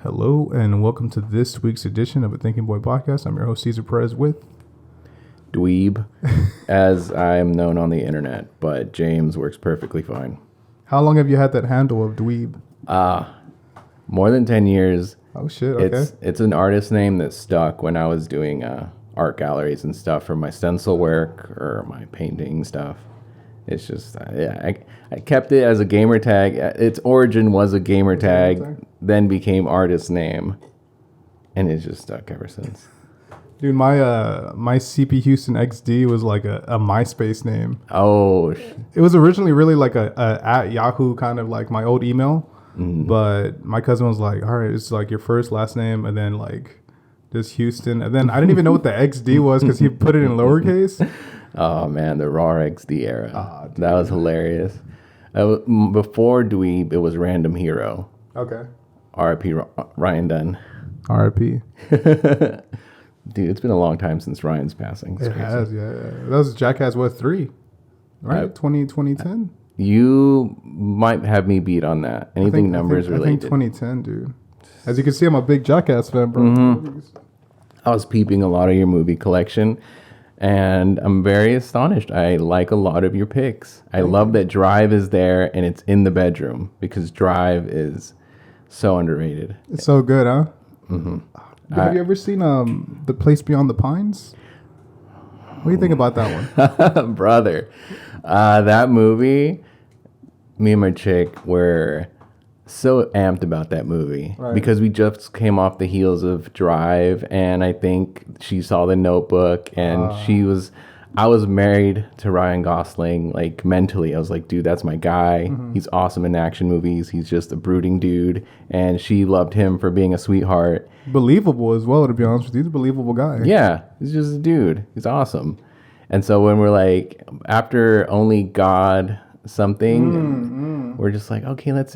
Hello and welcome to this week's edition of a Thinking Boy podcast. I'm your host Cesar Perez with Dweeeeb, as I am known on the internet, but James works perfectly fine. How long have you had that handle of Dweeeeb? More than 10 years. Oh shit, okay. It's an artist name that stuck when I was doing art galleries and stuff for my stencil work or my painting stuff. It's just, I kept it as a gamer tag. Its origin was a gamer tag, then became artist name, and it's just stuck ever since. Dude, my CP Houston XD was like a MySpace name. Oh. It was originally really like a at Yahoo kind of like my old email, but my cousin was like, all right, it's like your first last name and then like just Houston. And then I didn't even know what the XD was because he put it in lowercase. Oh man, the raw XD era. That was hilarious. Before Dweeeeb, it was Random Hero. Okay. R.I.P. Ryan Dunn. R.I.P. Dude, it's been a long time since Ryan's passing. It has, yeah. That was Jackass, 3? Right? 2010? You might have me beat on that. Anything numbers related. I think 2010, dude. As you can see, I'm a big Jackass fan, bro. Mm-hmm. I was peeping a lot of your movie collection, and I'm very astonished. I like a lot of your picks. I love that Drive is there, and it's in the bedroom, because Drive is so underrated. It's so good, huh? Mm-hmm. Have you ever seen The Place Beyond the Pines? What do you think about that one? Brother, that movie, me and my chick were so amped about that movie because we just came off the heels of Drive, and I think she saw The Notebook, and I was married to Ryan Gosling, like mentally. I was like, dude, that's my guy. Mm-hmm. He's awesome in action movies. He's just a brooding dude, and she loved him for being a sweetheart. Believable as well, to be honest with you. He's a believable guy. Yeah, he's just a dude. He's awesome. And so when we're like, after Only God something, we're just like, okay, let's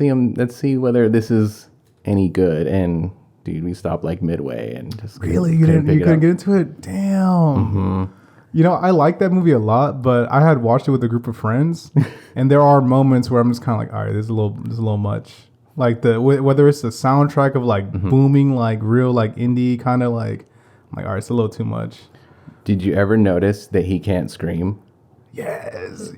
see whether this is any good. And dude, we stopped like midway and just really you couldn't get into it. Damn. Mm-hmm. You know, I like that movie a lot, but I had watched it with a group of friends, and there are moments where I'm just kind of like, all right, this is a little much. Like whether it's the soundtrack of like booming, like real like indie kind of like, I'm like, all right, it's a little too much. Did you ever notice that he can't scream? Yes.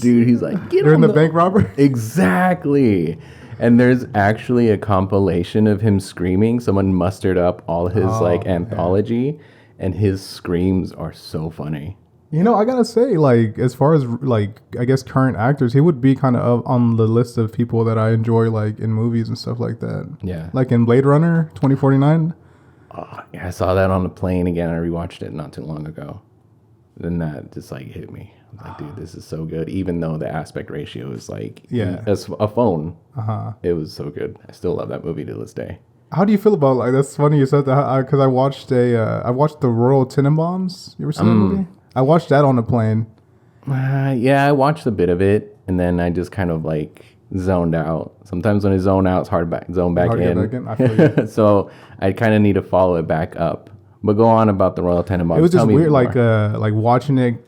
Dude, he's like, during the bank robbery? Exactly. And there's actually a compilation of him screaming. Someone mustered up all his anthology, and his screams are so funny. You know, I gotta say, like, as far as like, I guess current actors, he would be kind of on the list of people that I enjoy, like in movies and stuff like that. Yeah. Like in Blade Runner 2049. Yeah, I saw that on the plane again. I rewatched it not too long ago. Then that just like hit me. I was like, dude, this is so good. Even though the aspect ratio is like as a phone, it was so good. I still love that movie to this day. How do you feel about like? That's funny you said that because I watched I watched the Royal Tenenbaums. You ever seen that movie? I watched that on the plane. Yeah, I watched a bit of it, and then I just kind of like zoned out. Sometimes when I zone out, it's hard to zone back in. I feel you. So I kind of need to follow it back up. But go on about the Royal Tenenbaums. It was just weird, like watching it,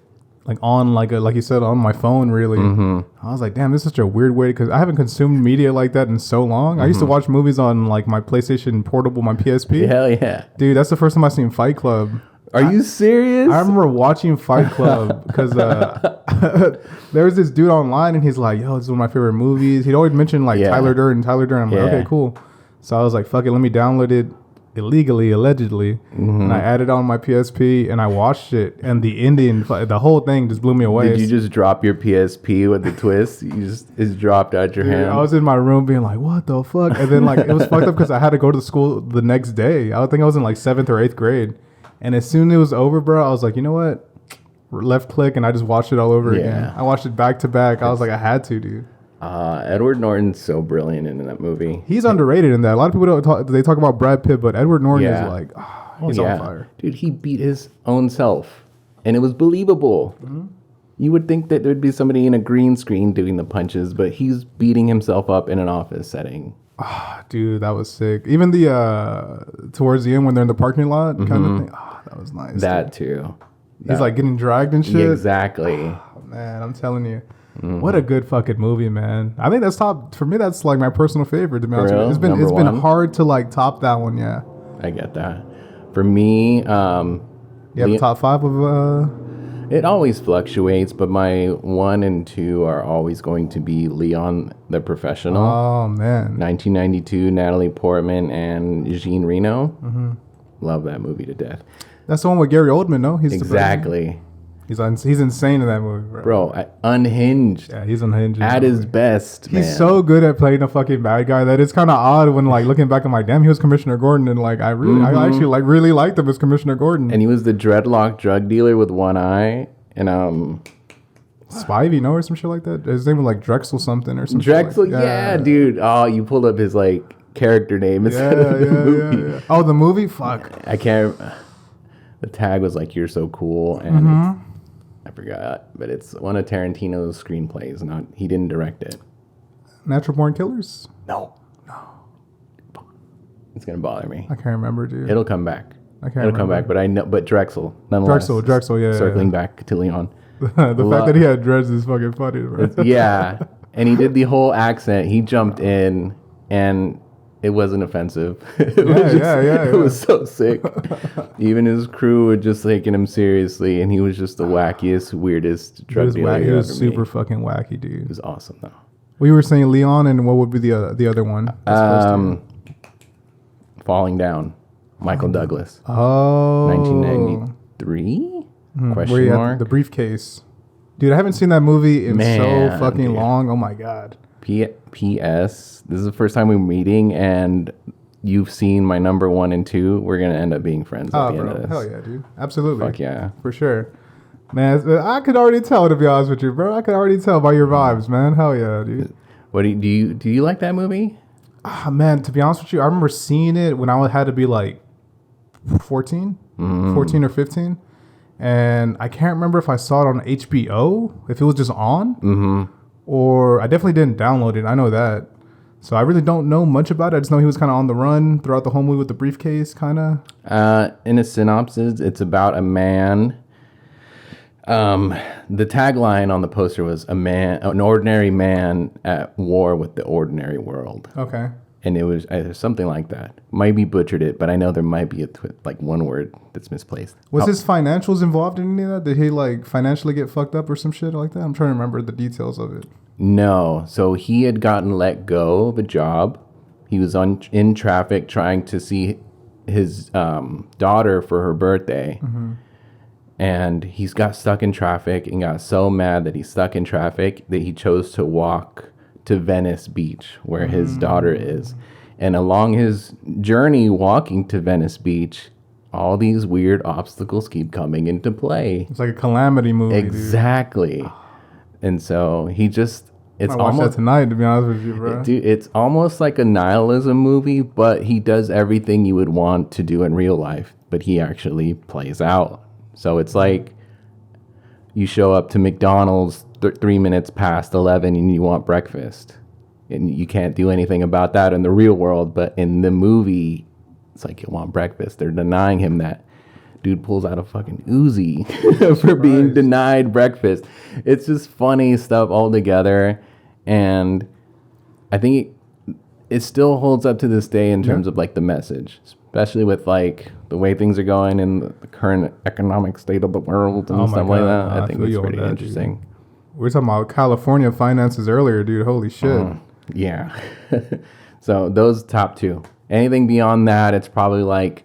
like on like you said, on my phone. Really, I was like, damn, this is such a weird way because I haven't consumed media like that in so long. I used to watch movies on like my PlayStation Portable, my PSP. Hell yeah, dude, that's the first time I seen Fight Club. Are you serious? I remember watching Fight Club because there was this dude online and he's like, yo, this is one of my favorite movies. He'd always mention like Tyler Durden. I'm like, okay, cool. So I was like, fuck it, let me download it illegally, allegedly. And I added on my PSP and I watched it. And the ending, the whole thing just blew me away. Did you just drop your PSP with the twist? It's dropped out your hand. I was in my room being like, what the fuck? And then like, it was fucked up because I had to go to school the next day. I think I was in like 7th or 8th grade. And as soon as it was over, bro, I was like, you know what? Left click, and I just watched it all over again. I watched it back to back. I was like, I had to, dude. Edward Norton's so brilliant in that movie. He's underrated in that. A lot of people don't talk. They talk about Brad Pitt, but Edward Norton is like, he's on fire. Dude, he beat his own self, and it was believable. You would think that there'd be somebody in a green screen doing the punches, but he's beating himself up in an office setting. Dude, that was sick. Even the towards the end when they're in the parking lot kind of thing. That was nice. That too. He's like getting dragged and shit. Yeah, exactly. Man, I'm telling you. What a good fucking movie, man. I think that's top for me. That's like my personal favorite. To be honest, Real? it's been hard to like top that one. Yeah, I get that. For me, you have a top 5 of it always fluctuates, but my 1 and 2 are always going to be Leon the Professional. Oh man, 1992, Natalie Portman and Jean Reno. Love that movie to death. That's the one with Gary Oldman, no? He's exactly. He's insane in that movie, bro. Unhinged. Yeah, he's unhinged at his best. He's so good at playing a fucking bad guy that it's kind of odd when like looking back, I'm like, damn, he was Commissioner Gordon, and like I actually like really liked him as Commissioner Gordon. And he was the dreadlock drug dealer with one eye, and Spivey, no, or some shit like that. His name was like Drexel something or something. Drexel, like, yeah, dude. Oh, you pulled up his like character name instead of the movie. Yeah. Oh, the movie? Fuck. I can't. The tag was like, "You're so cool," and I forgot, but it's one of Tarantino's screenplays. He didn't direct it. Natural Born Killers? No. It's gonna bother me. I can't remember, dude. It'll come back. It'll come back, but I know. But Drexel, nonetheless. Drexel, yeah. Circling back to Leon. The fact that he had dreads is fucking funny, bro. Yeah, and he did the whole accent. He jumped in, and it wasn't offensive. It was so sick. Even his crew were just taking him seriously, and he was just the wackiest, weirdest drug dealer. He was super fucking wacky, dude. It was awesome, though. We were saying Leon, and what would be the other one? Falling Down, Michael Douglas. Oh, 1993? Question mark. The briefcase, dude. I haven't seen that movie in so fucking long. Oh my god. P.S. This is the first time we're meeting, and you've seen my number 1 and 2. We're gonna end up being friends at the end of this. Hell yeah, dude. Absolutely. Fuck yeah. For sure. Man, I could already tell, to be honest with you, bro. I could already tell by your vibes, man. Hell yeah, dude. What do you like that movie? Man, to be honest with you, I remember seeing it when I had to be like 14 or 15. And I can't remember if I saw it on HBO, if it was just on, or I definitely didn't download it. I know that. So I really don't know much about it. I just know he was kind of on the run throughout the whole movie with the briefcase, kind of. In a synopsis, it's about a man. The tagline on the poster was an ordinary man at war with the ordinary world. Okay. And it was something like that. Might be butchered it, but I know there might be like one word that's misplaced. Was his financials involved in any of that? Did he like financially get fucked up or some shit like that? I'm trying to remember the details of it. No. So he had gotten let go of a job. He was in traffic trying to see his daughter for her birthday. And he's got stuck in traffic and got so mad that he's stuck in traffic that he chose to walk to Venice Beach where his daughter is. And along his journey walking to Venice Beach, all these weird obstacles keep coming into play. It's like a calamity movie. Exactly. Dude. And so he just... It's almost watch that tonight, to be honest with you, bro. Dude, it's almost like a nihilism movie, but he does everything you would want to do in real life, but he actually plays out. So it's like you show up to McDonald's 3 minutes past 11 and you want breakfast. And you can't do anything about that in the real world, but in the movie, it's like you want breakfast. They're denying him that. Dude pulls out a fucking Uzi for being denied breakfast. It's just funny stuff altogether. And I think it still holds up to this day in terms of like the message, especially with like the way things are going in the current economic state of the world and stuff like that. I think it's pretty interesting. Dude. We were talking about California finances earlier, dude. Holy shit. Yeah. So those top 2. Anything beyond that, it's probably like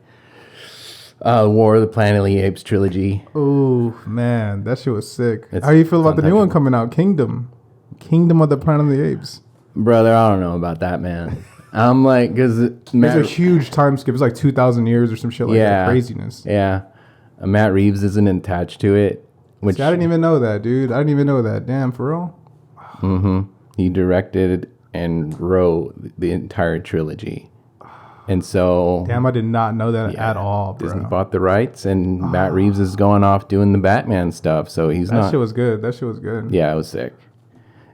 War of the Planet of the Apes trilogy. Oh, man. That shit was sick. How do you feel about the new one coming out? Kingdom of the Planet of the Apes. Brother, I don't know about that, man. I'm like, because it's a huge time skip. It's like 2,000 years or some shit like that. Craziness. Yeah. Matt Reeves isn't attached to it. Which I didn't even know that, dude. I didn't even know that. Damn, for real? He directed and wrote the entire trilogy. And so... Damn, I did not know that at all, bro. Disney bought the rights, and Matt Reeves is going off doing the Batman stuff, so he's not... That shit was good. Yeah, it was sick.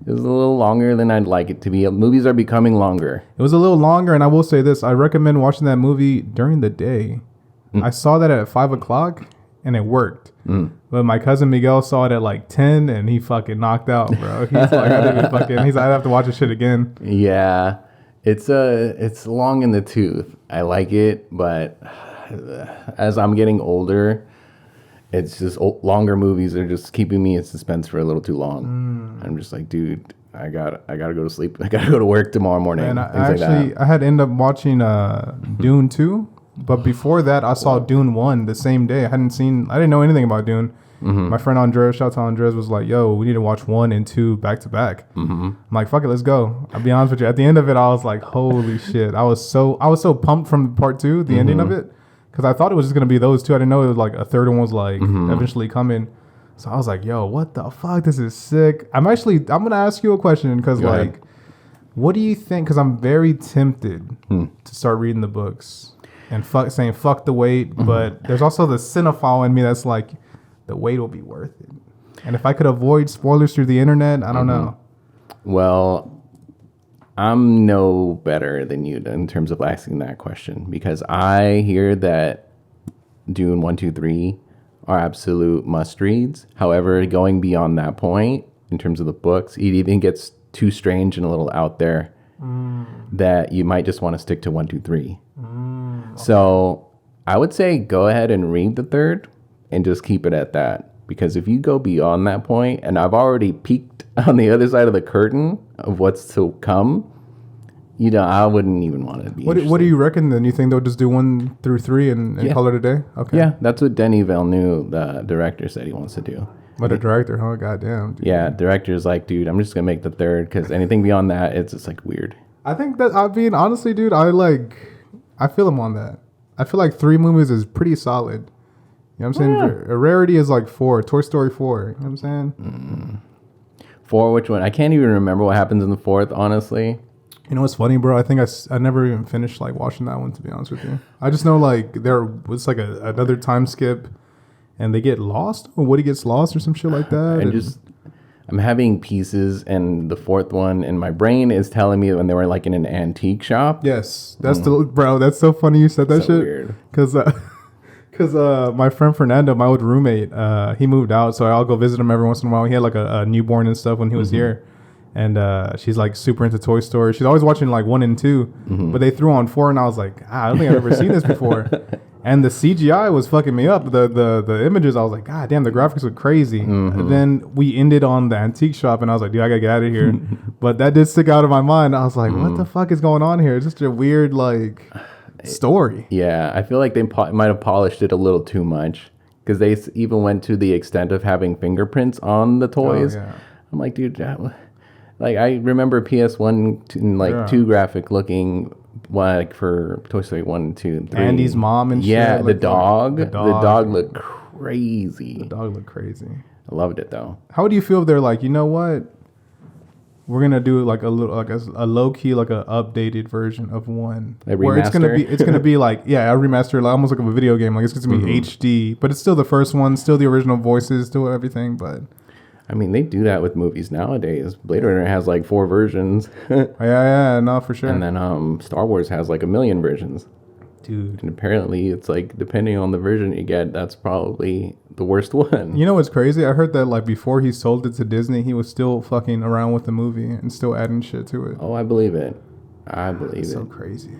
It was a little longer than I'd like it to be. Movies are becoming longer. It was a little longer, and I will say this. I recommend watching that movie during the day. I saw that at 5 o'clock, and it worked. But my cousin Miguel saw it at like 10 and he fucking knocked out, bro. He's like, I didn't even fucking, he's like, I'd have to watch this shit again. Yeah. It's long in the tooth. I like it, but as I'm getting older, it's just longer movies are just keeping me in suspense for a little too long. I'm just like, dude, I gotta go to sleep. I gotta go to work tomorrow morning. And I had ended up watching Dune 2. But before that, I saw Dune 1 the same day. I didn't know anything about Dune. My friend Andres, shout out to Andres, was like, yo, we need to watch 1 and 2 back to back. I'm like, fuck it, let's go. I'll be honest with you. At the end of it, I was like, holy shit. I was so pumped from part 2, the ending of it. Because I thought it was just going to be those two. I didn't know it was like a third one was like eventually coming. So I was like, yo, what the fuck? This is sick. I'm going to ask you a question because like, what do you think? Because I'm very tempted to start reading the books. And saying fuck the wait, but there's also the cinephile in me that's like, the wait will be worth it. And if I could avoid spoilers through the internet, I don't know. Well, I'm no better than you in terms of asking that question because I hear that Dune 1, 2, 3 are absolute must reads. However, going beyond that point in terms of the books, it even gets too strange and a little out there that you might just want to stick to 1, 2, 3. So I would say go ahead and read the third and just keep it at that. Because if you go beyond that point, and I've already peeked on the other side of the curtain of what's to come, you know, I wouldn't even want to be What do you reckon then? You think they'll just do 1 through 3 and call it a day? Okay. Yeah, that's what Denis Villeneuve, the director, said he wants to do. But a director, huh? Goddamn. Dude. Yeah, director's like, dude, I'm just going to make the third because anything beyond that, it's just like weird. I think that, honestly, dude, I feel him on that. I feel like 3 movies is pretty solid. You know what I'm saying? A rarity is like 4. Toy Story 4. You know what I'm saying? 4, which one? I can't even remember what happens in the 4th, honestly. You know what's funny, bro? I think I never even finished like watching that one, to be honest with you. I just know like there was like another time skip and they get lost or Woody gets lost or some shit like that. I'm having pieces and the 4th one and my brain is telling me when they were like in an antique shop. Yes. That's that's so funny you said that so shit. Weird. Because my friend Fernando, my old roommate, he moved out, so I'll go visit him every once in a while. He had like a newborn and stuff when he was here. And she's like super into Toy Story. She's always watching like 1 and 2, but they threw on 4 and I was like, I don't think I've ever seen this before. And the CGI was fucking me up. The images, I was like, God damn, the graphics were crazy. And then we ended on the antique shop and I was like, dude, I gotta get out of here. But that did stick out of my mind. I was like, what the fuck is going on here? It's just a weird like story. Yeah, I feel like they might have polished it a little too much because they even went to the extent of having fingerprints on the toys. Oh, yeah. I'm like, dude, like I remember PS1 and like 2 graphic looking like for Toy Story 1, 2, and 3. Andy's mom and shit. Yeah, the dog looked crazy. The dog looked crazy. I loved it though. How would you feel if they're like, you know what? We're gonna do like a little, like a low key, like a updated version of 1, where it's gonna be like, yeah, a remaster, like, almost like a video game. Like it's gonna be HD, but it's still the first one, still the original voices, still everything. But I mean, they do that with movies nowadays. Blade Runner has like 4 versions. yeah, no, for sure. And then Star Wars has like 1 million versions. Dude. And apparently it's like, depending on the version you get, that's probably the worst one. You know what's crazy? I heard that like before he sold it to Disney, he was still fucking around with the movie and still adding shit to it. Oh, I believe it. I believe it. So crazy.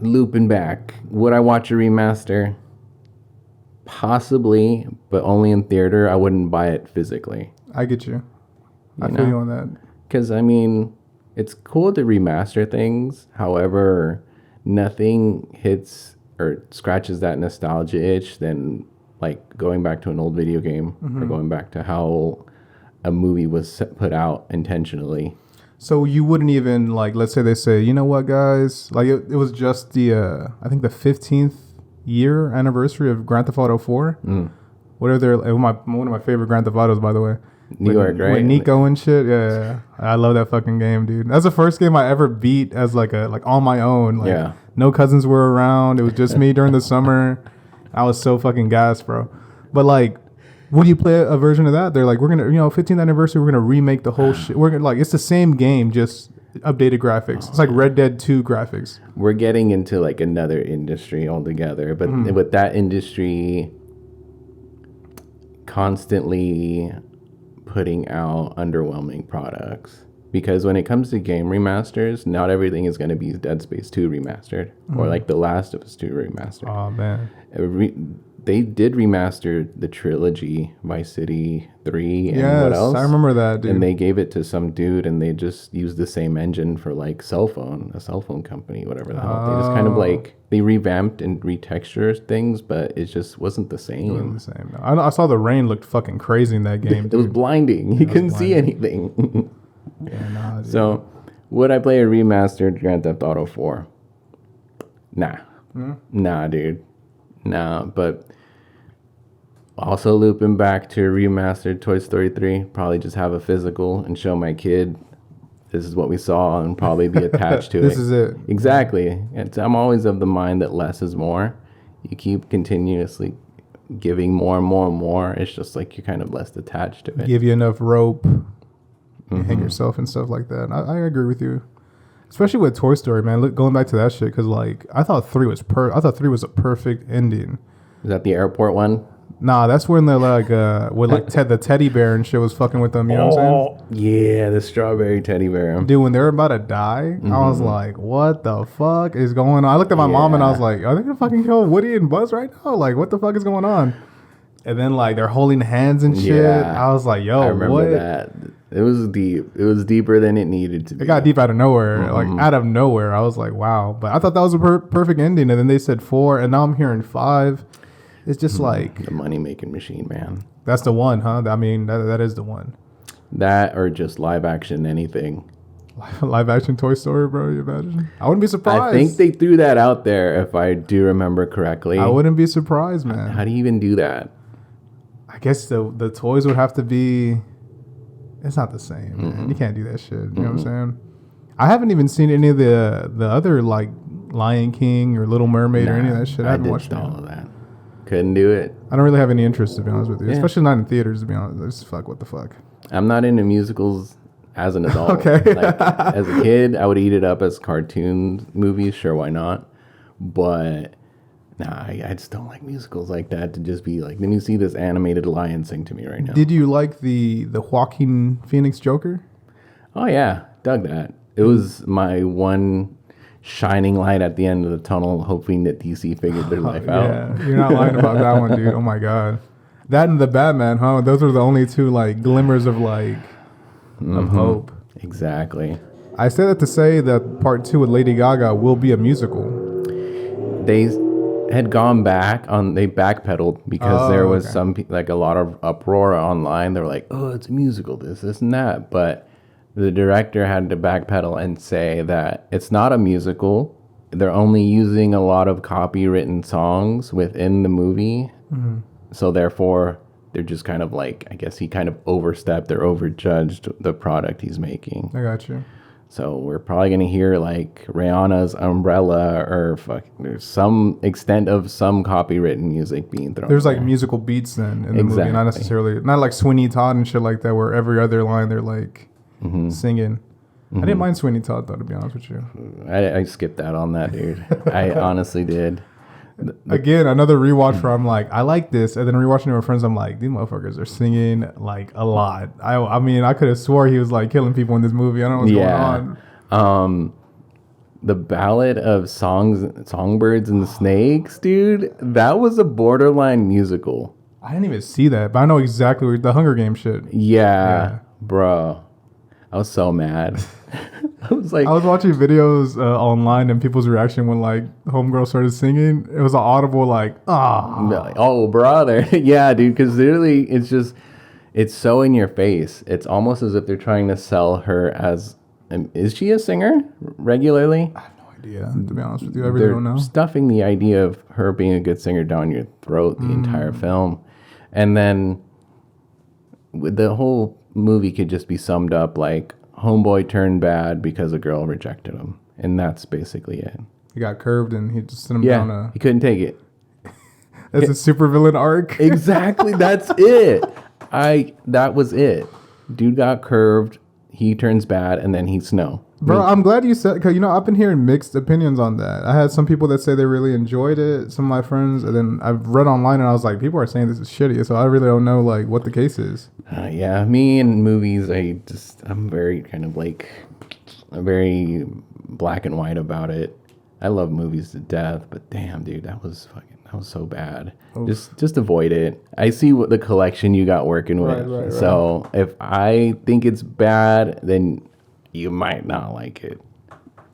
Looping back, would I watch a remaster? Possibly, but only in theater. I wouldn't buy it physically. I get you. I feel you on that. Because, I mean, it's cool to remaster things. However, nothing hits or scratches that nostalgia itch than, like, going back to an old video game or going back to how a movie was put out intentionally. So you wouldn't even, like, let's say they say, you know what, guys? Like, it was just I think the 15th year anniversary of Grand Theft Auto 4. One of my favorite Grand Theft Autos, by the way. New York, right? With Nico and shit. Yeah, I love that fucking game, dude. That's the first game I ever beat as like on my own. Like, no cousins were around. It was just me during the summer. I was so fucking gassed, bro. But like, would you play a version of that? They're like, we're gonna, 15th anniversary, we're gonna remake the whole shit. We're gonna, like, it's the same game, just updated graphics. It's like Red Dead 2 graphics. We're getting into like another industry altogether, but with that industry constantly putting out underwhelming products. Because when it comes to game remasters, not everything is going to be Dead Space 2 remastered or like The Last of Us 2 remastered. Oh, man. They did remaster the trilogy, Vice City 3 and what else? I remember that, dude. And they gave it to some dude and they just used the same engine for like a cell phone company, whatever the hell. They just kind of like, they revamped and retextured things, but it just wasn't the same. It wasn't the same. No. I saw the rain looked fucking crazy in that game. It was blinding. You couldn't see anything. Yeah, nah, dude. So, would I play a remastered Grand Theft Auto 4? Nah. Nah, dude. Nah, but also looping back to remastered Toy Story 3, probably just have a physical and show my kid this is what we saw and probably be attached to This is it. Exactly. I'm always of the mind that less is more. You keep continuously giving more and more and more. It's just like you're kind of less attached to it. Give you enough rope, you hang yourself and stuff like that. I agree with you. Especially with Toy Story, man. Look, going back to that shit, because like I thought 3 was a perfect ending. Is that the airport one? Nah, that's when they're like with like the teddy bear and shit was fucking with them. You know what I'm saying? Yeah, the strawberry teddy bear. Dude, when they were about to die, I was like, "What the fuck is going on?" I looked at my mom and I was like, "Are they gonna fucking kill Woody and Buzz right now? Like, what the fuck is going on?" And then like they're holding hands and shit. Yeah, I was like, "Yo, I remember what?" that. It was deep. It was deeper than it needed to be. It got deep out of nowhere. Like out of nowhere, I was like, "Wow!" But I thought that was a perfect ending. And then they said 4, and now I'm hearing 5. It's just like the money making machine, man. That's the one, huh? I mean, that is the one. That or just live action anything. Live action Toy Story, bro. You imagine? I wouldn't be surprised. I think they threw that out there, if I do remember correctly. I wouldn't be surprised, man. How do you even do that? I guess the toys would have to be. It's not the same, man. You can't do that shit. You know what I'm saying? I haven't even seen any of the other like Lion King or Little Mermaid or any of that shit. I haven't watched all of that. Couldn't do it. I don't really have any interest, to be honest with you. Especially not in theaters, to be honest. Just fuck, what the fuck. I'm not into musicals as an adult. Okay. Like, as a kid, I would eat it up as cartoon movies. Sure, why not? But nah, I just don't like musicals like that to just be like, let me see this animated lion sing to me right now. Did you like the Joaquin Phoenix Joker? Oh, yeah. Dug that. It was my one shining light at the end of the tunnel, hoping that DC figured their life out. Yeah, you're not lying about that one, dude. Oh my god, that and the Batman, huh? Those were the only two like glimmers of like of hope. Exactly. I said that to say that part 2 with Lady Gaga will be a musical. They had gone back on. They backpedaled because there was like a lot of uproar online. They were like, "Oh, it's a musical. This, and that," but the director had to backpedal and say that it's not a musical. They're only using a lot of copywritten songs within the movie. So therefore, they're just kind of like, I guess he kind of overstepped or overjudged the product he's making. I got you. So we're probably going to hear like Rihanna's Umbrella or there's some extent of some copywritten music being thrown. There's like musical beats then in the movie, not necessarily, not like Sweeney Todd and shit like that where every other line they're like singing. I didn't mind Sweeney Todd though, to be honest with you. I skipped out on that, dude. I honestly did. Again, another rewatch where I'm like, I like this, and then rewatching it with friends, I'm like, these motherfuckers are singing like a lot. I mean, I could have swore he was like killing people in this movie. I don't know what's going on. The Ballad of Songbirds and Snakes, dude, that was a borderline musical. I didn't even see that, but I know exactly what the Hunger Games shit. Yeah. Bro. I was so mad. I was watching videos online and people's reaction when like Homegirl started singing. It was an audible like, oh brother. Yeah, dude, because literally it's so in your face. It's almost as if they're trying to sell her as, is she a singer regularly? I have no idea, to be honest with you. I really don't know. Stuffing the idea of her being a good singer down your throat the entire film. And then with the whole movie could just be summed up like homeboy turned bad because a girl rejected him, and that's basically it. He got curved and he just sent him down he couldn't take it. That's a supervillain arc. Exactly. That's it. That was it. Dude got curved. he turns bad, and then he's Snow. Bro, I'm glad you said, because, I've been hearing mixed opinions on that. I had some people that say they really enjoyed it, some of my friends, and then I've read online, and I was like, people are saying this is shitty, so I really don't know, like, what the case is. Yeah, me and movies, I'm very kind of like, very black and white about it. I love movies to death, but damn, dude, that was so bad. Oof. Just avoid it. I see what the collection you got working with. Right. So if I think it's bad, then you might not like it.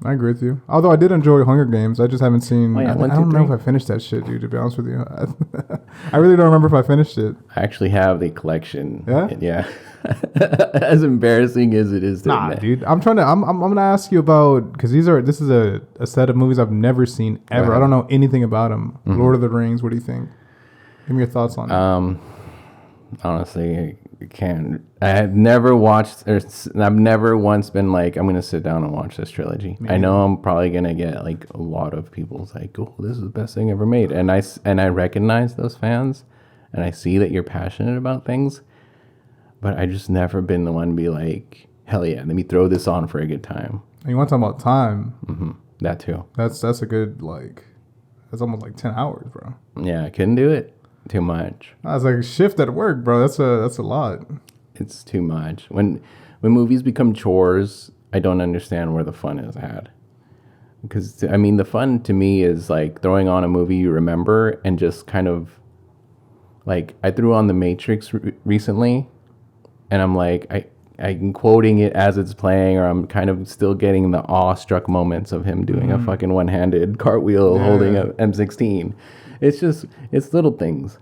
I agree with you. Although I did enjoy Hunger Games. I just haven't seen... I don't know if I finished that shit, dude, to be honest with you. I really don't remember if I finished it. I actually have the collection. Yeah? Yeah. As embarrassing as it is. Nah, dude. I'm going to ask you about... Because this is a set of movies I've never seen ever. I don't know anything about them. Mm-hmm. Lord of the Rings. What do you think? Give me your thoughts on it. Honestly, I can't. I have never watched, or I've never once been like, I'm gonna sit down and watch this trilogy. Maybe. I know I'm probably gonna get like a lot of people's like, oh, this is the best thing ever made, and I recognize those fans, and I see that you're passionate about things, but I just never been the one to be like, hell yeah, let me throw this on for a good time. And you want to talk about time? Mm-hmm. That too. That's a good that's almost like 10 hours, bro. Yeah, I couldn't do it. Too much. I was like a shift at work, bro. That's a lot. It's too much. When movies become chores, I don't understand where the fun is at. Because I mean, the fun to me is like throwing on a movie you remember and just kind of like I threw on The Matrix recently, and I'm like I'm quoting it as it's playing, or I'm kind of still getting the awestruck moments of him doing a fucking one-handed cartwheel holding a M16. It's little things.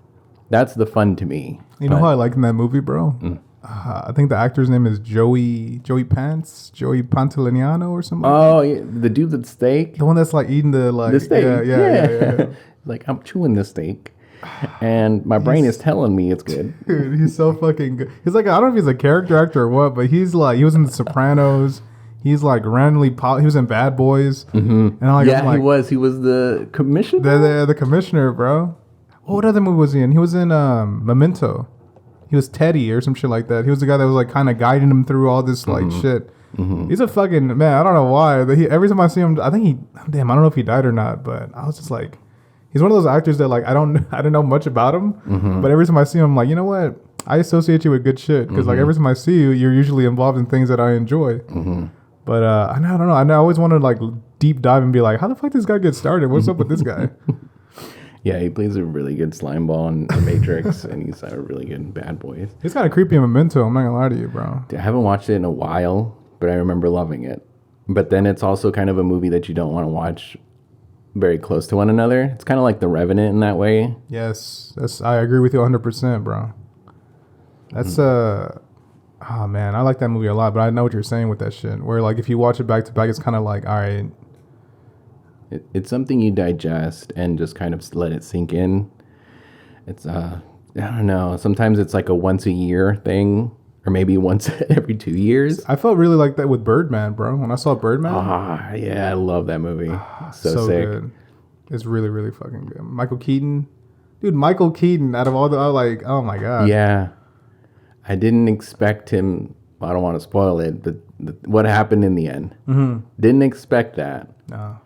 That's the fun to me. You know who I like in that movie, bro? I think the actor's name is Joey Pantoliano or something. Oh, yeah, the dude with the steak. The one that's like eating the steak. Yeah. Like, I'm chewing this steak, and my brain is telling me it's good. Dude, he's so fucking good. He's like, I don't know if he's a character actor or what, but he's like, he was in The Sopranos. He's like randomly he was in Bad Boys. Mm-hmm. And he was. He was the commissioner. The commissioner, bro. What other movie was he in? He was in Memento. He was Teddy or some shit like that. He was the guy that was like kind of guiding him through all this like shit. Mm-hmm. He's a fucking man. I don't know why. Every time I see him, I don't know if he died or not. But I was just like, he's one of those actors that like I don't know much about him. Mm-hmm. But every time I see him, I'm like, you know what? I associate you with good shit because like every time I see you, you're usually involved in things that I enjoy. Mm-hmm. But I don't know. I always want to like deep dive and be like, how the fuck did this guy get started? What's up with this guy? Yeah, he plays a really good slime ball in The Matrix, and he's a really good in Bad Boys. He's kind of creepy in Memento. I'm not gonna lie to you, bro. I haven't watched it in a while, but I remember loving it. But then it's also kind of a movie that you don't want to watch very close to one another. It's kind of like The Revenant in that way. Yes, I agree with you 100%, bro. That's oh man, I like that movie a lot, but I know what you're saying with that shit. Where like if you watch it back to back, it's kind of like, all right. It's something you digest and just kind of let it sink in. It's I don't know. Sometimes it's like a once a year thing, or maybe once every 2 years. I felt really like that with Birdman, bro. When I saw Birdman. Yeah, I love that movie. So sick. Good. It's really, really fucking good. Michael Keaton. Dude, Michael Keaton, out of all the, I was like, oh my God. Yeah. I didn't expect him. I don't want to spoil it, but what happened in the end. Mm-hmm. Didn't expect that. No.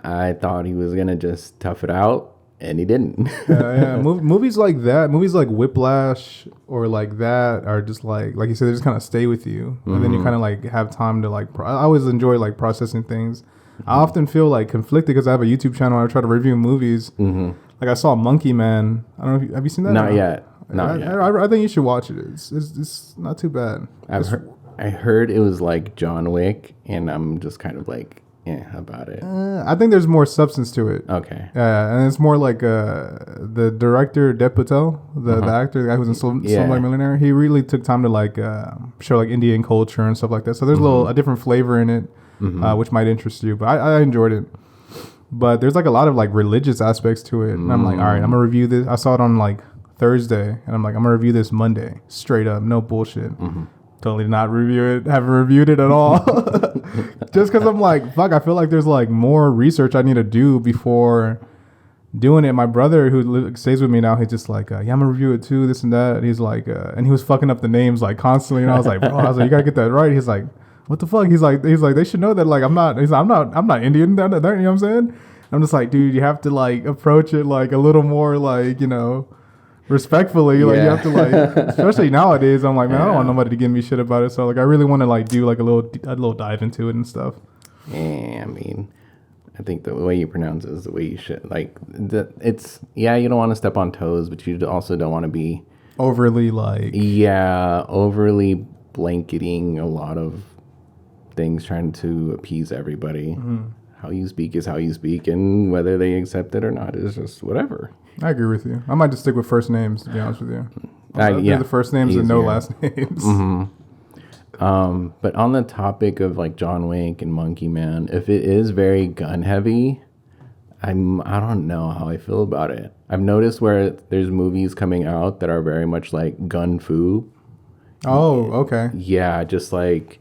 I thought he was going to just tough it out, and he didn't. Yeah. Movies like that, movies like Whiplash or like that are just like you said, they just kind of stay with you. Mm-hmm. And then you kind of like have time to like, I always enjoy like processing things. Mm-hmm. I often feel like conflicted because I have a YouTube channel and I try to review movies. Mm-hmm. Like I saw Monkey Man. I don't know have you seen that? Not yet. I think you should watch it. It's not too bad. I heard it was like John Wick, and I'm just kind of like, about it. I think there's more substance to it. Okay. Yeah, and it's more like the director Dev Patel, the actor, the guy who's in Slumdog Millionaire. He really took time to like show like Indian culture and stuff like that. So there's a different flavor in it, which might interest you. But I enjoyed it. But there's like a lot of like religious aspects to it, and I'm like, all right, I'm gonna review this. I saw it on like Thursday, and I'm like, I'm gonna review this Monday, straight up, no bullshit. Totally not review it, haven't reviewed it at all. Just because I'm like, fuck, I feel like there's like more research I need to do before doing it. My brother who stays with me now, he's just like, yeah, I'm gonna review it too, this and that. And he's like, and he was fucking up the names like constantly. And I was like, bro, you gotta get that right. He's like, what the fuck? He's like, they should know that like I'm not. He's like, I'm not Indian. You know what I'm saying? I'm just like, dude, you have to like approach it like a little more like, respectfully. Like you have to like, especially nowadays. I'm like, man, I don't want nobody to give me shit about it. So like, I really want to like do like a little dive into it and stuff. Yeah, I mean, I think the way you pronounce it is the way you should. Like, you don't want to step on toes, but you also don't want to be overly like. Yeah, overly blanketing a lot of things, trying to appease everybody. Mm-hmm. How you speak is how you speak, and whether they accept it or not is just whatever. I agree with you. I might just stick with first names, to be honest with you. The first names and no last names. Mm-hmm. But on the topic of like John Wick and Monkey Man, if it is very gun heavy, I don't know how I feel about it. I've noticed where there's movies coming out that are very much like gun fu. Oh, okay. Yeah, just like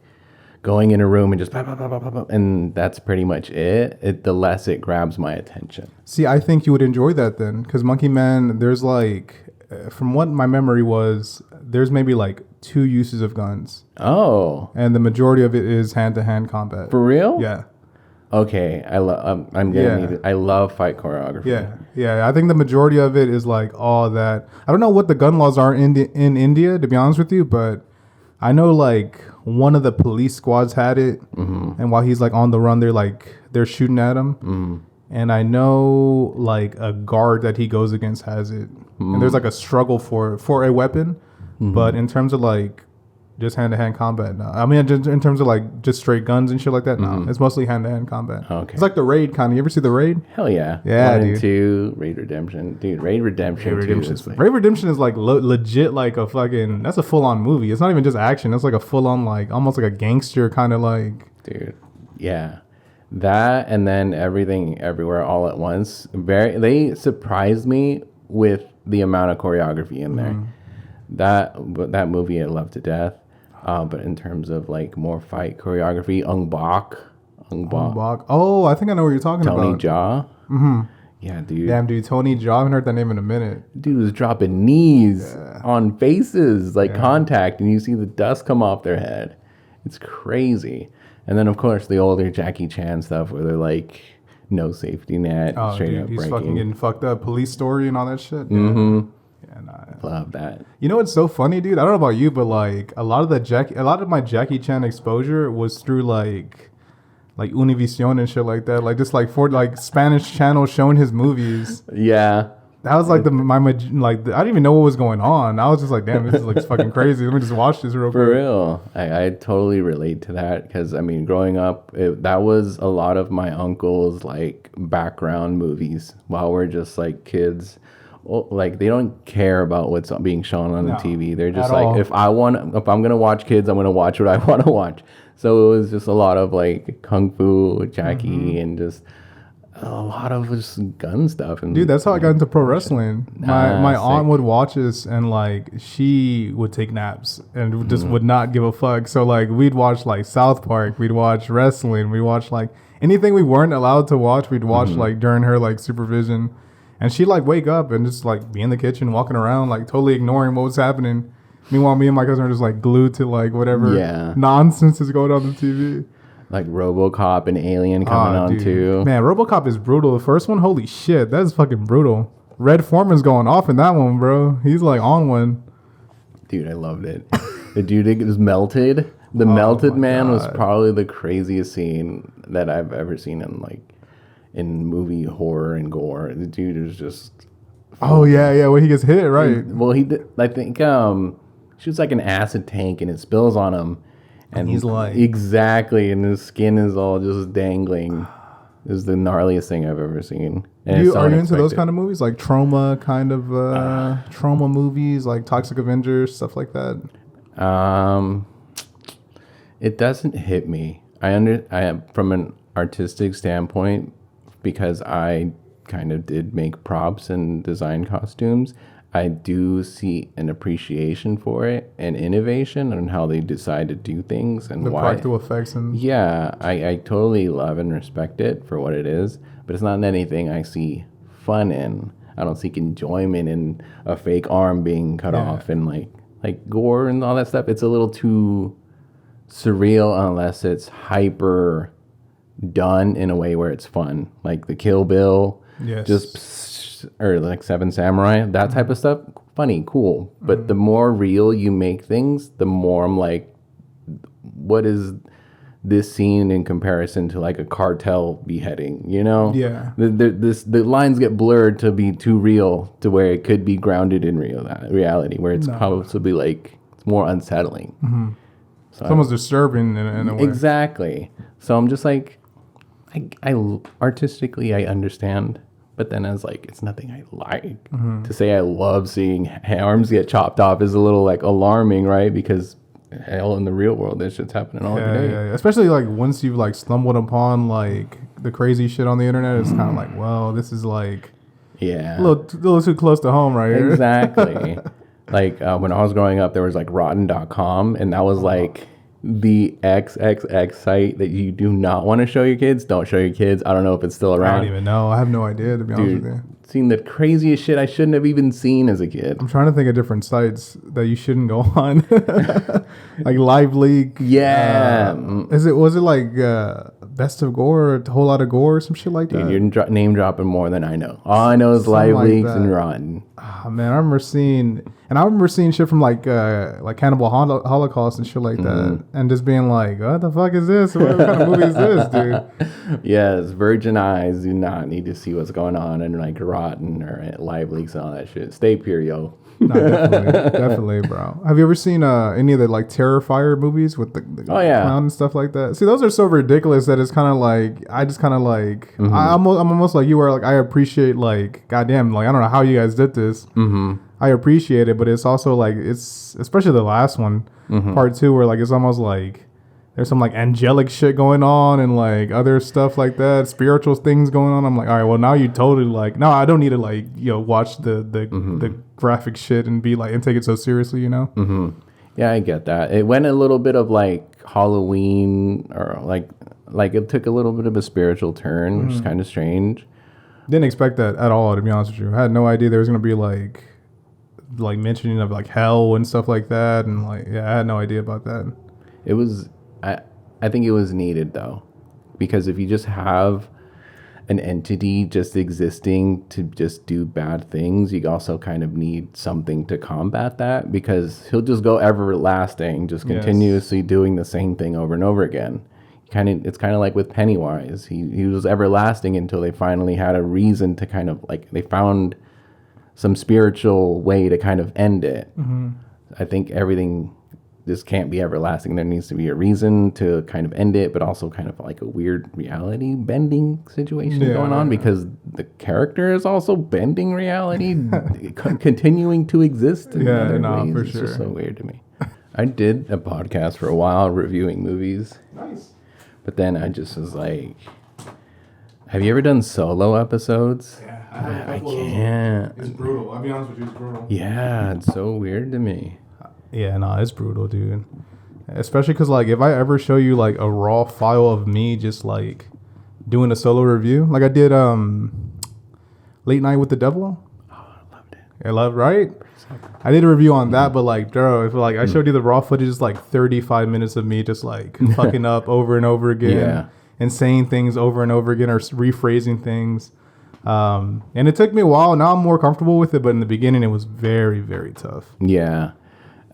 going in a room and just pop, pop, pop, pop, pop, and that's pretty much it. The less it grabs my attention. See, I think you would enjoy that then, because Monkey Man, there's like, from what my memory was, there's maybe like 2 uses of guns. Oh. And the majority of it is hand-to-hand combat. For real? Yeah. Okay, I love fight choreography. Yeah. I think the majority of it is like all that. I don't know what the gun laws are in India, to be honest with you, but I know like one of the police squads had it, and while he's like on the run, they're shooting at him. And I know like a guard that he goes against has it, and there's like a struggle for a weapon. But in terms of like just hand-to-hand combat, no. I mean, in terms of like just straight guns and shit like that, no. It's mostly hand-to-hand combat. Okay. It's like the Raid kind of. You ever see the Raid? Hell yeah. Yeah, 1 dude. and 2, Raid Redemption. Dude, Raid Redemption 2 is like... Raid Redemption is like legit like a fucking... That's a full-on movie. It's not even just action. It's like a full-on like... Almost like a gangster kind of like... Dude, yeah. That and then Everything Everywhere All at Once. They surprised me with the amount of choreography in there. That movie I love to death. But in terms of like more fight choreography, Ong Bak. Oh, I think I know what you're talking about. Tony Jaa. Mm-hmm. Yeah, dude. Damn, dude. Tony Jaa. I haven't heard that name in a minute. Dude was dropping knees on faces, like contact, and you see the dust come off their head. It's crazy. And then, of course, the older Jackie Chan stuff where they're like, no safety net, straight up he's breaking. Fucking getting fucked up. Police Story and all that shit. Mm-hmm. Yeah, nah. Love that. You know what's so funny, dude? I don't know about you, but like a lot of my Jackie Chan exposure was through like Univision and shit like that. Like just like for like Spanish channels showing his movies. Yeah. That was like I didn't even know what was going on. I was just like, damn, this is like fucking crazy. Let me just watch this real quick. For real. I totally relate to that because, I mean, growing up, that was a lot of my uncle's like background movies while we're just like kids. Like they don't care about what's being shown on the TV. They're just like, if I'm gonna watch kids, I'm gonna watch what I want to watch. So it was just a lot of like kung fu, Jackie, and just a lot of just gun stuff. And dude, that's how I got into pro wrestling. My aunt would watch us, and like she would take naps and just would not give a fuck. So like we'd watch like South Park, we'd watch wrestling, we watch like anything we weren't allowed to watch. We'd watch like during her like supervision. And she'd like wake up and just like be in the kitchen walking around like totally ignoring what was happening. Meanwhile, me and my cousin are just like glued to like whatever nonsense is going on the TV. Like RoboCop and Alien coming on too. Man, RoboCop is brutal. The first one, holy shit, that is fucking brutal. Red Foreman's going off in that one, bro. He's like on one. Dude, I loved it. The dude was melted. The melted man was probably the craziest scene that I've ever seen in movie horror and gore. The dude is just... Oh, yeah, when he gets hit, right? Well, he did, I think shoots like an acid tank and it spills on him. And he's like... Exactly, and his skin is all just dangling. This is the gnarliest thing I've ever seen. Are you into those kind of movies? Like trauma kind of... trauma movies, like Toxic Avengers, stuff like that? It doesn't hit me. I am from an artistic standpoint, because I kind of did make props and design costumes, I do see an appreciation for it and innovation and how they decide to do things and the why. practical effects. And I totally love and respect it for what it is, but it's not anything I see fun in. I don't seek enjoyment in a fake arm being cut off and like gore and all that stuff. It's a little too surreal unless it's hyper done in a way where it's fun, like the Kill Bill, or like Seven Samurai, that type of stuff. Funny, cool, but the more real you make things, the more I'm like, what is this scene in comparison to like a cartel beheading? You know, the lines get blurred to be too real to where it could be grounded in reality, where it's probably like it's more unsettling. So it's almost disturbing in a way. Exactly. So I'm just like, I artistically I understand, but then as like it's nothing I like. To say I love seeing arms get chopped off is a little like alarming, right? Because hell, in the real world, this shit's happening all day. Yeah. Especially like once you've like stumbled upon like the crazy shit on the internet, it's kind of like, well, this is like a little too close to home right here. Exactly. Like when I was growing up, there was like rotten.com, and that was like the XXX site that you do not want to show your kids. Don't show your kids. I don't know if it's still around. I don't even know. I have no idea, to be honest with you. Seen the craziest shit I shouldn't have even seen as a kid. I'm trying to think of different sites that you shouldn't go on. Like Live Leak. Yeah. Was it like Best of Gore or A Whole Lot of Gore or some shit like that? Dude, you're name dropping more than I know. All I know is Live Leaks and Rotten. Oh, man, I remember seeing shit from like Cannibal Holocaust and shit like that, and just being like, what the fuck is this? What kind of movie is this, dude? Yes, virgin eyes do not need to see what's going on in like Rotten or Live Leaks and all that shit. Stay pure, yo. No, definitely, bro. Have you ever seen any of the like Terrifier movies with the clown and stuff like that? See, those are so ridiculous that it's kind of like I'm almost like you were like, I appreciate like, goddamn, like I don't know how you guys did this. I appreciate it, but it's also like, it's especially the last one, part 2, where like it's almost like there's some like angelic shit going on and like other stuff like that, spiritual things going on. I'm like, all right, well now you totally like, no, I don't need to like, watch the graphic shit and be like, and take it so seriously, Yeah, I get that. It went a little bit of like Halloween, or like it took a little bit of a spiritual turn, which is kind of strange. Didn't expect that at all, to be honest with you. I had no idea there was gonna be like mentioning of like hell and stuff like that, and like I had no idea about that. It was, I think it was needed though, because if you just have an entity just existing to just do bad things, you also kind of need something to combat that, because he'll just go everlasting, just continuously doing the same thing over and over again. It's kind of like with Pennywise. He was everlasting until they finally had a reason to kind of like, they found some spiritual way to kind of end it. I think everything just can't be everlasting. There needs to be a reason to kind of end it, but also kind of like a weird reality bending situation going on, because the character is also bending reality, continuing to exist in other ways. For sure. It's just so weird to me. I did a podcast for a while reviewing movies. Nice. But then I just was like, have you ever done solo episodes? Yeah, I can't. It's brutal. I'll be honest with you, it's brutal. Yeah, it's so weird to me. Yeah, it's brutal, dude. Especially because, like, if I ever show you, like, a raw file of me just, like, doing a solo review, like I did Late Night with the Devil. Oh, I loved it. I loved, right? I did a review on that, but, like, bro, if, like, I showed you the raw footage, it's, like, 35 minutes of me just, like, fucking up over and over again. And saying things over and over again, or rephrasing things. And it took me a while. Now I'm more comfortable with it, but in the beginning, it was very, very tough. Yeah.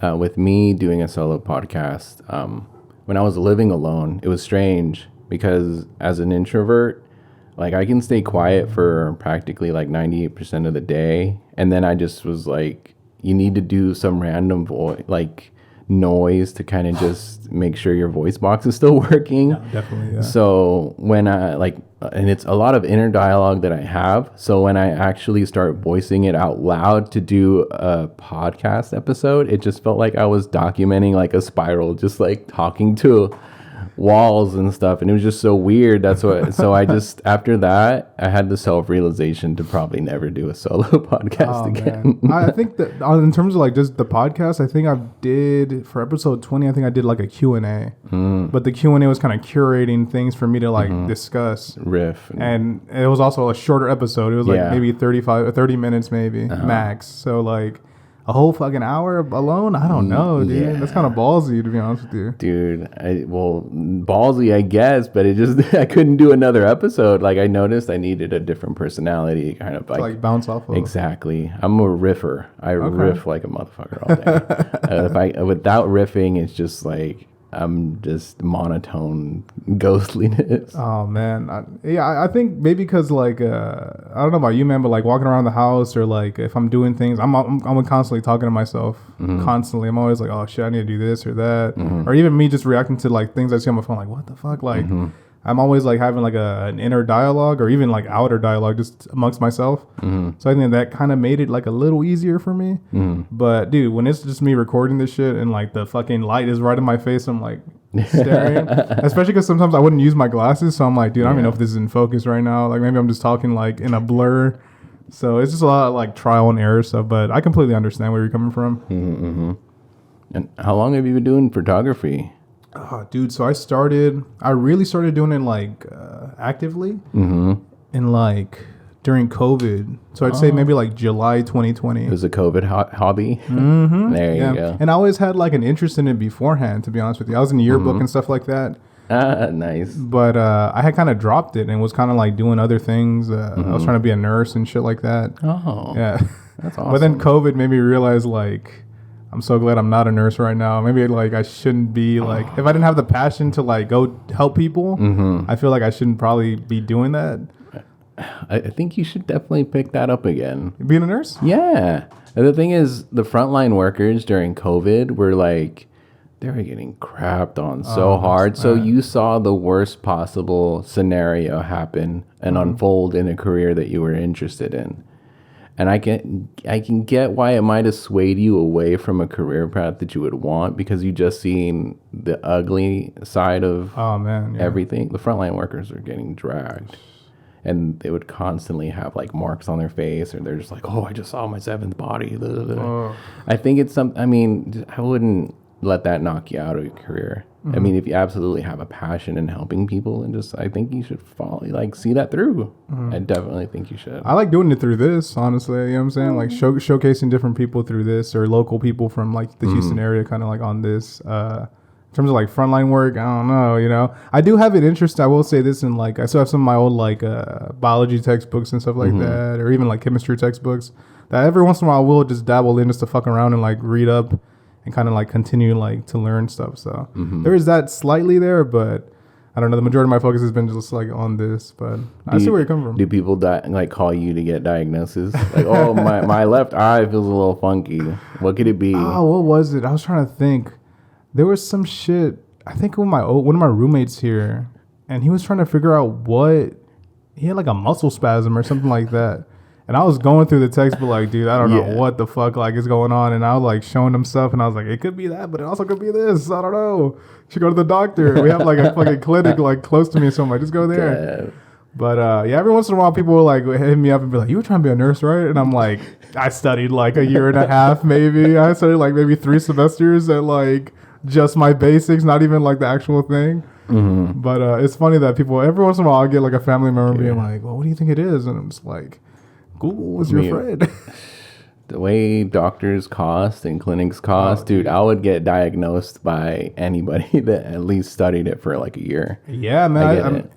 With me doing a solo podcast, when I was living alone, it was strange because as an introvert, like I can stay quiet for practically like 98% of the day. And then I just was like, you need to do some random noise to kind of just make sure your voice box is still working. Yeah, definitely, yeah. So when I and it's a lot of inner dialogue that I have. So when I actually start voicing it out loud to do a podcast episode, it just felt like I was documenting like a spiral, just like talking to walls and stuff, and it was just so weird. That's what. So I just after that, I had the self-realization to probably never do a solo podcast again. I think that in terms of like just the podcast, I think I did for episode 20. I think I did like a Q&A, but the Q&A was kind of curating things for me to like discuss, riff, and it was also a shorter episode. It was like maybe 30 minutes, maybe max. So like. A whole fucking hour alone? I don't know, dude. Yeah. That's kind of ballsy, to be honest with you. Dude, ballsy, I guess, but it just, I couldn't do another episode. Like, I noticed I needed a different personality, kind of like bounce off of. Exactly. I'm a riffer. I riff like a motherfucker all day. Without riffing, it's just like, I'm just monotone ghostliness. Oh man, I think maybe because like I don't know about you, man, but like walking around the house or like if I'm doing things, I'm constantly talking to myself. Constantly, I'm always like, oh shit, I need to do this or that, or even me just reacting to like things I see on my phone, like what the fuck, like. I'm always like having like an inner dialogue or even like outer dialogue just amongst myself. So I think that kind of made it like a little easier for me. But dude, when it's just me recording this shit and like the fucking light is right in my face, I'm like staring. Especially because sometimes I wouldn't use my glasses. So I'm like, dude, I don't even know if this is in focus right now. Like maybe I'm just talking like in a blur. So it's just a lot of like trial and error stuff. But I completely understand where you're coming from. And how long have you been doing photography? Oh, dude, so I really started doing it like actively in like during COVID. So I'd say maybe like July 2020. It was a COVID hobby. There you go. And I always had like an interest in it beforehand, to be honest with you. I was in yearbook and stuff like that. Nice. But I had kind of dropped it and was kind of like doing other things. I was trying to be a nurse and shit like that. Oh, yeah. That's awesome. But then COVID made me realize like, I'm so glad I'm not a nurse right now. Maybe like I shouldn't be like, if I didn't have the passion to like go help people, I feel like I shouldn't probably be doing that. I think you should definitely pick that up again. Being a nurse? Yeah. And the thing is, the frontline workers during COVID were like, they were getting crapped on so hard. So you saw the worst possible scenario happen and unfold in a career that you were interested in. And I can get why it might have swayed you away from a career path that you would want because you just seen the ugly side of everything. The frontline workers are getting dragged. And they would constantly have like marks on their face, or they're just like, "Oh, I just saw my seventh body." I think it's I wouldn't let that knock you out of your career. I mean, if you absolutely have a passion in helping people, and I think you should see that through. I definitely think you should. I like doing it through this, honestly. You know what I'm saying? Like showcasing different people through this, or local people from like the Houston area, kind of like on this. In terms of like frontline work, I don't know, you know. I do have an interest, I will say this, in like, I still have some of my old like biology textbooks and stuff like that, or even like chemistry textbooks that every once in a while I will just dabble in just to fuck around and like read up and kind of like continue like to learn stuff. So there is that slightly there, but I don't know. The majority of my focus has been just like on this, but I see where you come from. Do people like call you to get diagnosis? Like, oh, my left eye feels a little funky. What could it be? Oh, what was it? I was trying to think. There was some shit, I think one of my roommates here, and he was trying to figure out he had like a muscle spasm or something like that. And I was going through the textbook like, dude, I don't know what the fuck like is going on. And I was like showing him stuff, and I was like, it could be that, but it also could be this. I don't know. You should go to the doctor. We have like a fucking clinic like close to me, so I'm like, just go there. Damn. But every once in a while, people will like hit me up and be like, "You were trying to be a nurse, right?" And I'm like, I studied like a year and a half, maybe. I studied like maybe 3 semesters at like just my basics, not even like the actual thing. But it's funny that people every once in a while I get like a family member being like, "Well, what do you think it is?" And I'm just like, Google was your friend. The way doctors cost and clinics cost, dude, I would get diagnosed by anybody that at least studied it for like a year. Yeah, man.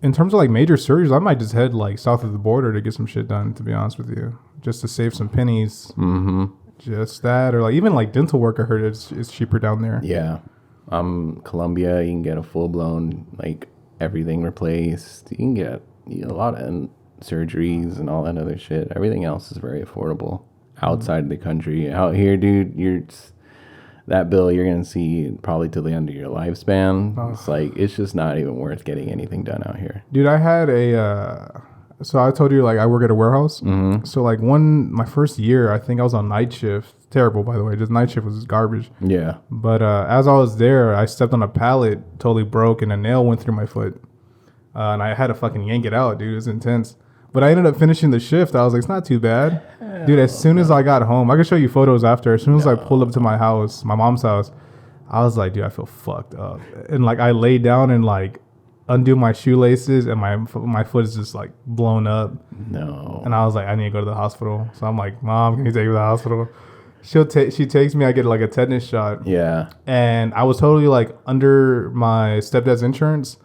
In terms of like major surgeries, I might just head like south of the border to get some shit done, to be honest with you, just to save some pennies. Just that, or like even like dental work, I heard it's cheaper down there. Yeah. Colombia, you can get a full-blown like everyththing replaced. You can get a lot of surgeries and all that other shit. Everything else is very affordable outside of the country. Out here, dude, that bill you're gonna see probably till the end of your lifespan. It's like it's just not even worth getting anything done out here. Dude, I had So I told you like I work at a warehouse. Mm-hmm. So like my first year, I think I was on night shift. Terrible, by the way. Just night shift was just garbage. Yeah. But as I was there, I stepped on a pallet, totally broke, and a nail went through my foot. And I had to fucking yank it out, dude. It was intense. But I ended up finishing the shift. I was like, it's not too bad. Dude, as soon as I got home, I can show you photos after. As soon as I pulled up to my house, my mom's house, I was like, dude, I feel fucked up. And like I laid down and like undo my shoelaces, and my foot is just like blown up. No. And I was like, I need to go to the hospital. So I'm like, Mom, can you take me to the hospital? She takes me. I get like a tetanus shot. Yeah. And I was totally like under my stepdad's insurance.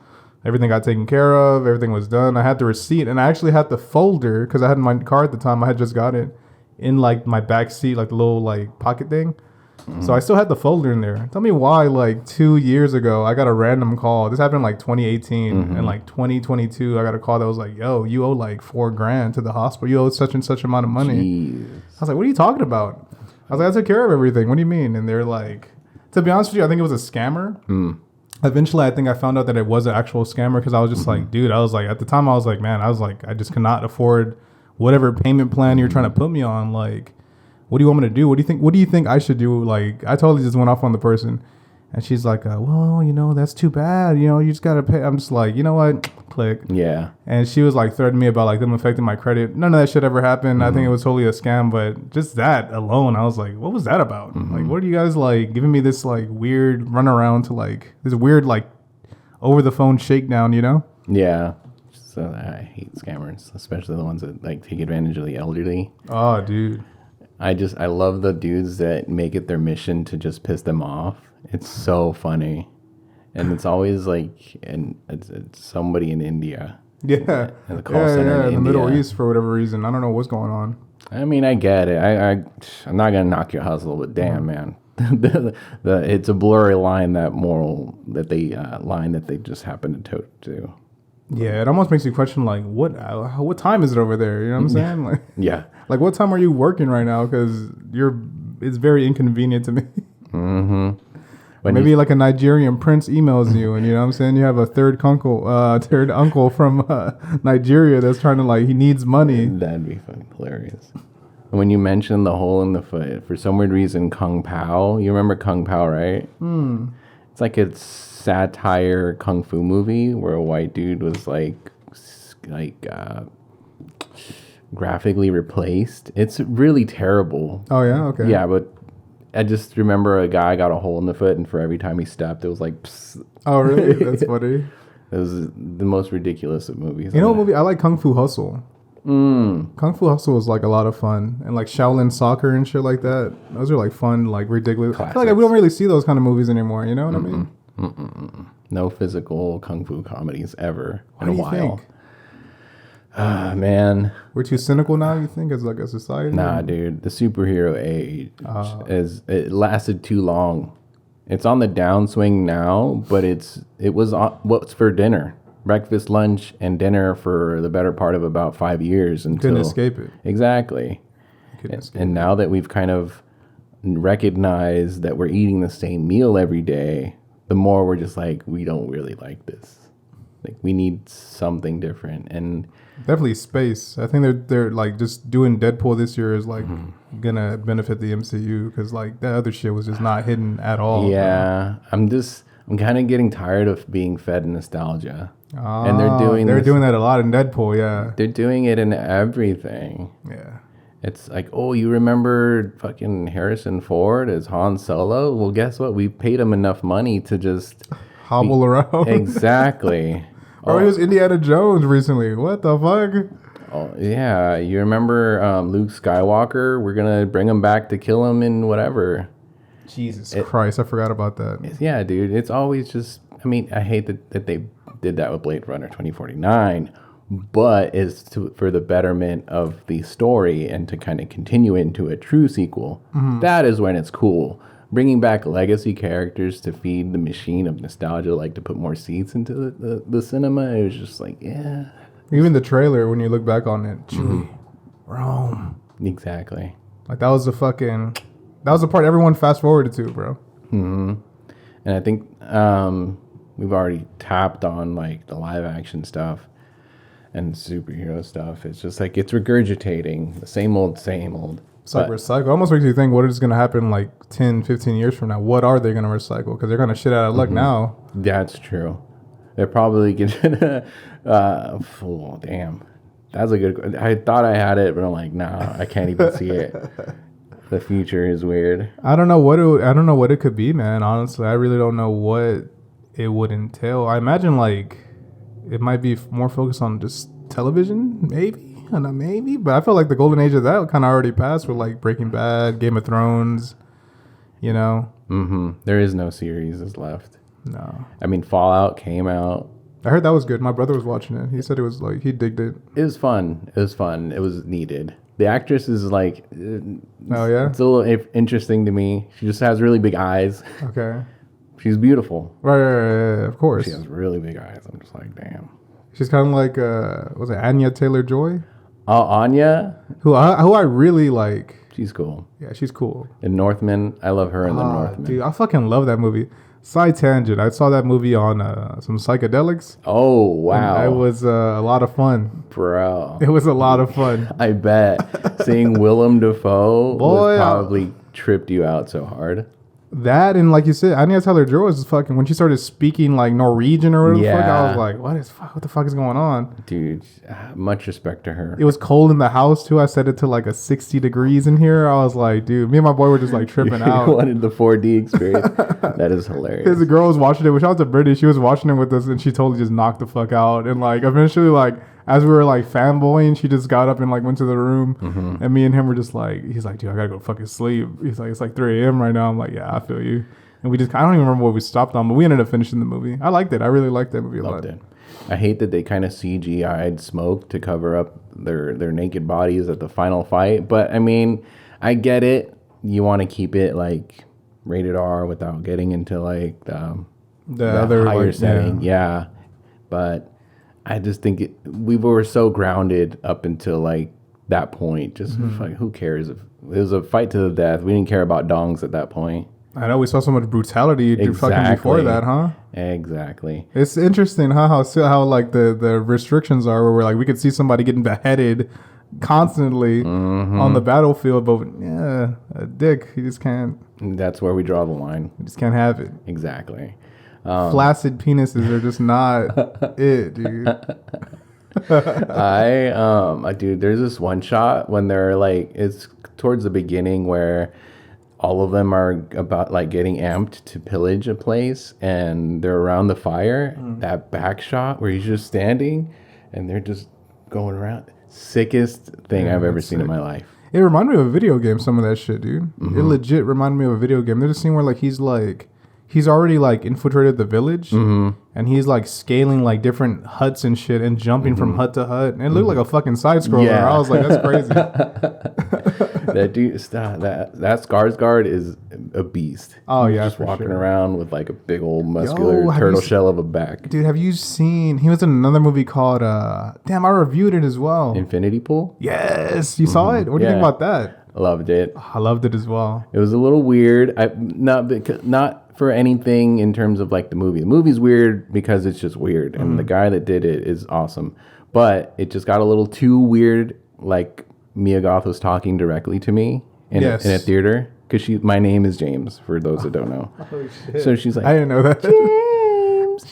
Everything got taken care of. Everything was done. I had the receipt, and I actually had the folder because I had my car at the time. I had just got it in like my back seat, like the little like pocket thing. Mm-hmm. So I still had the folder in there. Tell me why like 2 years ago I got a random call. This happened in like 2018 and like 2022. I got a call that was like, "Yo, you owe like $4,000 to the hospital. You owe such and such amount of money." Jeez. I was like, "What are you talking about?" I was like, "I took care of everything. What do you mean?" And they're like, to be honest with you, I think it was a scammer. Eventually, I think I found out that it was an actual scammer because I was just like, dude, I was like, at the time, I was like, man, I just cannot afford whatever payment plan you're trying to put me on. Like, what do you want me to do? What do you think I should do? Like, I totally just went off on the person. And she's like, well, that's too bad. You just got to pay. I'm just like, you know what? Click. Yeah. And she was like threatening me about like them affecting my credit. None of that shit ever happened. I think it was totally a scam. But just that alone, I was like, what was that about? Like, what are you guys like giving me this like weird runaround to like this weird like over the phone shakedown, Yeah. So I hate scammers, especially the ones that like take advantage of the elderly. Oh, dude. I love the dudes that make it their mission to just piss them off. It's so funny. And it's always like, and it's somebody in India. Yeah. In the call center in the Middle East for whatever reason. I don't know what's going on. I mean, I get it. I'm not gonna knock your hustle, but damn, man, it's a blurry line that they just happen to tote to. Yeah, it almost makes you question like, what time is it over there? You know what I'm saying? Like, yeah. Like, what time are you working right now? Because it's very inconvenient to me. Mm-hmm. Maybe like a Nigerian prince emails you, and you know what I'm saying, you have a third uncle from Nigeria that's trying to like, he needs money. That'd be fucking hilarious. When you mentioned the hole in the foot, for some weird reason, Kung Pao. You remember Kung Pao, right? It's like a satire kung fu movie where a white dude was like graphically replaced. It's really terrible. Oh yeah, okay. Yeah, but I just remember a guy got a hole in the foot, and for every time he stepped, it was like, psst. Oh, really? That's funny. It was the most ridiculous of movies. You know what movie? I like Kung Fu Hustle. Kung Fu Hustle is like a lot of fun. And like Shaolin Soccer and shit like that. Those are like fun, like ridiculous. Classics. I feel like we don't really see those kind of movies anymore. You know what I mean? No physical Kung Fu comedies ever in a while. Think? Man, we're too cynical now, you think, as like a society? Nah, dude, the superhero age it lasted too long. It's on the downswing now, but it was on what's for dinner, breakfast, lunch, and dinner for the better part of about 5 years until couldn't escape it. Exactly. And now that we've kind of recognized that we're eating the same meal every day, the more we're just like, we don't really like this. Like, we need something different. And definitely space. I think they're like just doing Deadpool this year is like gonna benefit the MCU because like that other shit was just not hidden at all. Yeah, I'm kind of getting tired of being fed nostalgia. And they're doing that a lot in Deadpool. Yeah, they're doing it in everything. Yeah, it's like, oh, you remember fucking Harrison Ford as Han Solo? Well, guess what? We paid him enough money to just hobble around. Exactly. Or it was Indiana Jones recently. What the fuck? Oh, yeah. You remember Luke Skywalker? We're going to bring him back to kill him in whatever. Jesus Christ. I forgot about that. Yeah, dude. It's always just... I mean, I hate that they did that with Blade Runner 2049, but it's for the betterment of the story and to kind of continue into a true sequel. That is when it's cool. Bringing back legacy characters to feed the machine of nostalgia, like to put more seats into the cinema, it was just like, yeah. Even the trailer, when you look back on it, Rome. Exactly. Like that was the part everyone fast forwarded to, bro. And I think we've already tapped on like the live action stuff. and superhero stuff. It's just like it's regurgitating the same old, same old. It's like recycle. Almost makes you think what is going to happen like 10, 15 years from now. What are they going to recycle? Because they're going to shit out of luck now. That's true. They're probably going to... oh, damn. That's a good... I thought I had it, but I'm like, nah, I can't even see it. The future is weird. I don't know what it could be, man. Honestly, I really don't know what it would entail. I imagine like it might be more focused on just television, maybe. Not maybe, but I feel like the golden age of that kind of already passed with like Breaking Bad, Game of Thrones, you know. There is no series left. No. I mean, Fallout came out. I heard that was good. My brother was watching it. He said it was like he digged it. It was fun. It was needed. The actress is like, oh yeah, it's a little interesting to me. She just has really big eyes. Okay. She's beautiful. Right, of course. She has really big eyes. I'm just like, damn. She's kind of like, was it Anya Taylor-Joy? Oh, Anya? Who I really like. She's cool. Yeah, she's cool. In Northman, I love her in the Northman. Dude, I fucking love that movie. Side tangent. I saw that movie on some psychedelics. Oh, wow. It was a lot of fun. Bro. It was a lot of fun. I bet. Seeing Willem Dafoe probably tripped you out so hard. That and like you said, Anya Taylor-Joy was fucking when she started speaking like Norwegian or whatever the fuck, I was like, what the fuck is going on? Dude, much respect to her. It was cold in the house too. I set it to like a 60 degrees in here. I was like, dude, me and my boy were just like tripping out. You wanted the 4D experience. That is hilarious. Because the girl was watching it, which I was a British, she was watching it with us and she totally just knocked the fuck out. And like eventually like as we were like fanboying, she just got up and like went to the room, and me and him were just like, he's like, dude, I gotta go fucking sleep. He's like, it's like 3 a.m. right now. I'm like, yeah, I feel you. And we just, I don't even remember what we stopped on, but we ended up finishing the movie. I liked it. I really liked that movie a lot. Loved it. I hate that they kind of CGI'd smoke to cover up their naked bodies at the final fight. But I mean, I get it. You want to keep it like rated R without getting into like the other higher like, setting. Yeah. But I just think we were so grounded up until like that point. Just like, who cares? If it was a fight to the death. We didn't care about dongs at that point. I know we saw so much brutality fucking before that, huh? Exactly. It's interesting, huh? How like the restrictions are, where we're like we could see somebody getting beheaded constantly on the battlefield, but yeah, a dick, he just can't. That's where we draw the line. You just can't have it. Exactly. Flaccid penises are just not it, dude. Dude, there's this one shot when they're like, it's towards the beginning where all of them are about like getting amped to pillage a place and they're around the fire. That back shot where he's just standing and they're just going around. Sickest thing I've ever seen in my life. It reminded me of a video game, some of that shit, dude. It legit reminded me of a video game. There's a scene where like he's already like infiltrated the village and he's like scaling like different huts and shit and jumping from hut to hut. And it looked like a fucking side scroller. Yeah. I was like, that's crazy. That dude, that Skarsgård is a beast. Oh yeah, just walking around with like a big old muscular turtle shell of a back. Dude, have you seen? He was in another movie called. Damn, I reviewed it as well. Infinity Pool. Yes, you saw it. What do you think about that? I loved it. I loved it as well. It was a little weird. Not for anything in terms of like the movie. The movie's weird because it's just weird, and the guy that did it is awesome. But it just got a little too weird. Like Mia Goth was talking directly to me in a theater because my name is James. For those that don't know, so she's like, I didn't know that.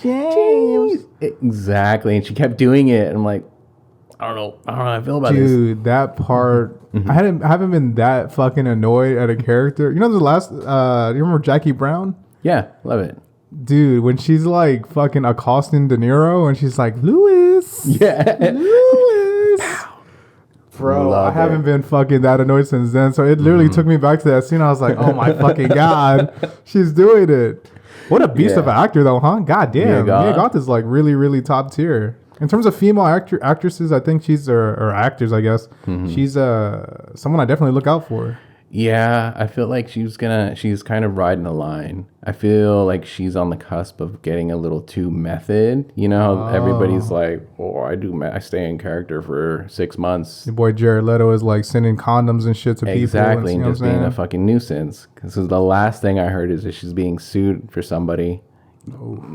James. Exactly, and she kept doing it. And I'm like, I don't know how I feel about this. Dude, that part, I haven't been that fucking annoyed at a character. You know the last, do you remember Jackie Brown? Yeah, love it. Dude, when she's like fucking accosting De Niro and she's like, Lewis. Yeah. Lewis. Bro, I haven't been fucking that annoyed since then. So it literally took me back to that scene. I was like, oh my fucking God, she's doing it. What a beast of an actor though, huh? God damn. Mia Goth is like really, really top tier. In terms of female actresses, I think she's, or actors, I guess, she's someone I definitely look out for. Yeah, I feel like she's kind of riding a line. I feel like she's on the cusp of getting a little too method. You know, everybody's like, oh, I stay in character for 6 months. Your boy Jared Leto is like sending condoms and shit to people. Exactly, and just being a fucking nuisance. Because the last thing I heard is that she's being sued for somebody.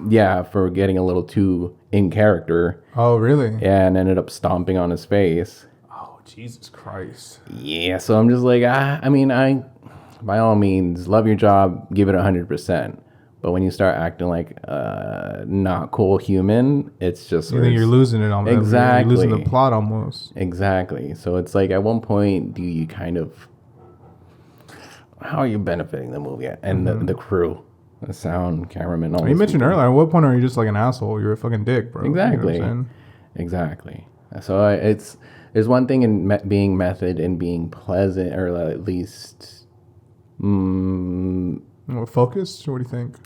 Yeah, for getting a little too in character. Oh, really? Yeah, and ended up stomping on his face. Oh, Jesus Christ. Yeah, so I'm just like, I mean, by all means, love your job, give it 100%. But when you start acting like not cool human, it's just... You think you're losing it almost. Exactly. You're losing the plot almost. Exactly. So it's like, at one point, do you kind of... How are you benefiting the movie and the crew? The sound, cameraman, all You mentioned earlier, at what point are you just like an asshole? You're a fucking dick, bro. Exactly. You know what I'm saying? Exactly. So there's one thing in being method and being pleasant, or at least... Focused? What do you think?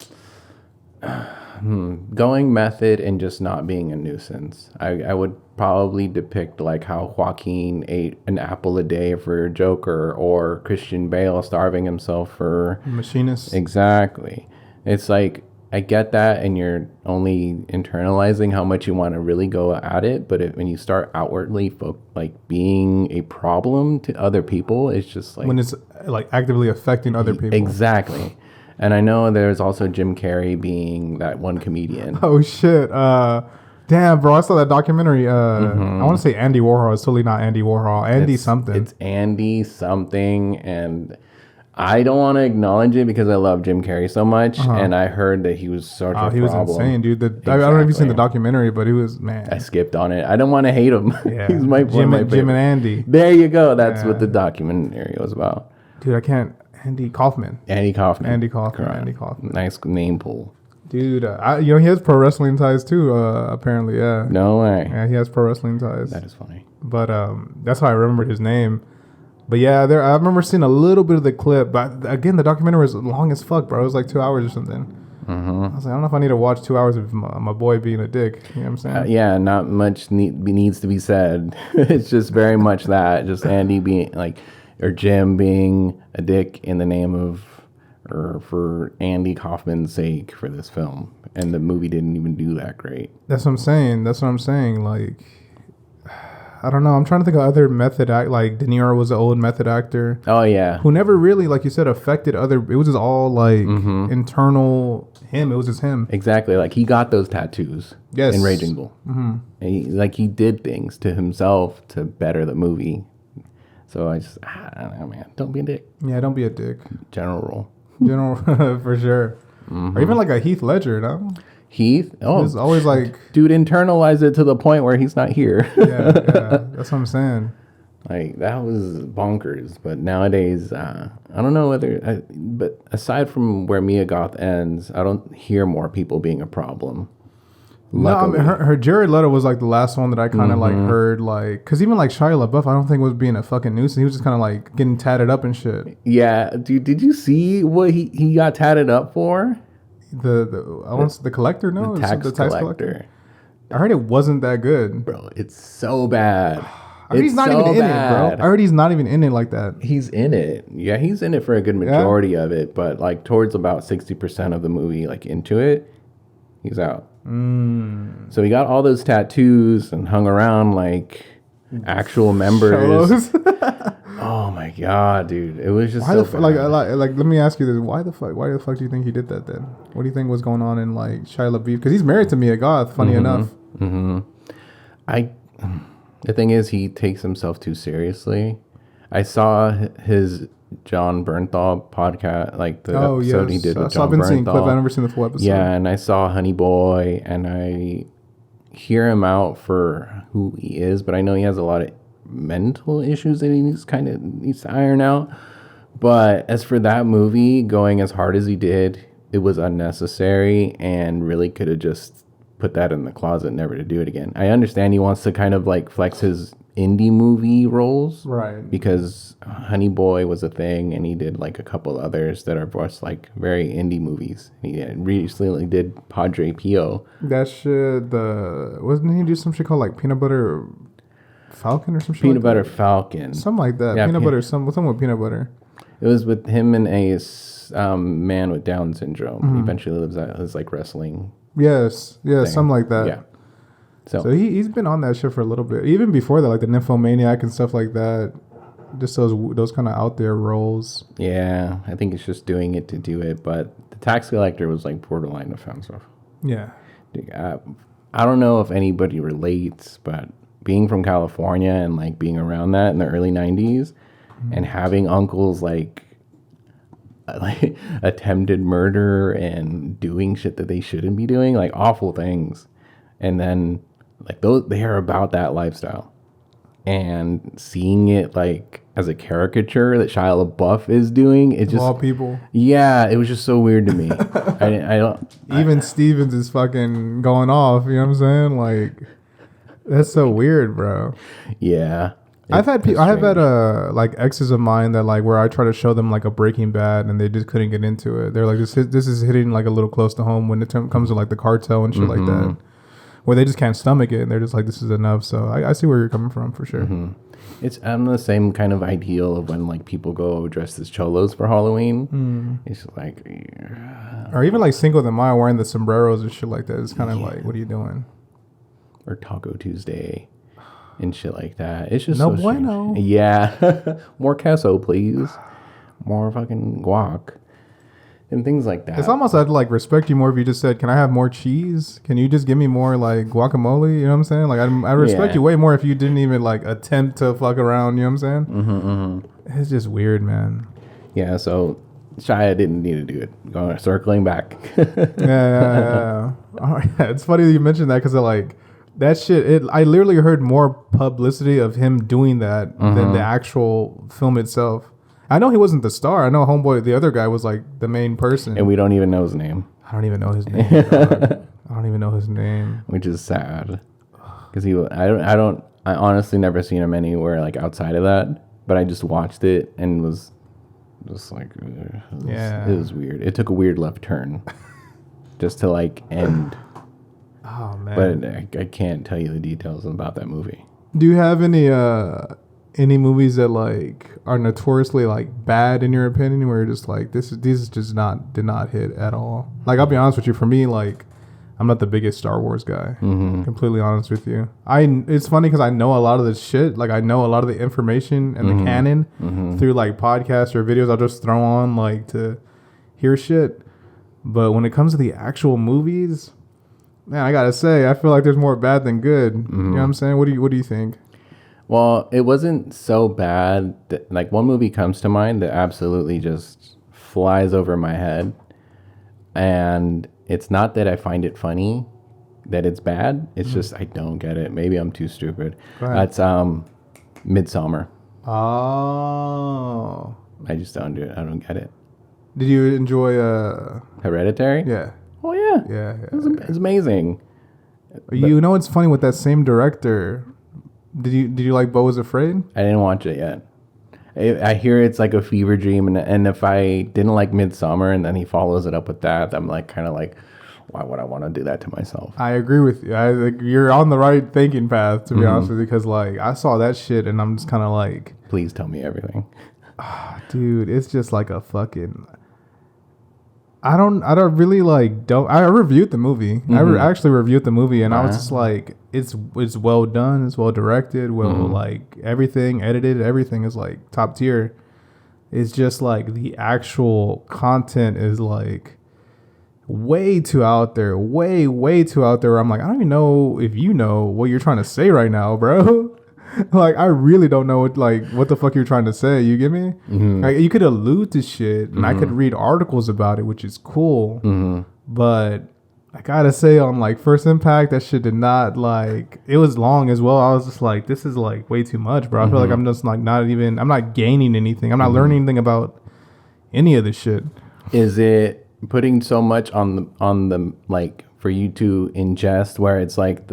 Going method and just not being a nuisance. I would probably depict like how Joaquin ate an apple a day for Joker, or Christian Bale starving himself for Machinist. Exactly. It's like, I get that, and you're only internalizing how much you want to really go at it. But when you start outwardly like being a problem to other people, it's just like... When it's like actively affecting other people. Exactly. And I know there's also Jim Carrey being that one comedian. Oh, shit. Damn, bro. I saw that documentary. I want to say Andy Warhol. It's totally not Andy Warhol. It's Andy something. And... I don't want to acknowledge it because I love Jim Carrey so much, and I heard that he was such a problem. He was insane, dude. Exactly. I don't know if you've seen the documentary, but he was, man. I skipped on it. I don't want to hate him. Yeah. He's one of my favorites. Jim and Andy. There you go. That's what the documentary was about. Dude, I can't. Andy Kaufman. Correct. Nice name pool. Dude, he has pro wrestling ties too. Apparently, yeah. No way. Yeah, he has pro wrestling ties. That is funny. But that's how I remembered his name. But yeah, I remember seeing a little bit of the clip. But again, the documentary was long as fuck, bro. It was like 2 hours or something. Mm-hmm. I was like, I don't know if I need to watch 2 hours of my boy being a dick. You know what I'm saying? Yeah, not much needs to be said. It's just very much that. Just Andy being like, or Jim being a dick in the name of, or for Andy Kaufman's sake for this film. And the movie didn't even do that great. That's what I'm saying. Like... I don't know. I'm trying to think of other method like De Niro was an old method actor. Oh yeah. Who never really, like you said, affected other. It was just all like internal him. It was just him. Exactly. Like he got those tattoos. Yes. In Raging Bull. Mm-hmm. He did things to himself to better the movie. So I don't know, man. Don't be a dick. Yeah, don't be a dick. General for sure. Mm-hmm. Or even like a Heath Ledger, no? Heath? Oh. He's always like... Dude, internalize it to the point where he's not here. yeah. That's what I'm saying. Like, that was bonkers. But nowadays, I don't know whether... but aside from where Mia Goth ends, I don't hear more people being a problem. Luckily. No, I mean, her Jared Leto was like the last one that I kind of like heard, like... Because even like Shia LaBeouf, I don't think was being a fucking nuisance. He was just kind of like getting tatted up and shit. Yeah. Dude, did you see what he got tatted up for? The collector, no? The tax collector. I heard it wasn't that good. Bro, it's so bad. I heard he's not even in it, bro. I heard he's not even in it like that. He's in it. Yeah, he's in it for a good majority of it, but like towards about 60% of the movie, like into it, he's out. So he got all those tattoos and hung around like actual members. Oh my god, dude! It was just why so bad. Like. Let me ask you this: Why the fuck do you think he did that? Then what do you think was going on in like Shia LaBeouf? Because he's married to Mia Goth. Funny enough. Mm-hmm. The thing is, he takes himself too seriously. I saw his John Bernthal podcast, like the episode he did with John Bernthal. I've been seeing clips. I've never seen the full episode. Yeah, and I saw Honey Boy, and I hear him out for who he is, but I know he has a lot of mental issues that he needs to iron out. But as for that movie going as hard as he did, it was unnecessary and really could have just put that in the closet, never to do it again. I understand he wants to kind of like flex his indie movie roles, right? Because Honey Boy was a thing, and he did like a couple others that are just like very indie movies. He recently did Padre Pio. That shit, wasn't he do some shit called like Peanut Butter Falcon or some shit? Peanut Butter Falcon. Something like that. Yeah, peanut butter, something with peanut butter. It was with him and a man with Down syndrome. He eventually lives out his like wrestling. Yes, thing. Something like that. Yeah. So he's been on that shit for a little bit. Even before that, like the Nymphomaniac and stuff like that. Just those kind of out there roles. Yeah, I think it's just doing it to do it. But the tax collector was like borderline offensive. Yeah. I don't know if anybody relates, but being from California and like being around that in the early 90s and having uncles like attempted murder and doing shit that they shouldn't be doing, like awful things. And then like they are about that lifestyle. And seeing it like as a caricature that Shia LaBeouf is doing, it just all people. Yeah, it was just so weird to me. I don't. Even Stevens is fucking going off. You know what I'm saying? Like, that's so weird, bro. Yeah, I've had like exes of mine that like where I try to show them like a Breaking Bad and they just couldn't get into it. They're like, this is hitting like a little close to home when it comes to like the cartel and shit like that. Where they just can't stomach it and they're just like, this is enough. So I see where you're coming from for sure. I'm the same kind of ideal of when like people go dressed as cholos for Halloween. It's just like, or even like Cinco de Mayo wearing the sombreros and shit like that. It's kind of like, what are you doing? Or Taco Tuesday and shit like that. It's just no so bueno. Strange. Yeah, more queso, please. More fucking guac. And things like that. It's almost I'd like respect you more if you just said, "Can I have more cheese? Can you just give me more like guacamole?" You know what I'm saying? Like I respect you way more if you didn't even like attempt to fuck around. You know what I'm saying? It's just weird, man. Yeah. So Shia didn't need to do it. Circling back. Yeah. It's funny that you mentioned that because like that shit. I literally heard more publicity of him doing that than the actual film itself. I know he wasn't the star. I know homeboy, the other guy, was like the main person. And we don't even know his name. I don't even know his name. I don't even know his name. Which is sad. Because I honestly never seen him anywhere like outside of that. But I just watched it and was just like, it was weird. It took a weird left turn just to like end. Oh, man. But I can't tell you the details about that movie. Do you have any movies that like are notoriously like bad in your opinion, where you're just like these just did not hit at all? Like I'll be honest with you, for me, like I'm not the biggest Star Wars guy. Completely honest with you. It's funny because I know a lot of this shit. Like I know a lot of the information and the canon through like podcasts or videos I'll just throw on like to hear shit. But when it comes to the actual movies, man, I gotta say I feel like there's more bad than good. You know what I'm saying? What do you think? Well, it wasn't so bad that, like, one movie comes to mind that absolutely just flies over my head. And it's not that I find it funny that it's bad. It's just I don't get it. Maybe I'm too stupid. That's Midsommar. Oh. I just don't do it. I don't get it. Did you enjoy Hereditary? Yeah. Oh, yeah. It's amazing. You know what's funny with that same director? Did you like Beau is Afraid? I didn't watch it yet. I hear it's like a fever dream, and if I didn't like Midsommar and then he follows it up with that, I'm like kind of like, why would I want to do that to myself? I agree with you. You're on the right thinking path, to be honest with you, because like I saw that shit and I'm just kind of like, please tell me everything. Dude, it's just like a fucking. I don't really like. I reviewed the movie. I actually reviewed the movie, and I was just like, it's well done. It's well directed. Like everything edited. Everything is like top tier. It's just like the actual content is like way too out there. Way too out there. Where I'm like, I don't even know if you know what you're trying to say right now, bro. Like I really don't know what the fuck you're trying to say. You get me? Like, you could allude to shit, and I could read articles about it, which is cool. But I gotta say, on like First Impact, that shit did not like. It was long as well. I was just like, this is like way too much, bro. I feel like I'm just like I'm not gaining anything. I'm not learning anything about any of this shit. Is it putting so much on the like for you to ingest, where it's like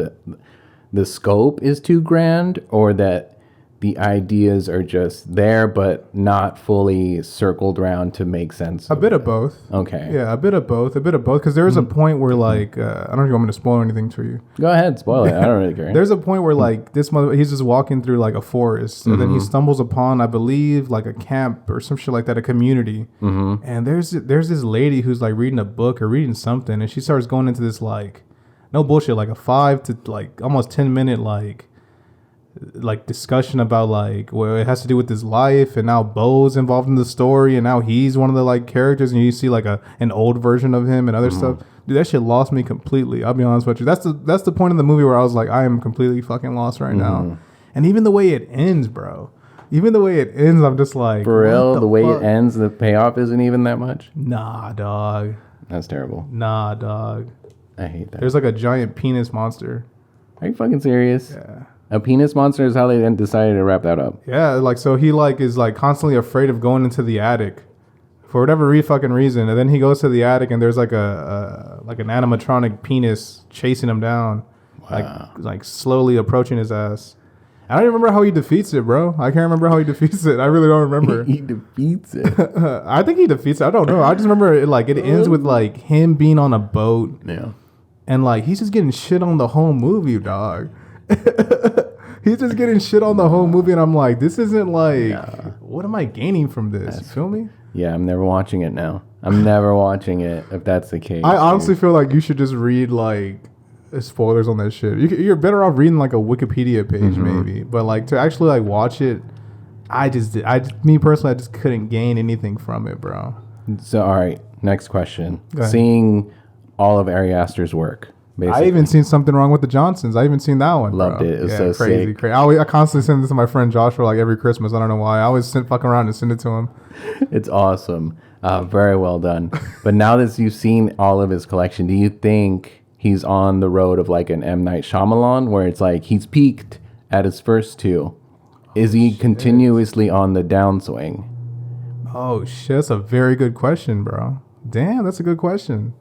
the scope is too grand, or that the ideas are just there but not fully circled around to make sense? A bit of both. Okay. Yeah, a bit of both. Because there is a point where like I don't know if you want me to spoil anything for you. Go ahead, spoil it. I don't really care. There's a point where like he's just walking through like a forest, and then he stumbles upon, I believe, like a camp or some shit like that, a community. And there's this lady who's like reading a book or reading something, and she starts going into this like, no bullshit, like a 5 to like almost 10 minute like discussion about like, well, it has to do with his life, and now Beau's involved in the story, and now he's one of the like characters, and you see like an old version of him and other stuff. Dude, that shit lost me completely. I'll be honest with you. That's the point of the movie where I was like, I am completely fucking lost right now. And even the way it ends, bro. Even the way it ends, I'm just like, for real. The way it ends, the payoff isn't even that much. Nah, dog. That's terrible. Nah, dog. I hate that. There's like a giant penis monster. Are you fucking serious? Yeah. A penis monster is how they then decided to wrap that up. Yeah, like so he like is like constantly afraid of going into the attic for whatever fucking reason, and then he goes to the attic and there's like a like an animatronic penis chasing him down, like slowly approaching his ass. I don't even remember how he defeats it, bro. I can't remember how he defeats it. I really don't remember. He defeats it. I think he defeats it. I don't know. I just remember it ends with like him being on a boat. Yeah. And like he's just getting shit on the whole movie, dog. He's just getting shit on the whole movie, and I'm like, this isn't like, what am I gaining from this? You feel me? Yeah, I'm never watching it now. I'm never watching it if that's the case. I honestly feel like you should just read like spoilers on that shit. You're better off reading like a Wikipedia page maybe, but like to actually like watch it, me personally, I just couldn't gain anything from it, bro. So all right, next question. Seeing all of Ari Aster's work. Basically. I even seen Something Wrong with the Johnsons. I even seen that one. Loved bro. it. It was so crazy, sick. crazy. I constantly send this to my friend Joshua like every Christmas. I don't know why. I always fucking around and send it to him. It's awesome. Very well done. But now that you've seen all of his collection, do you think he's on the road of like an M. Night Shyamalan where it's like he's peaked at his first two? Is he continuously on the downswing? Oh, shit. That's a very good question, bro. Damn, that's a good question.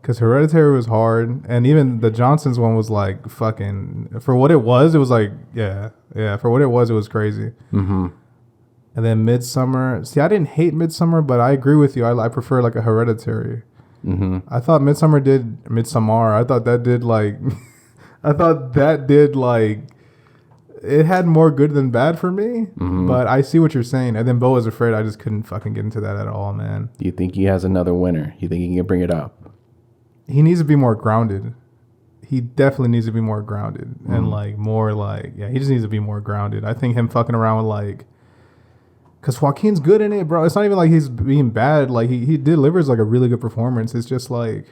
Because Hereditary was hard, and even the Johnsons one was like fucking, for what it was like, yeah, for what it was crazy. Mm-hmm. And then Midsommar, see, I didn't hate Midsommar, but I agree with you. I prefer like a Hereditary. Mm-hmm. I thought Midsommar, I thought that did like, it had more good than bad for me, but I see what you're saying. And then Beau Was Afraid, I just couldn't fucking get into that at all, man. Do you think he has another winner? You think he can bring it up? He needs to be more grounded. He definitely needs to be more grounded and like more like, he just needs to be more grounded. I think him fucking around with like, because Joaquin's good in it, bro. It's not even like he's being bad. Like he delivers like a really good performance. It's just like,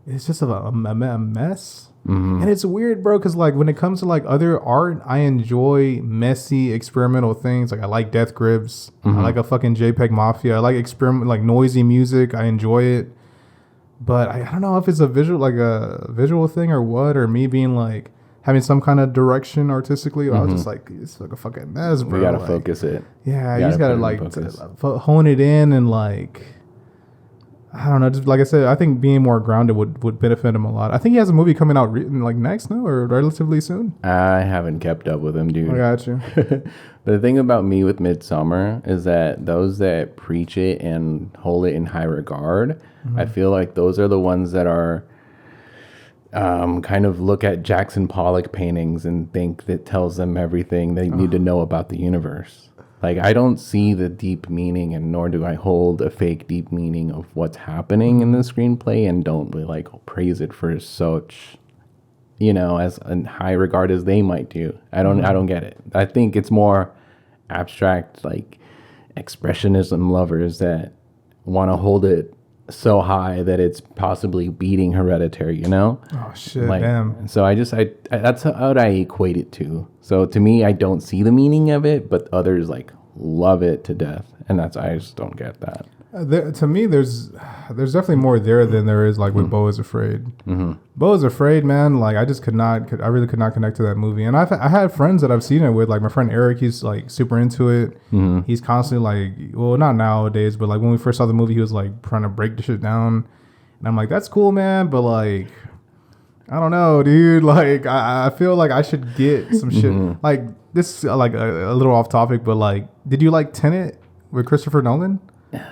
it's just a mess. And it's weird, bro, because like when it comes to like other art, I enjoy messy experimental things. Like I like Death Grips. I like a fucking JPEG Mafia. I like like noisy music. I enjoy it. But I don't know if it's a visual thing or what, or me being like having some kind of direction artistically. I was just like, it's like a fucking mess, bro. We gotta like, focus it. Yeah, you just gotta like hone it in and like, I don't know. Just like I said, I think being more grounded would benefit him a lot. I think he has a movie coming out like next, no, or relatively soon. I haven't kept up with him, dude. I got you. But the thing about me with Midsommar is that those that preach it and hold it in high regard, I feel like those are the ones that are kind of look at Jackson Pollock paintings and think that tells them everything they need to know about the universe. Like, I don't see the deep meaning, and nor do I hold a fake deep meaning of what's happening in the screenplay, and don't really like praise it for such, as in high regard as they might do. I don't get it. I think it's more abstract, like expressionism lovers that want to hold it so high that it's possibly beating Hereditary, Oh shit, like, damn. So I that's how I equate it to. So to me, I don't see the meaning of it, but others like love it to death, and I just don't get that. To me, there's definitely more there than there is like with Beau Was Afraid. Beau Was Afraid, man. Like I really could not connect to that movie. And I had friends that I've seen it with, like my friend Eric. He's like super into it. He's constantly like, well, not nowadays, but like when we first saw the movie, he was like trying to break the shit down. And I'm like, that's cool, man. But like, I don't know, dude. Like I feel like I should get some shit. Like this, like a little off topic, but like, did you like Tenet with Christopher Nolan?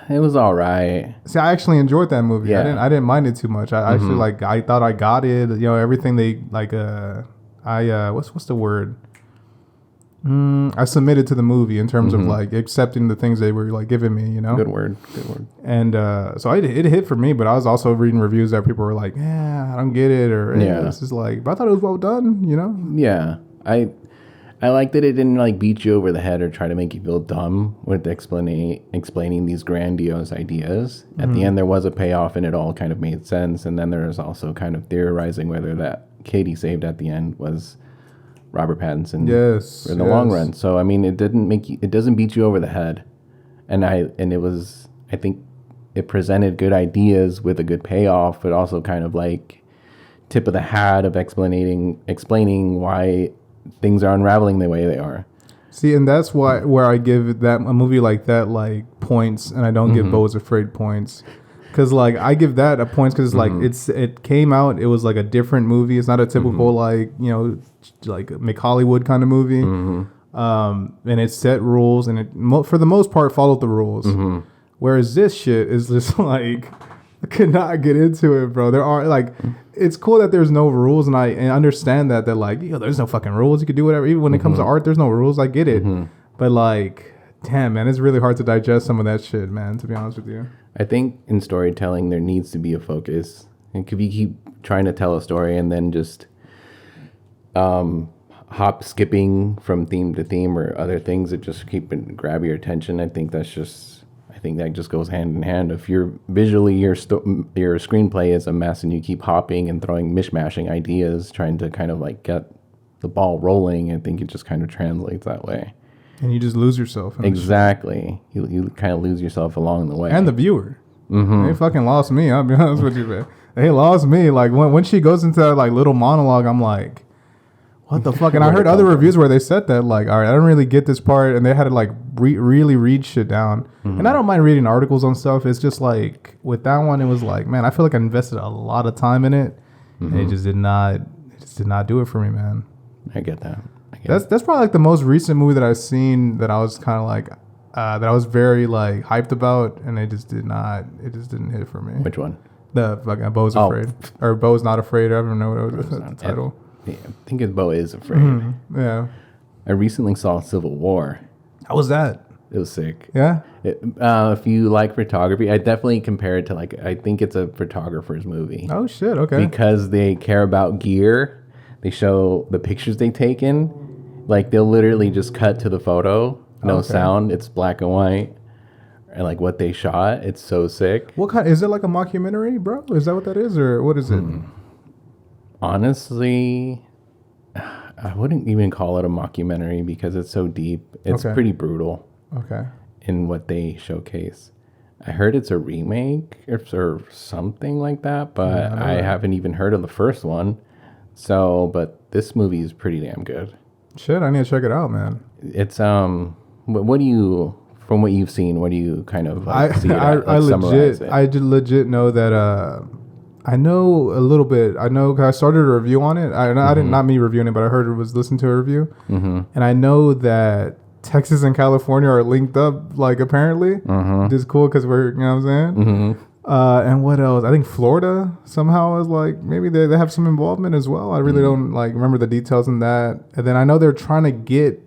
It was all right. See, I actually enjoyed that movie. Yeah. I didn't mind it too much. I actually I thought I got it. Everything they like. What's the word? I submitted to the movie in terms of like accepting the things they were like giving me. Good word. And so it hit for me. But I was also reading reviews that people were like, "Yeah, I don't get it," or "This is like." But I thought it was well done. Yeah, I I like that it didn't like beat you over the head or try to make you feel dumb with explaining these grandiose ideas. At the end, there was a payoff and it all kind of made sense. And then there was also kind of theorizing whether that kid he saved at the end was Robert Pattinson in the long run. So I mean, it doesn't beat you over the head. I think it presented good ideas with a good payoff, but also kind of like tip of the hat of explaining why things are unraveling the way they are. See, and that's where I give a movie like that like points, and I don't give Beau is Afraid points, because like I give that a points because like it came out, it was like a different movie. It's not a typical like like McHollywood kind of movie, and it set rules and it for the most part followed the rules. Whereas this shit is just like I could not get into it, bro. There are like, it's cool that there's no rules, and I understand that like, there's no fucking rules. You could do whatever. Even when it comes to art, there's no rules. I get it, but like, damn, man, it's really hard to digest some of that shit, man. To be honest with you, I think in storytelling there needs to be a focus. And if you keep trying to tell a story and then just hop skipping from theme to theme or other things that just grab your attention, I think that just goes hand in hand. If you're visually your screenplay is a mess and you keep hopping and throwing mishmashing ideas trying to kind of like get the ball rolling, I think it just kind of translates that way. And you just lose yourself. Exactly. You kind of lose yourself along the way. And the viewer. They fucking lost me. I'll be honest with you, man. They lost me. Like when she goes into that like little monologue, I'm like, what the fuck? And I heard other reviews where they said that, like, all right, I don't really get this part. And they had to, like, really read shit down. And I don't mind reading articles on stuff. It's just, like, with that one, it was like, man, I feel like I invested a lot of time in it. And it just did not do it for me, man. I get that. That's probably, like, the most recent movie that I've seen that I was kind of, like, that I was very, like, hyped about. And it just didn't hit for me. Which one? The fucking Beau's Afraid. Or Beau's Not Afraid. I don't know what was the title. Yeah, I think it's Beau is Afraid. Yeah. I recently saw Civil War. How was that? It was sick. Yeah? If you like photography, I definitely compare it to like, I think it's a photographer's movie. Oh, shit. Okay. Because they care about gear. They show the pictures they taken. Like they'll literally just cut to the photo. No sound. It's black and white. And like what they shot. It's so sick. What kind? Is it like a mockumentary, bro? Is that what that is? Or what is it? Honestly, I wouldn't even call it a mockumentary because it's so deep. It's pretty brutal. Okay. In what they showcase. I heard it's a remake or something like that, but I haven't even heard of the first one. So, but this movie is pretty damn good. Shit, I need to check it out, man. It's what do you, from what you've seen, what do you kind of see it at, I legit know that I know a little bit. I know because I started a review on it. I didn't, not me reviewing it, but I heard it was listening to a review. And I know that Texas and California are linked up, like apparently, which is cool because we're, you know what I'm saying? And what else? I think Florida somehow is like, maybe they have some involvement as well. I really don't like remember the details in that. And then I know they're trying to get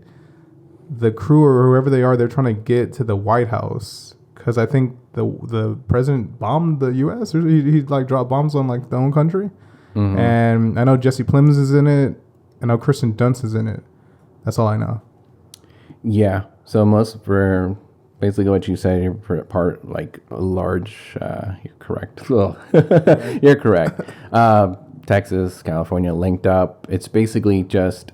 the crew or whoever they are, they're trying to get to the White House. Because I think the president bombed the U.S. or he like dropped bombs on like their own country. And I know Jesse Plemons is in it. I know Kristen Dunst is in it. That's all I know. Yeah. So most for basically what you said, for part like a large. You're correct. You're correct. Texas, California linked up. It's basically just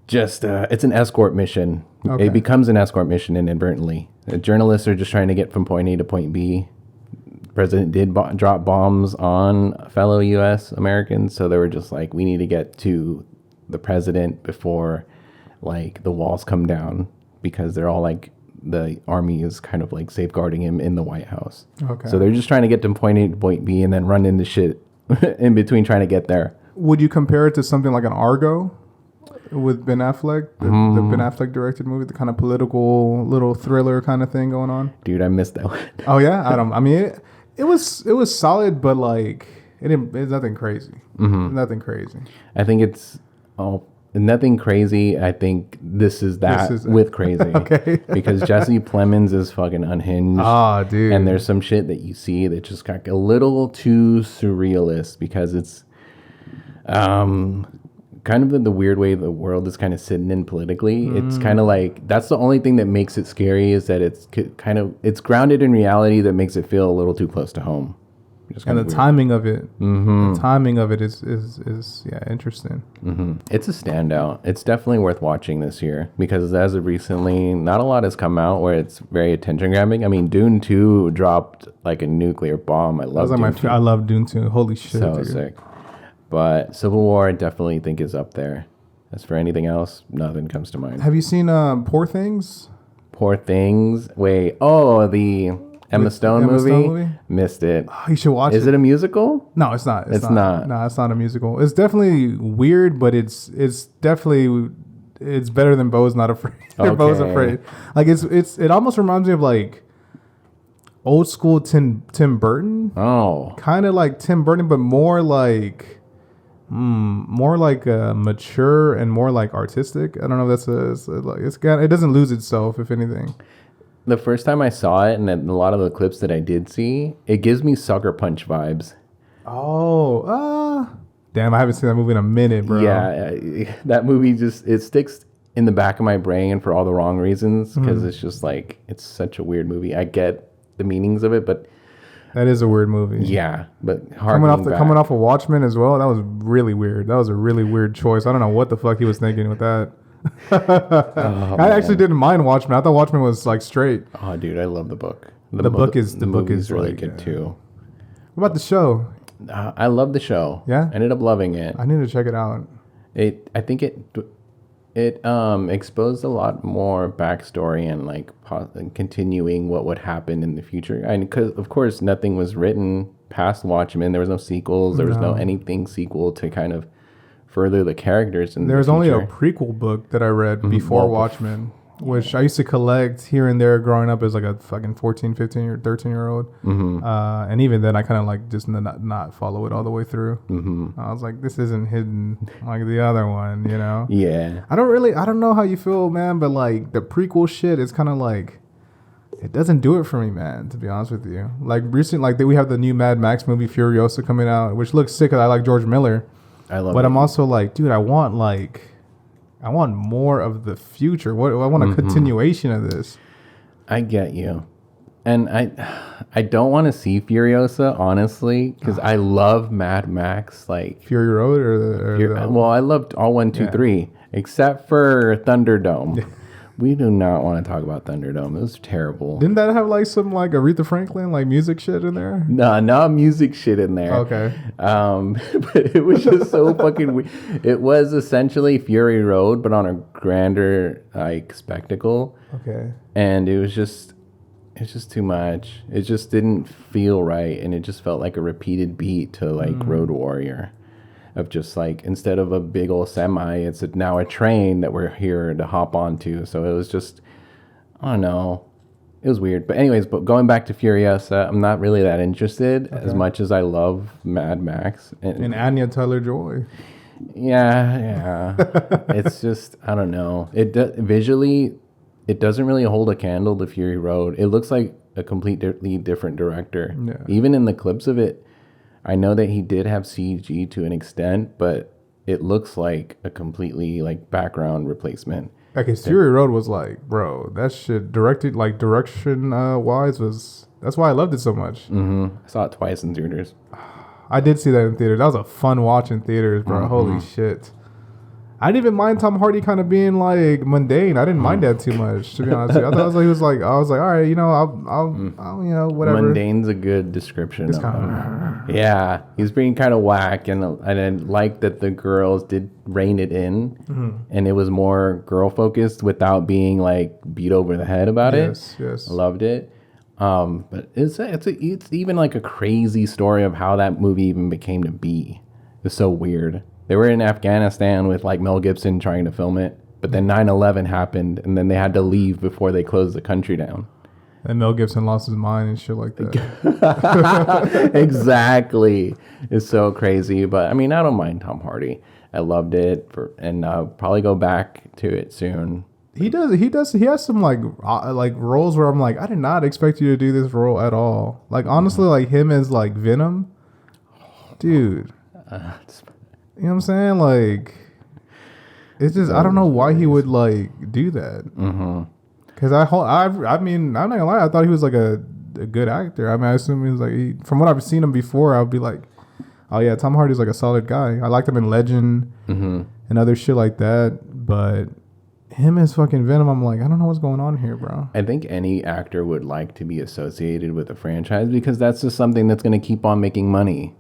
it's an escort mission. It becomes an escort mission inadvertently. The journalists are just trying to get from point A to point B. The president did drop bombs on fellow U.S. Americans, so they were just like, we need to get to the president before like the walls come down, because they're all like, the army is kind of like safeguarding him in the White House. So they're just trying to get to point A to point B and then run into shit in between trying to get there. Would you compare it to something like an Argo? With Ben Affleck, the Ben Affleck directed movie, the kind of political little thriller kind of thing going on. Dude, I missed that one. Oh yeah, I mean, it was solid, but like it's nothing crazy. Nothing crazy. I think it's nothing crazy. I think this is with crazy. Because Jesse Plemons is fucking unhinged. Oh, dude. And there's some shit that you see that just got a little too surrealist because it's kind of the weird way the world is kind of sitting in politically. It's kind of like, that's the only thing that makes it scary, is that it's grounded in reality that makes it feel a little too close to home. And the timing of it, the timing of it is interesting. It's a standout. It's definitely worth watching this year, because as of recently, not a lot has come out where it's very attention grabbing. I mean, Dune 2 dropped like a nuclear bomb. I love Dune 2. I love Dune 2. Holy shit, so dude. Sick. But Civil War, I definitely think is up there. As for anything else, nothing comes to mind. Have you seen Poor Things? Poor Things. Wait. Oh, the Emma Stone movie? Missed it. Oh, you should watch it. Is it a musical? No, it's not. It's not. No, it's not a musical. It's definitely weird, but it's definitely better than Beau's Not Afraid. Beau's Afraid. Like it almost reminds me of like old school Tim Burton. Oh. Kind of like Tim Burton, but more like mature and more like artistic. I don't know if that's it doesn't lose itself, if anything. The first time I saw it, and a lot of the clips that I did see, it gives me Sucker Punch vibes. Oh, damn! I haven't seen that movie in a minute, bro. Yeah, that movie it sticks in the back of my brain for all the wrong reasons, because it's just like, it's such a weird movie. I get the meanings of it, but that is a weird movie. Yeah, but coming off of Watchmen as well, that was really weird. That was a really weird choice. I don't know what the fuck he was thinking with that. I actually didn't mind Watchmen. I thought Watchmen was like straight. Oh, dude, I love the book. The book is really like, good too. What about the show? I love the show. Yeah, I ended up loving it. I need to check it out. I think it exposed a lot more backstory and like continuing what would happen in the future. And because of course nothing was written past Watchmen. There was no sequels. There was no anything sequel to kind of further the characters. There's only a prequel book that I read before Watchmen, which I used to collect here and there growing up as like a fucking 14, 15, or 13-year-old. And even then I kind of like just not follow it all the way through. I was like, this isn't hidden like the other one, you know? Yeah. I don't know how you feel, man, but like the prequel shit is kind of like, it doesn't do it for me, man, to be honest with you. Like recently, like we have the new Mad Max movie Furiosa coming out, which looks sick. I like George Miller. I love it. But I'm also like, dude, I want more of the future. I want a continuation of this. I get you. And I don't want to see Furiosa, honestly, because I love Mad Max. Like Fury Road well, I loved all 1, 2, 3, except for Thunderdome. We do not want to talk about Thunderdome. It was terrible. Didn't that have like some like Aretha Franklin like music shit in there? No, not music shit in there. Okay. But it was just so fucking weird. It was essentially Fury Road, but on a grander like spectacle. Okay. And it's just too much. It just didn't feel right, and it just felt like a repeated beat to like Road Warrior. Of just like, instead of a big old semi, it's now a train that we're here to hop onto. So it was just, I don't know. It was weird. But anyways, going back to Furiosa, I'm not really that interested as much as I love Mad Max. And Anya Taylor-Joy. Yeah. It's just, I don't know. Visually, it doesn't really hold a candle to Fury Road. It looks like a completely different director. Yeah. Even in the clips of it, I know that he did have CG to an extent, but it looks like a completely like background replacement. Okay, Fury Road was like, bro, that shit directed like direction wise was, that's why I loved it so much. I saw it twice in theaters. I did see that in theaters. That was a fun watch in theaters, bro. Holy shit. I didn't even mind Tom Hardy kind of being like mundane. I didn't mind that too much, to be honest with you. I thought he was like, I was like, all right, you know, I'll you know, whatever. Mundane's a good description. It's kind of, yeah, he's being kind of whack, and I like that the girls did rein it in, and it was more girl focused without being like beat over the head about it. Yes, I loved it. But it's even like a crazy story of how that movie even became to be. It's so weird. They were in Afghanistan with like Mel Gibson trying to film it, but then 9/11 happened, and then they had to leave before they closed the country down. And Mel Gibson lost his mind and shit like that. Exactly. It's so crazy, but I mean, I don't mind Tom Hardy. I loved it, and I'll probably go back to it soon. He has some like roles where I'm like, I did not expect you to do this role at all. Like honestly, like him as like Venom, dude. You know what I'm saying? Like, It's just I don't know why he would like do that. Because I mean, I'm not gonna lie, I thought he was like a good actor. I mean, I assume he was like from what I've seen him before, I would be like, oh yeah, Tom Hardy's like a solid guy. I liked him in Legend and other shit like that. But him as fucking Venom, I'm like, I don't know what's going on here, bro. I think any actor would like to be associated with a franchise because that's just something that's going to keep on making money.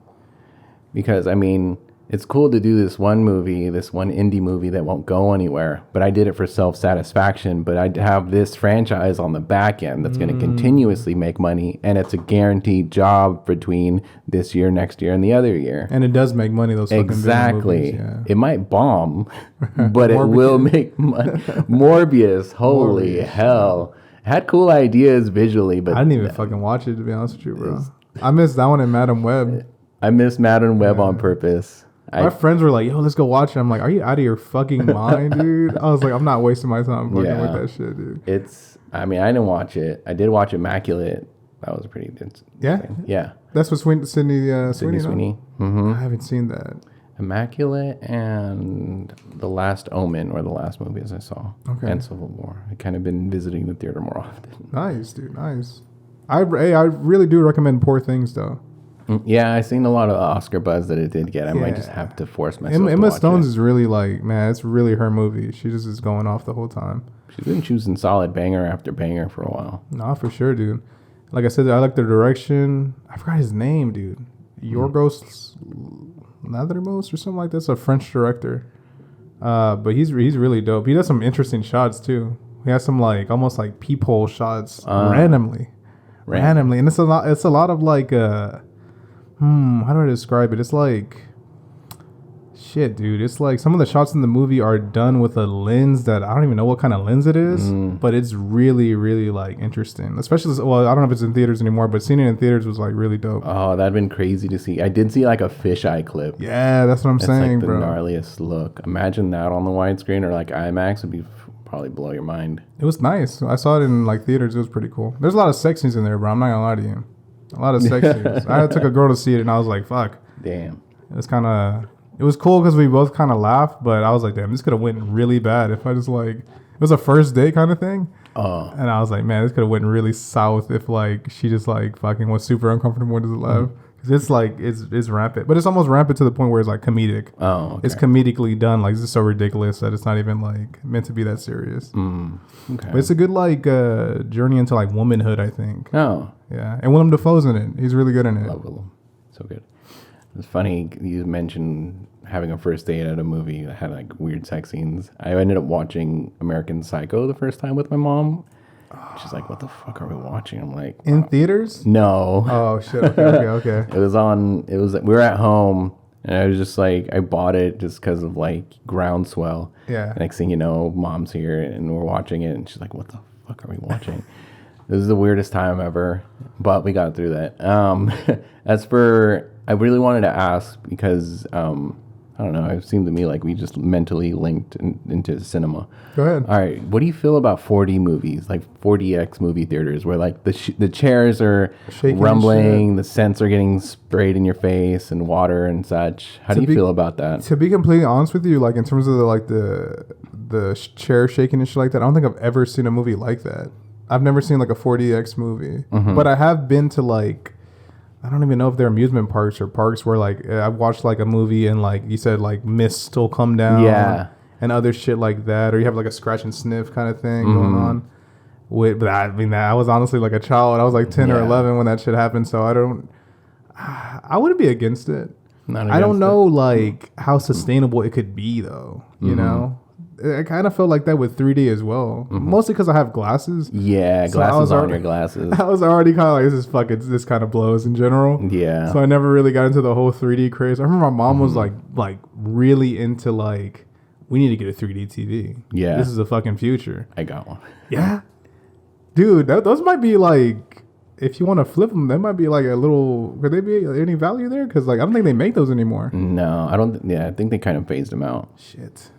Because, I mean, it's cool to do this one movie, this one indie movie that won't go anywhere, but I did it for self-satisfaction. But I have this franchise on the back end that's going to continuously make money, and it's a guaranteed job between this year, next year, and the other year. And it does make money, those fucking exactly. Movies, yeah. It might bomb, but it will make money. Morbius, holy hell. Had cool ideas visually, but I didn't even fucking watch it, to be honest with you, bro. I missed that one in Madam Web. I missed Madam Web on purpose. My friends were like, yo, let's go watch it. I'm like, are you out of your fucking mind, dude? I was like, I'm not wasting my time fucking with that shit, dude. I mean, I didn't watch it. I did watch Immaculate. That was pretty good. Yeah? Yeah. That's what Sydney Sweeney. I haven't seen that. Immaculate and The Last Omen were the last movies I saw. Okay. And Civil War. I kind of been visiting the theater more often. Nice, dude. Nice. I really do recommend Poor Things, though. Yeah, I seen a lot of Oscar buzz that it did get. I might just have to force myself. Emma Stone's is really like, man, it's really her movie. She just is going off the whole time. She's been choosing solid banger after banger for a while. Nah, for sure, dude. Like I said, I like the direction. I forgot his name, dude. Yorgos Lanthimos or something like that. It's a French director. But he's really dope. He does some interesting shots too. He has some like almost like peephole shots randomly, and it's a lot of like how do I describe it? It's like shit, dude. It's like some of the shots in the movie are done with a lens that I don't even know what kind of lens it is, but it's really, really like interesting. Especially, well, I don't know if it's in theaters anymore, but seeing it in theaters was like really dope. Oh, that'd been crazy to see. I did see like a fisheye clip. Yeah, that's what I'm saying, like bro. The gnarliest look. Imagine that on the widescreen or like IMAX would be probably blow your mind. It was nice. I saw it in like theaters. It was pretty cool. There's a lot of sex scenes in there, bro. I'm not gonna lie to you. A lot of sex scenes. I took a girl to see it, and I was like, "Fuck." Damn. It was cool because we both kind of laughed, but I was like, "Damn, this could have went really bad if I just like." It was a first date kind of thing. Oh. And I was like, "Man, this could have went really south if like she just like fucking was super uncomfortable with his laugh." Because it's like it's rampant, but it's almost rampant to the point where it's like comedic. Oh. Okay. It's comedically done. Like, this is so ridiculous that it's not even like meant to be that serious. Okay. But it's a good like journey into like womanhood, I think. Oh. Yeah, and Willem Dafoe's in it. He's really good in it. Love Willem. So good. It's funny you mentioned having a first date at a movie that had like weird sex scenes. I ended up watching American Psycho the first time with my mom. She's like, "What the fuck are we watching?" I'm like, "In theaters?" No. Oh shit. Okay. We were at home, and I was just like, I bought it just because of like groundswell. Yeah. Next thing you know, mom's here and we're watching it, and she's like, "What the fuck are we watching?" This is the weirdest time ever, but we got through that. I really wanted to ask because, I don't know, it seemed to me like we just mentally linked into cinema. Go ahead. All right. What do you feel about 4D movies, like 4DX movie theaters, where like the chairs are shaking, rumbling, the scents are getting sprayed in your face and water and such? How do you feel about that? To be completely honest with you, like in terms of the chair shaking and shit like that, I don't think I've ever seen a movie like that. I've never seen like a 4DX movie, but I have been to like, I don't even know if they're amusement parks or parks where like I've watched like a movie and like you said like mist will come down, and other shit like that, or you have like a scratch and sniff kind of thing going on. But I was honestly like a child. I was like 10 or 11 when that shit happened, so I wouldn't be against it. I don't know like how sustainable it could be though. You know. I kind of felt like that with 3D as well. Mostly because I have glasses. Yeah, so glasses on your glasses. I was already kind of like, this kind of blows in general. Yeah. So I never really got into the whole 3D craze. I remember my mom was like really into like, we need to get a 3D TV. Yeah. This is the fucking future. I got one. Yeah. Dude, those might be like, if you want to flip them, that might be like a little, could they be any value there? Because like, I don't think they make those anymore. No, I don't. I think they kind of phased them out. Shit.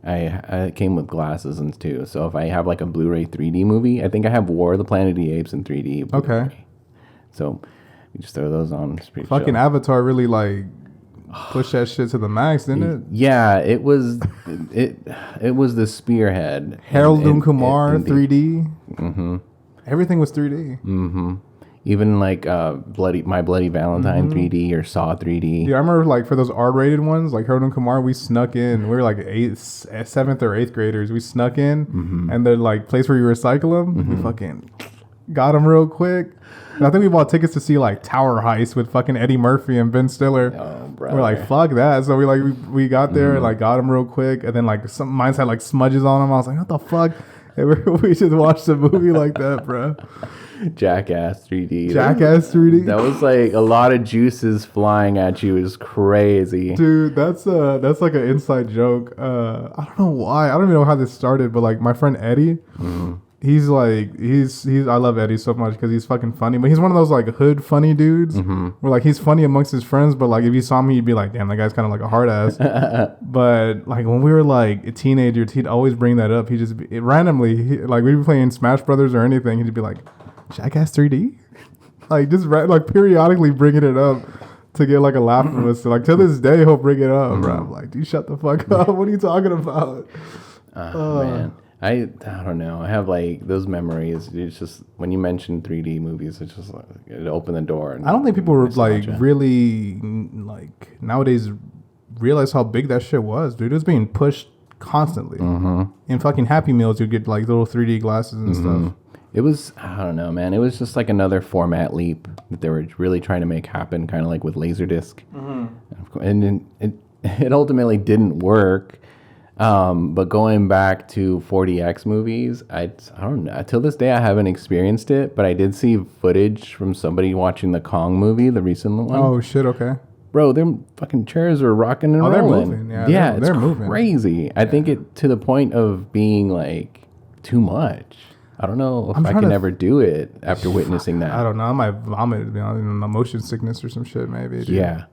I came with glasses and too. So if I have like a Blu-ray 3D movie, I think I have War of the Planet of the Apes in 3D. Blu-ray. Okay. So you just throw those on. It's pretty fucking chill. Avatar really like pushed that shit to the max, didn't it? Yeah, it was it was the spearhead. Harold and Kumar 3D. Everything was 3D. Even like My Bloody Valentine 3D or Saw 3D. Yeah, I remember like for those R-rated ones, like Harold and Kumar, we snuck in. We were like 7th or 8th graders. We snuck in, and the like place where you recycle them, we fucking got them real quick. And I think we bought tickets to see like Tower Heist with fucking Eddie Murphy and Ben Stiller. Oh, we're like, fuck that. So we got there and like got them real quick, and then like some mine had like smudges on them. I was like, what the fuck? And we just watched a movie like that, bro. Jackass 3D. Jackass 3D. That was like a lot of juices flying at you. It was crazy. Dude, that's like an inside joke. I don't know why. I don't even know how this started, but like my friend Eddie, he's I love Eddie so much because he's fucking funny. But he's one of those like hood funny dudes where like he's funny amongst his friends, but like if you saw me, you'd be like, damn, that guy's kind of like a hard ass. But like when we were like teenagers, he'd always bring that up. He just randomly, like we'd be playing Smash Brothers or anything, he'd be like, Jackass 3D? Like just like periodically bringing it up to get like a laugh from us. So like to this day he'll bring it up, bro. I'm like, dude, shut the fuck up. What are you talking about? Man. I don't know. I have like those memories. It's just when you mention 3D movies, it's just like it opened the door. And I don't think people were like really like nowadays realize how big that shit was, dude. It was being pushed constantly. In fucking Happy Meals, you'd get like little 3D glasses and stuff. It was, I don't know, man. It was just like another format leap that they were really trying to make happen, kind of like with Laserdisc. And it ultimately didn't work. But going back to 4DX movies, I don't know. Till this day, I haven't experienced it, but I did see footage from somebody watching the Kong movie, the recent one. Oh, shit, okay. Bro, their fucking chairs are rocking and rolling. They're moving. Yeah, they're moving. Crazy. I think it to the point of being like too much. I don't know if I can ever do it after witnessing that. I don't know. I might vomit, to be honest. Motion sickness or some shit, maybe. Dude. Yeah.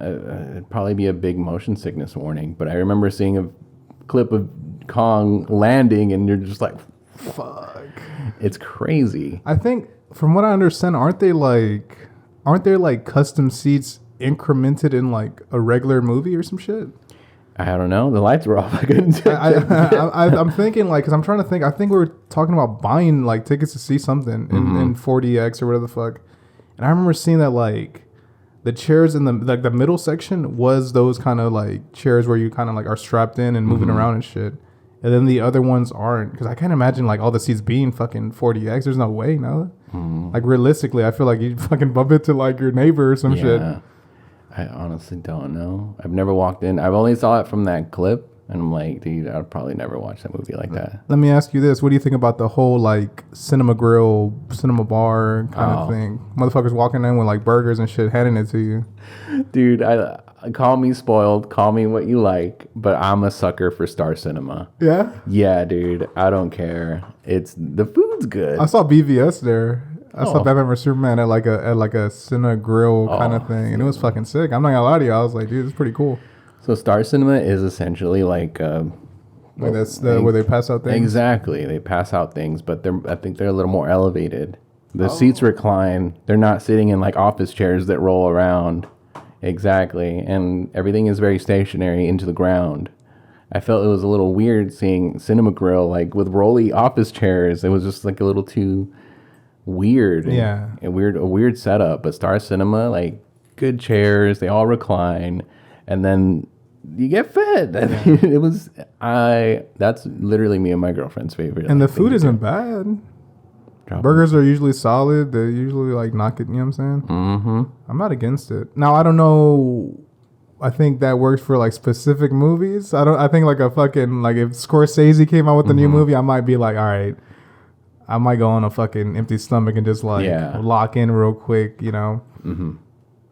It'd probably be a big motion sickness warning. But I remember seeing a clip of Kong landing, and you're just like, fuck. It's crazy. I think, from what I understand, aren't there like custom seats incremented in like a regular movie or some shit? I don't know. The lights were off. I couldn't. I'm thinking like, cause I'm trying to think. I think we were talking about buying like tickets to see something in 4DX or whatever the fuck. And I remember seeing that like the chairs in the middle section was those kind of like chairs where you kind of like are strapped in and moving around and shit. And then the other ones aren't, because I can't imagine like all the seats being fucking 4DX. There's no way, no. Like realistically, I feel like you'd fucking bump into like your neighbor or some shit. I honestly don't know. I've never walked in. I've only saw it from that clip, and I'm like, dude, I'd probably never watch that movie like that. Let me ask you this. What do you think about the whole like cinema grill, cinema bar kind of thing? Motherfuckers walking in with like burgers and shit, handing it to you. Dude, I call me spoiled, call me what you like, but I'm a sucker for Star Cinema. Yeah? Yeah, dude. I don't care. The food's good. I saw BVS there. I saw Batman vs Superman at like a Cine Grill kind of thing, and it was fucking sick. I'm not gonna lie to you. I was like, dude, it's pretty cool. So Star Cinema is essentially like that's where they pass out things. Exactly, they pass out things, but I think they're a little more elevated. The seats recline. They're not sitting in like office chairs that roll around. Exactly, and everything is very stationary into the ground. I felt it was a little weird seeing Cinema Grill like with rolly office chairs. It was just like a little too weird. A weird setup. But Star Cinema, like good chairs, they all recline, and then you get fed. It was that's literally me and my girlfriend's favorite. And the food isn't bad. Burgers are usually solid. They're usually like knock it, you know what I'm saying? I'm not against it. Now I don't know, I think that works for like specific movies. I think like a fucking like if Scorsese came out with a new movie, I might be like, all right, I might go on a fucking empty stomach and just like lock in real quick, you know?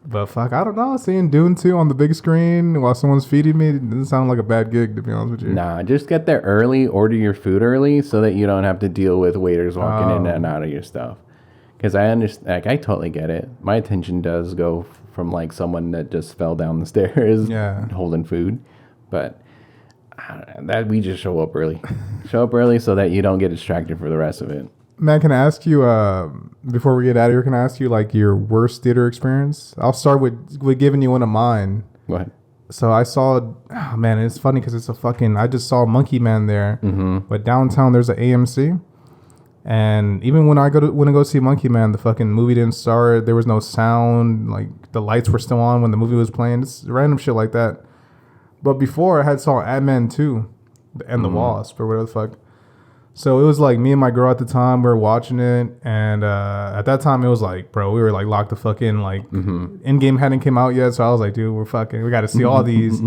But fuck, I don't know. Seeing Dune 2 on the big screen while someone's feeding me doesn't sound like a bad gig, to be honest with you. Nah, just get there early, order your food early so that you don't have to deal with waiters walking in and out of your stuff. Because I understand, like, I totally get it. My attention does go from like someone that just fell down the stairs holding food. But that we just show up early. Show up early so that you don't get distracted for the rest of it. Man, can I ask you, before we get out of here, can I ask you like your worst theater experience? I'll start with giving you one of mine. What? So I saw, oh man, it's funny because it's a fucking. I just saw Monkey Man there, but downtown there's an AMC, and even when I go see Monkey Man, the fucking movie didn't start. There was no sound. Like the lights were still on when the movie was playing. It's random shit like that. But before I had saw Ant-Man 2 and the Wasp or whatever the fuck. So it was like me and my girl at the time, we were watching it, and at that time it was like, bro, we were like locked the fuck in, like Endgame hadn't came out yet, so I was like, dude, we got to see all these.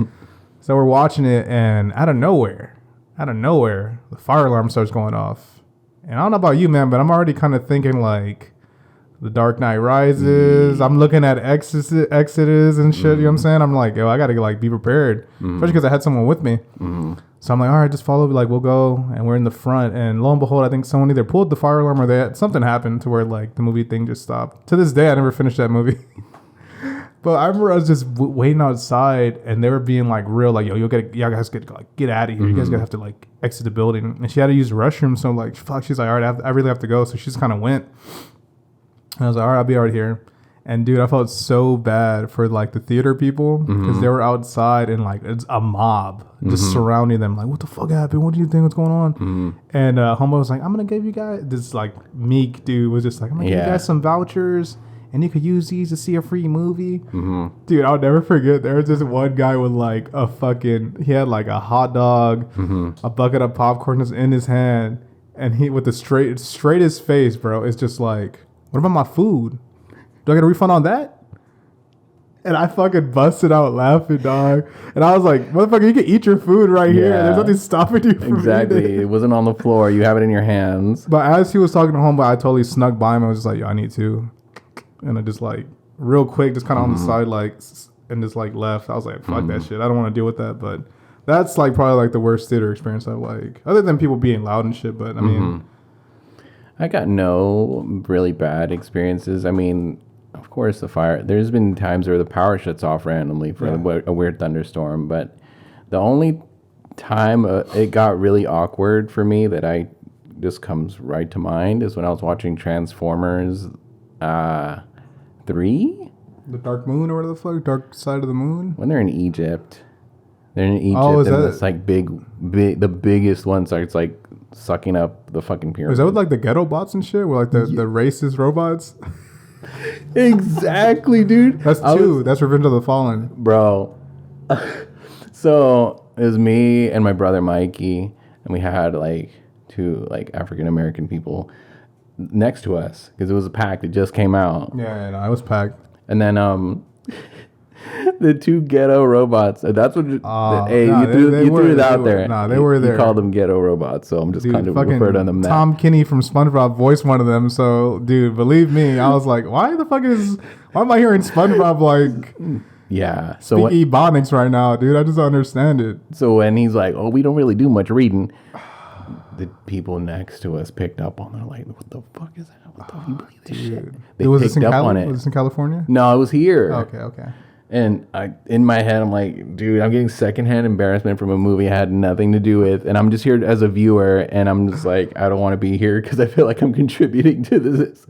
So we're watching it, and out of nowhere, the fire alarm starts going off, and I don't know about you, man, but I'm already kind of thinking like, The Dark Knight Rises. I'm looking at Exodus and shit. You know what I'm saying? I'm like, yo, I gotta like be prepared, especially because I had someone with me. So I'm like, all right, just follow me. Like, we'll go, and we're in the front. And lo and behold, I think someone either pulled the fire alarm or something happened to where like the movie thing just stopped. To this day, I never finished that movie. But I remember I was just waiting outside, and they were being like real, like, yo, y'all guys get out of here. You guys gotta have to like exit the building. And she had to use the restroom, so I'm like, fuck. She's like, all right, I really have to go. So she just kind of went. And I was like, all right, I'll be right here. And dude, I felt so bad for like the theater people because they were outside and like it's a mob just surrounding them. Like, what the fuck happened? What do you think? What's going on? And Homeboy was like, I'm gonna give you guys this like meek dude was just like, I'm gonna give you guys some vouchers and you could use these to see a free movie. Dude, I'll never forget. There was this one guy with like he had like a hot dog, a bucket of popcorn just in his hand, and he with the straightest face, bro. It's just like, what about my food? Do I get a refund on that? And I fucking busted out laughing, dog. And I was like, motherfucker, you can eat your food right here. There's nothing stopping you from Exactly. eating. It wasn't on the floor. You have it in your hands. But as he was talking to Homeboy, I totally snuck by him. I was just like, yo, I need to. And I just like, real quick, just kind of on the side, like, and just like left. I was like, fuck that shit. I don't want to deal with that. But that's like probably like the worst theater experience I've like, other than people being loud and shit. But I mean, I got no really bad experiences. I mean, of course, there's been times where the power shuts off randomly for a weird thunderstorm, but the only time it got really awkward for me that just comes right to mind is when I was watching Transformers 3? The Dark Moon or whatever the fuck? Dark Side of the Moon? When they're in Egypt. They're in Egypt, and it's like the biggest one starts like sucking up the fucking pyramid. Is that with like the ghetto bots and shit? Where like the racist robots? Exactly, dude. That's two. That's Revenge of the Fallen. Bro. So it was me and my brother Mikey, and we had like two like African American people next to us because it was a pack that just came out. Yeah, I was packed. And then the two ghetto robots. That's what. You threw it out there. Nah, they were there. You called them ghetto robots, so I'm just kind of referring to them. Tom Kenny from SpongeBob voiced one of them. So, dude, believe me, I was like, why am I hearing SpongeBob like? Yeah. So Ebonics right now, dude. I just don't understand it. So when he's like, "Oh, we don't really do much reading," the people next to us picked up on it. Like, what the fuck is that? What the fuck? You believe this shit? They picked up on it. Was this in California? No, it was here. Okay. And in my head, I'm like, dude, I'm getting secondhand embarrassment from a movie I had nothing to do with. And I'm just here as a viewer. And I'm just like, I don't want to be here because I feel like I'm contributing to this.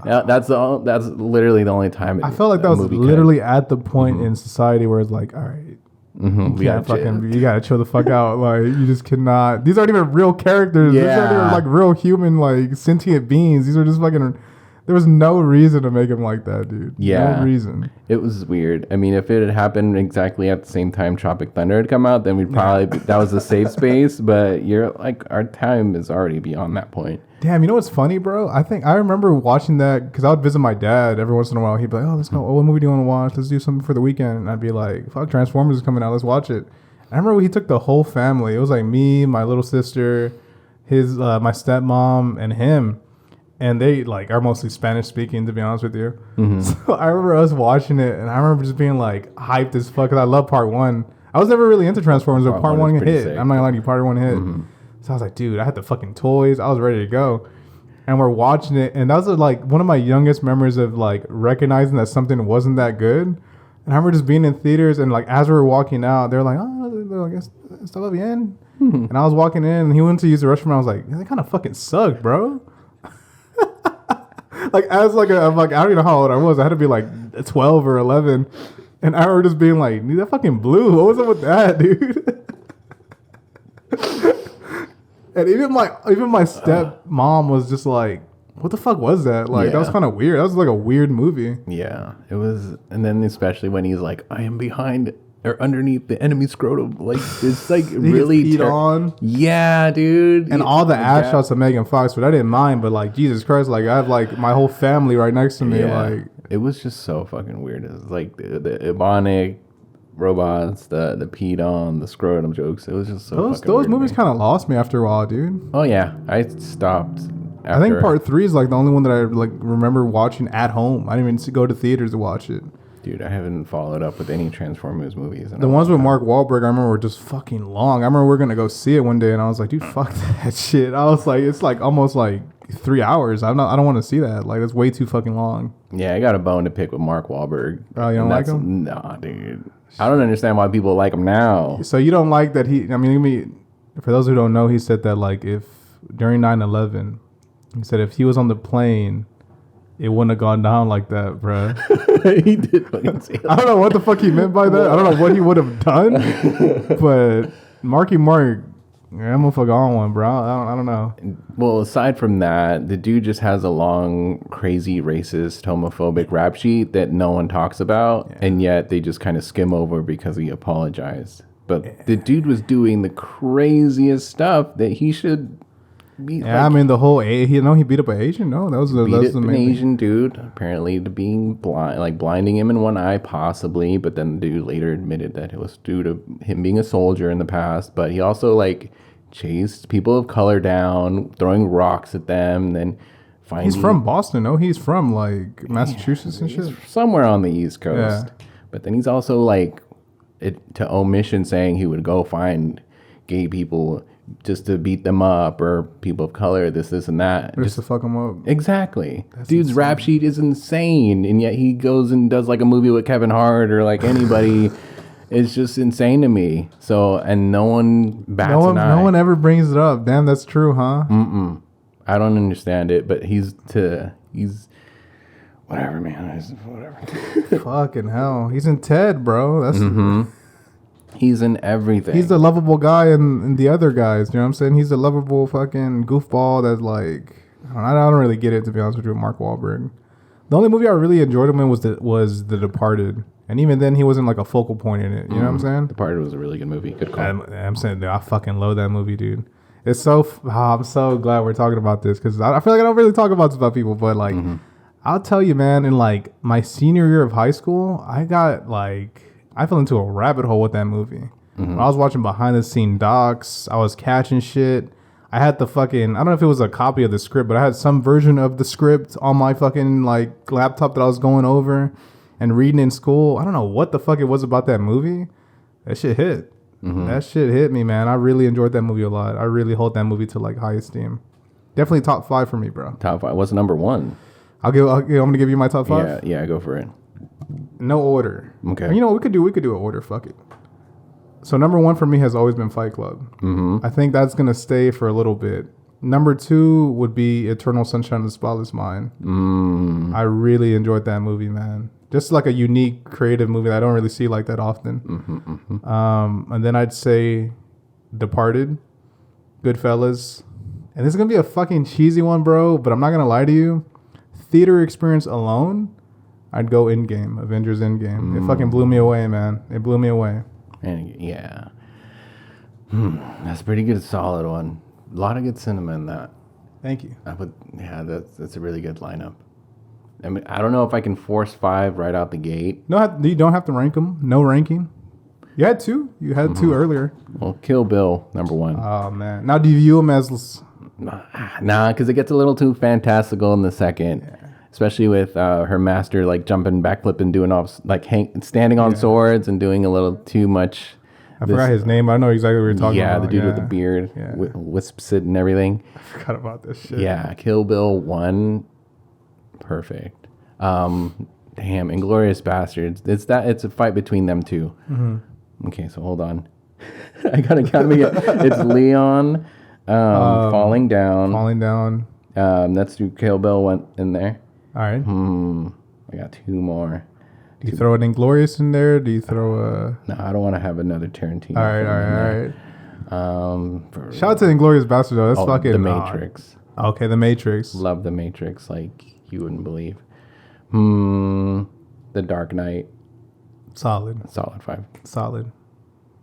That's literally the only time. I felt like that was literally at the point in society where it's like, all right, you gotta chill the fuck out. Like, you just cannot. These aren't even real characters. Yeah. These aren't even like real human, like sentient beings. These are just fucking. There was no reason to make him like that, dude. Yeah. No reason. It was weird. I mean, if it had happened exactly at the same time Tropic Thunder had come out, then we'd probably, that was a safe space, but you're like, our time is already beyond that point. Damn, you know what's funny, bro? I remember watching that because I would visit my dad every once in a while. He'd be like, oh, let's go. Oh, what movie do you want to watch? Let's do something for the weekend. And I'd be like, fuck, Transformers is coming out. Let's watch it. I remember he took the whole family. It was like me, my little sister, my stepmom, and him. And they like are mostly Spanish speaking, to be honest with you. So I remember us watching it, and I remember just being like hyped as fuck because I love part one. I was never really into Transformers, but part one hit. Sick. I'm not gonna lie, part one hit. So I was like, dude, I had the fucking toys. I was ready to go. And we're watching it, and that was like one of my youngest memories of like recognizing that something wasn't that good. And I remember just being in theaters, and like as we were walking out, they're like, oh, está bien. And I was walking in, and he went to use the restroom, and I was like, that kind of fucking sucked, bro. Like as like I'm like, I don't even know how old I was. I had to be like 12 or 11. And I remember just being like, dude, that fucking blue. What was up with that, dude? And even my stepmom was just like, what the fuck was that? Like, that was kind of weird. That was like a weird movie. Yeah, it was. And then especially when he's like, I am behind or underneath the enemy scrotum. Like, it's like really on. Yeah, dude. And all the ass shots of Megan Fox, but I didn't mind. But like, Jesus Christ, like I have like my whole family right next to me. Like, it was just so fucking weird. It was like the Ebonic robots, the peed on, the scrotum jokes. It was just so those movies kind of lost me after a while, dude. Oh yeah, I stopped. I think part 3 is like the only one that I like remember watching at home. I didn't even go to theaters to watch it. Dude, I haven't followed up with any Transformers movies. The ones with Mark Wahlberg, I remember were just fucking long. I remember we were gonna go see it one day, and I was like, dude, fuck that shit. I was like, it's like almost like 3 hours. I don't want to see that. Like, it's way too fucking long. Yeah, I got a bone to pick with Mark Wahlberg. Oh, you don't like him? Nah, dude. I don't understand why people like him now. So you don't like that he? I mean, for those who don't know, he said that like if during 9/11, he said if he was on the plane, it wouldn't have gone down like that, bruh. He did fucking say that. I don't know what the fuck he meant by that. I don't know what he would have done, but Marky Mark, that motherfucker on one, bro. I don't know. Well, aside from that, the dude just has a long, crazy, racist, homophobic rap sheet that no one talks about, and yet they just kind of skim over because he apologized. But the dude was doing the craziest stuff that he should be. Yeah, I mean the whole he beat up an Asian. No, that was the an Asian dude apparently to being blind, like blinding him in one eye possibly. But then the dude later admitted that it was due to him being a soldier in the past. But he also like chased people of color down, throwing rocks at them. Then finding he's from Boston. No, he's from like Massachusetts and shit. Somewhere on the East Coast. Yeah. But then he's also like to omission saying he would go find gay people just to beat them up or people of color, this and that. Just to fuck them up. Exactly. That's Dude's insane. Rap sheet is insane. And yet he goes and does like a movie with Kevin Hart or like anybody. It's just insane to me. So, and no one bats an eye. No one ever brings it up. Damn, that's true, huh? I don't understand it, but he's whatever, man. Whatever. Fucking hell. He's in Ted, bro. That's he's in everything. He's the lovable guy in the other guys. You know what I'm saying? He's the lovable fucking goofball that's like, I don't really get it, to be honest with you, with Mark Wahlberg. The only movie I really enjoyed him in was The Departed. And even then, he wasn't like a focal point in it. You know what I'm saying? Departed was a really good movie. Good call. I'm saying, dude, I fucking love that movie, dude. It's so, I'm so glad we're talking about this because I feel like I don't really talk about this about people, but like, I'll tell you, man, in like my senior year of high school, I fell into a rabbit hole with that movie. When I was watching behind the scene docs, I was catching shit. I had the fucking, I don't know if it was a copy of the script, but I had some version of the script on my fucking like laptop that I was going over and reading in school. I don't know what the fuck it was about that movie. That shit hit. That shit hit me, man. I really enjoyed that movie a lot. I really hold that movie to like high esteem. Definitely top 5 for me, bro. Top 5. What's number 1? I'm gonna give you my top 5. Yeah, go for it. No order. Okay. You know we could do an order. Fuck it. So number 1 for me has always been Fight Club. I think that's gonna stay for a little bit. Number 2 would be Eternal Sunshine of the Spotless Mind. I really enjoyed that movie, man. Just like a unique, creative movie that I don't really see like that often. And then I'd say Departed, Goodfellas, and this is gonna be a fucking cheesy one, bro. But I'm not gonna lie to you. Theater experience alone, I'd go Endgame, Avengers Endgame. It fucking blew me away, man. It blew me away. And yeah, that's a pretty good, solid one. A lot of good cinema in that. Thank you. That's a really good lineup. I mean, I don't know if I can force 5 right out the gate. No, you don't have to rank them. No ranking. You had 2. You had 2 earlier. Well, Kill Bill, number 1. Oh man. Now, do you view them as? Nah, because it gets a little too fantastical in the second. Especially with her master like jumping, backflipping, doing all like standing on swords and doing a little too much. I forgot his name. I know exactly what you're talking about. Yeah, the dude with the beard, wisps it and everything. I forgot about this shit. Yeah, Kill Bill 1, perfect. Damn, Inglourious Bastards. It's a fight between them two. Okay, so hold on. I gotta count me. It's Leon falling down. Falling down. That's through Kill Bill went in there. All right. I got 2 more. Do you throw an Inglourious in there? Do you throw a... No, I don't want to have another Tarantino. All right. Shout out to Inglourious Basterds, though. That's fucking... The Matrix. Okay, The Matrix. Love The Matrix like you wouldn't believe. The Dark Knight. Solid 5. Solid.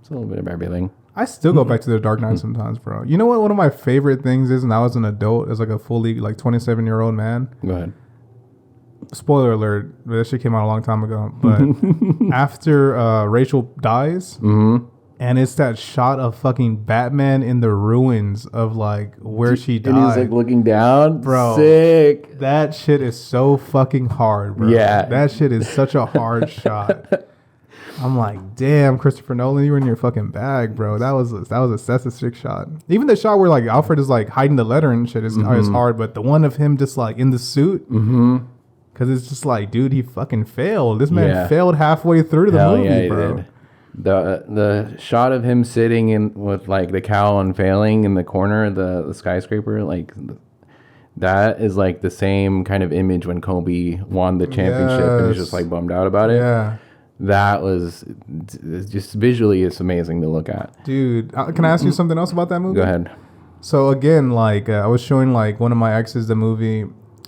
It's a little bit of everything. I still go back to The Dark Knight sometimes, bro. You know what one of my favorite things is now as an adult, as like a fully like 27-year-old man? Go ahead. Spoiler alert, that shit came out a long time ago. But after Rachel dies, and it's that shot of fucking Batman in the ruins of like where she died. And he's like looking down. Bro. Sick. That shit is so fucking hard, bro. Yeah. That shit is such a hard shot. I'm like, damn, Christopher Nolan, you were in your fucking bag, bro. That's a sick shot. Even the shot where like Alfred is like hiding the letter and shit is hard, but the one of him just like in the suit, because it's just like, dude, he fucking failed. This man failed halfway through the movie, bro. Did. The shot of him sitting in with like the cowl unfailing in the corner of the skyscraper, like that is like the same kind of image when Kobe won the championship and he's just like bummed out about it. Yeah. That was just visually, it's amazing to look at. Dude, can I ask you something else about that movie? Go ahead. So again, like I was showing like one of my exes the movie,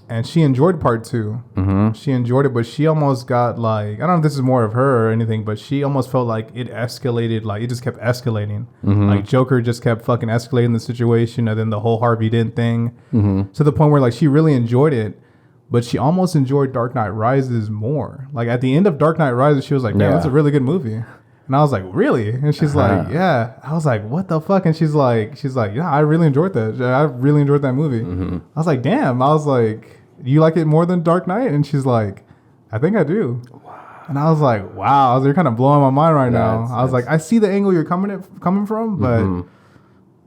and she enjoyed part 2. She enjoyed it, but she almost got like, I don't know if this is more of her or anything, but she almost felt like it escalated, like it just kept escalating. Like Joker just kept fucking escalating the situation, and then the whole Harvey Dent thing, to the point where like she really enjoyed it. But she almost enjoyed Dark Knight Rises more. Like at the end of Dark Knight Rises, she was like, man, that's a really good movie. And I was like, really? And she's like, yeah. I was like, what the fuck? And she's like, yeah, I really enjoyed that. I really enjoyed that movie. I was like, damn. I was like, you like it more than Dark Knight? And she's like, I think I do. Wow. And I was like, wow. I was like, you're kind of blowing my mind right now. I was like, I see the angle you're coming from, but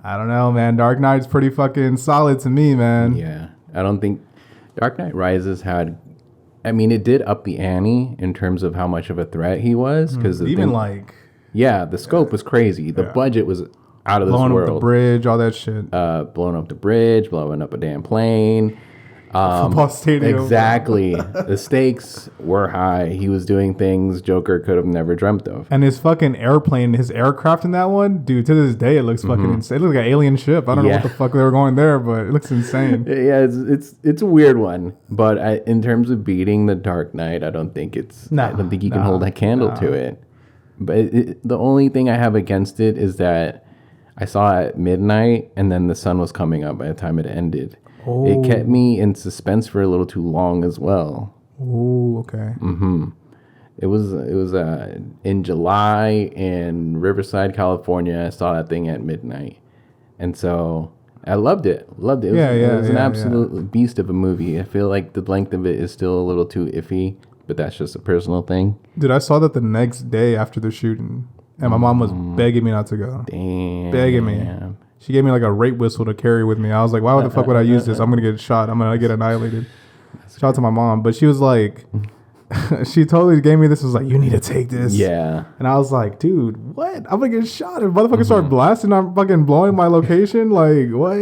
I don't know, man. Dark Knight's pretty fucking solid to me, man. Yeah. I don't think Dark Knight Rises it did up the ante in terms of how much of a threat he was. Because the scope was crazy. The budget was out of this world. Blowing up the bridge, all that shit. Blowing up the bridge, blowing up a damn plane. Football stadium. Exactly. The stakes were high. He was doing things Joker could have never dreamt of. And his fucking airplane, his aircraft in that one, dude, to this day, it looks fucking insane. It looks like an alien ship. I don't know what the fuck they were going there, but it looks insane. Yeah, it's a weird one. But in terms of beating the Dark Knight, I don't think you can hold a candle to it. But the only thing I have against it is that I saw it at midnight, and then the sun was coming up by the time it ended. It kept me in suspense for a little too long as well. Oh, okay. It was in July in Riverside, California. I saw that thing at midnight, and so I loved it. It was an absolute beast of a movie. I feel like the length of it is still a little too iffy, but that's just a personal thing. Dude, I saw that the next day after the shooting, and my mom was begging me not to go. Damn. Begging me. She gave me like a rape whistle to carry with me. I was like, why the fuck would I use this? I'm going to get shot. I'm going to get annihilated. Shout out to my mom. But she was like, she totally gave me this. Was like, you need to take this. Yeah. And I was like, dude, what? I'm going to get shot. If motherfuckers start blasting, I'm fucking blowing my location. Like, what?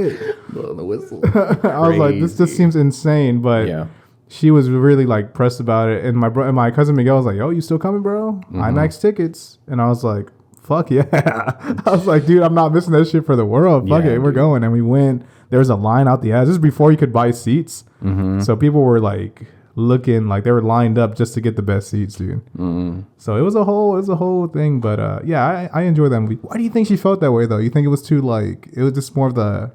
Blowing the whistle. I was like, this just seems insane. But she was really like pressed about it. And my cousin Miguel was like, yo, you still coming, bro? IMAX tickets. And I was like, fuck yeah. I was like, dude, I'm not missing that shit for the world. Fuck it, we're going. And we went. There was a line out the ass. This is before you could buy seats. So people were like looking like they were lined up just to get the best seats, dude. So it was a whole thing. But I enjoyed that movie. Why do you think she felt that way though? You think it was too like, it was just more of the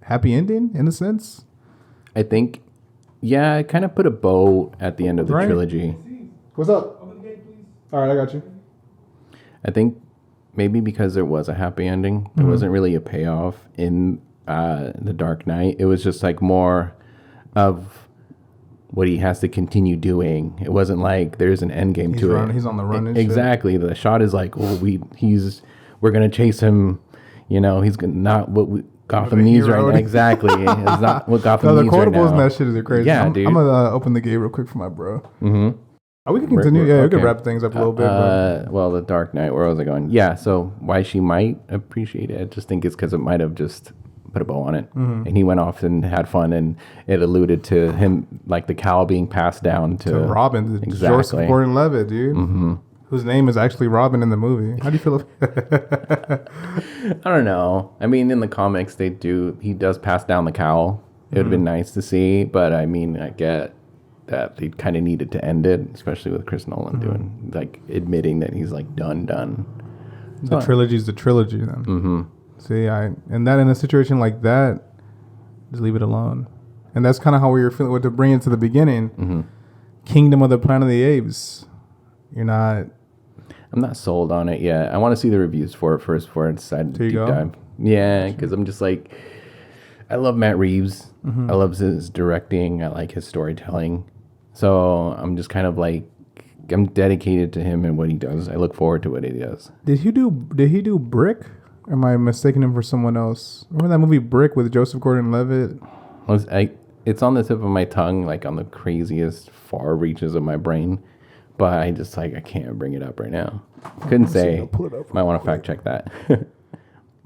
happy ending in a sense? I think, I kind of put a bow at the end of the trilogy. What's up? All right, I got you. I think maybe because there was a happy ending, there wasn't really a payoff in The Dark Knight. It was just like more of what he has to continue doing. It wasn't like there's an end game to it. He's on the run and exactly. Shit. The shot is like, we're gonna chase him. You know, he's not what Gotham needs right now. Exactly. It's not what Gotham needs right now. The quotables and that shit is crazy. Yeah, dude. I'm gonna open the gate real quick for my bro. We can continue. We can wrap things up a little bit. Well, The Dark Knight, where was I going? Yeah, so why she might appreciate it, I just think it's because it might have just put a bow on it. And he went off and had fun, and it alluded to him, like the cowl being passed down to Robin, Joseph Gordon-Levitt, dude. Whose name is actually Robin in the movie. How do you feel I don't know. I mean, in the comics, he does pass down the cowl. It would have been nice to see, but I mean, I get that they kind of needed to end it, especially with Chris Nolan doing, like, admitting that he's like done. The trilogy's the trilogy then. See, and that in a situation like that, just leave it alone. And that's kind of how we were feeling. To bring it to the beginning, Kingdom of the Planet of the Apes. I'm not sold on it yet. I want to see the reviews for it first before I decide to deep dive. Yeah, because I'm just like, I love Matt Reeves. I love his directing. I like his storytelling. So I'm just kind of like, I'm dedicated to him and what he does. I look forward to what he does. Did he do Brick? Or am I mistaking him for someone else? Remember that movie Brick with Joseph Gordon-Levitt? It's on the tip of my tongue, like on the craziest far reaches of my brain. But I just I can't bring it up right now. Couldn't say. Might want to fact check that.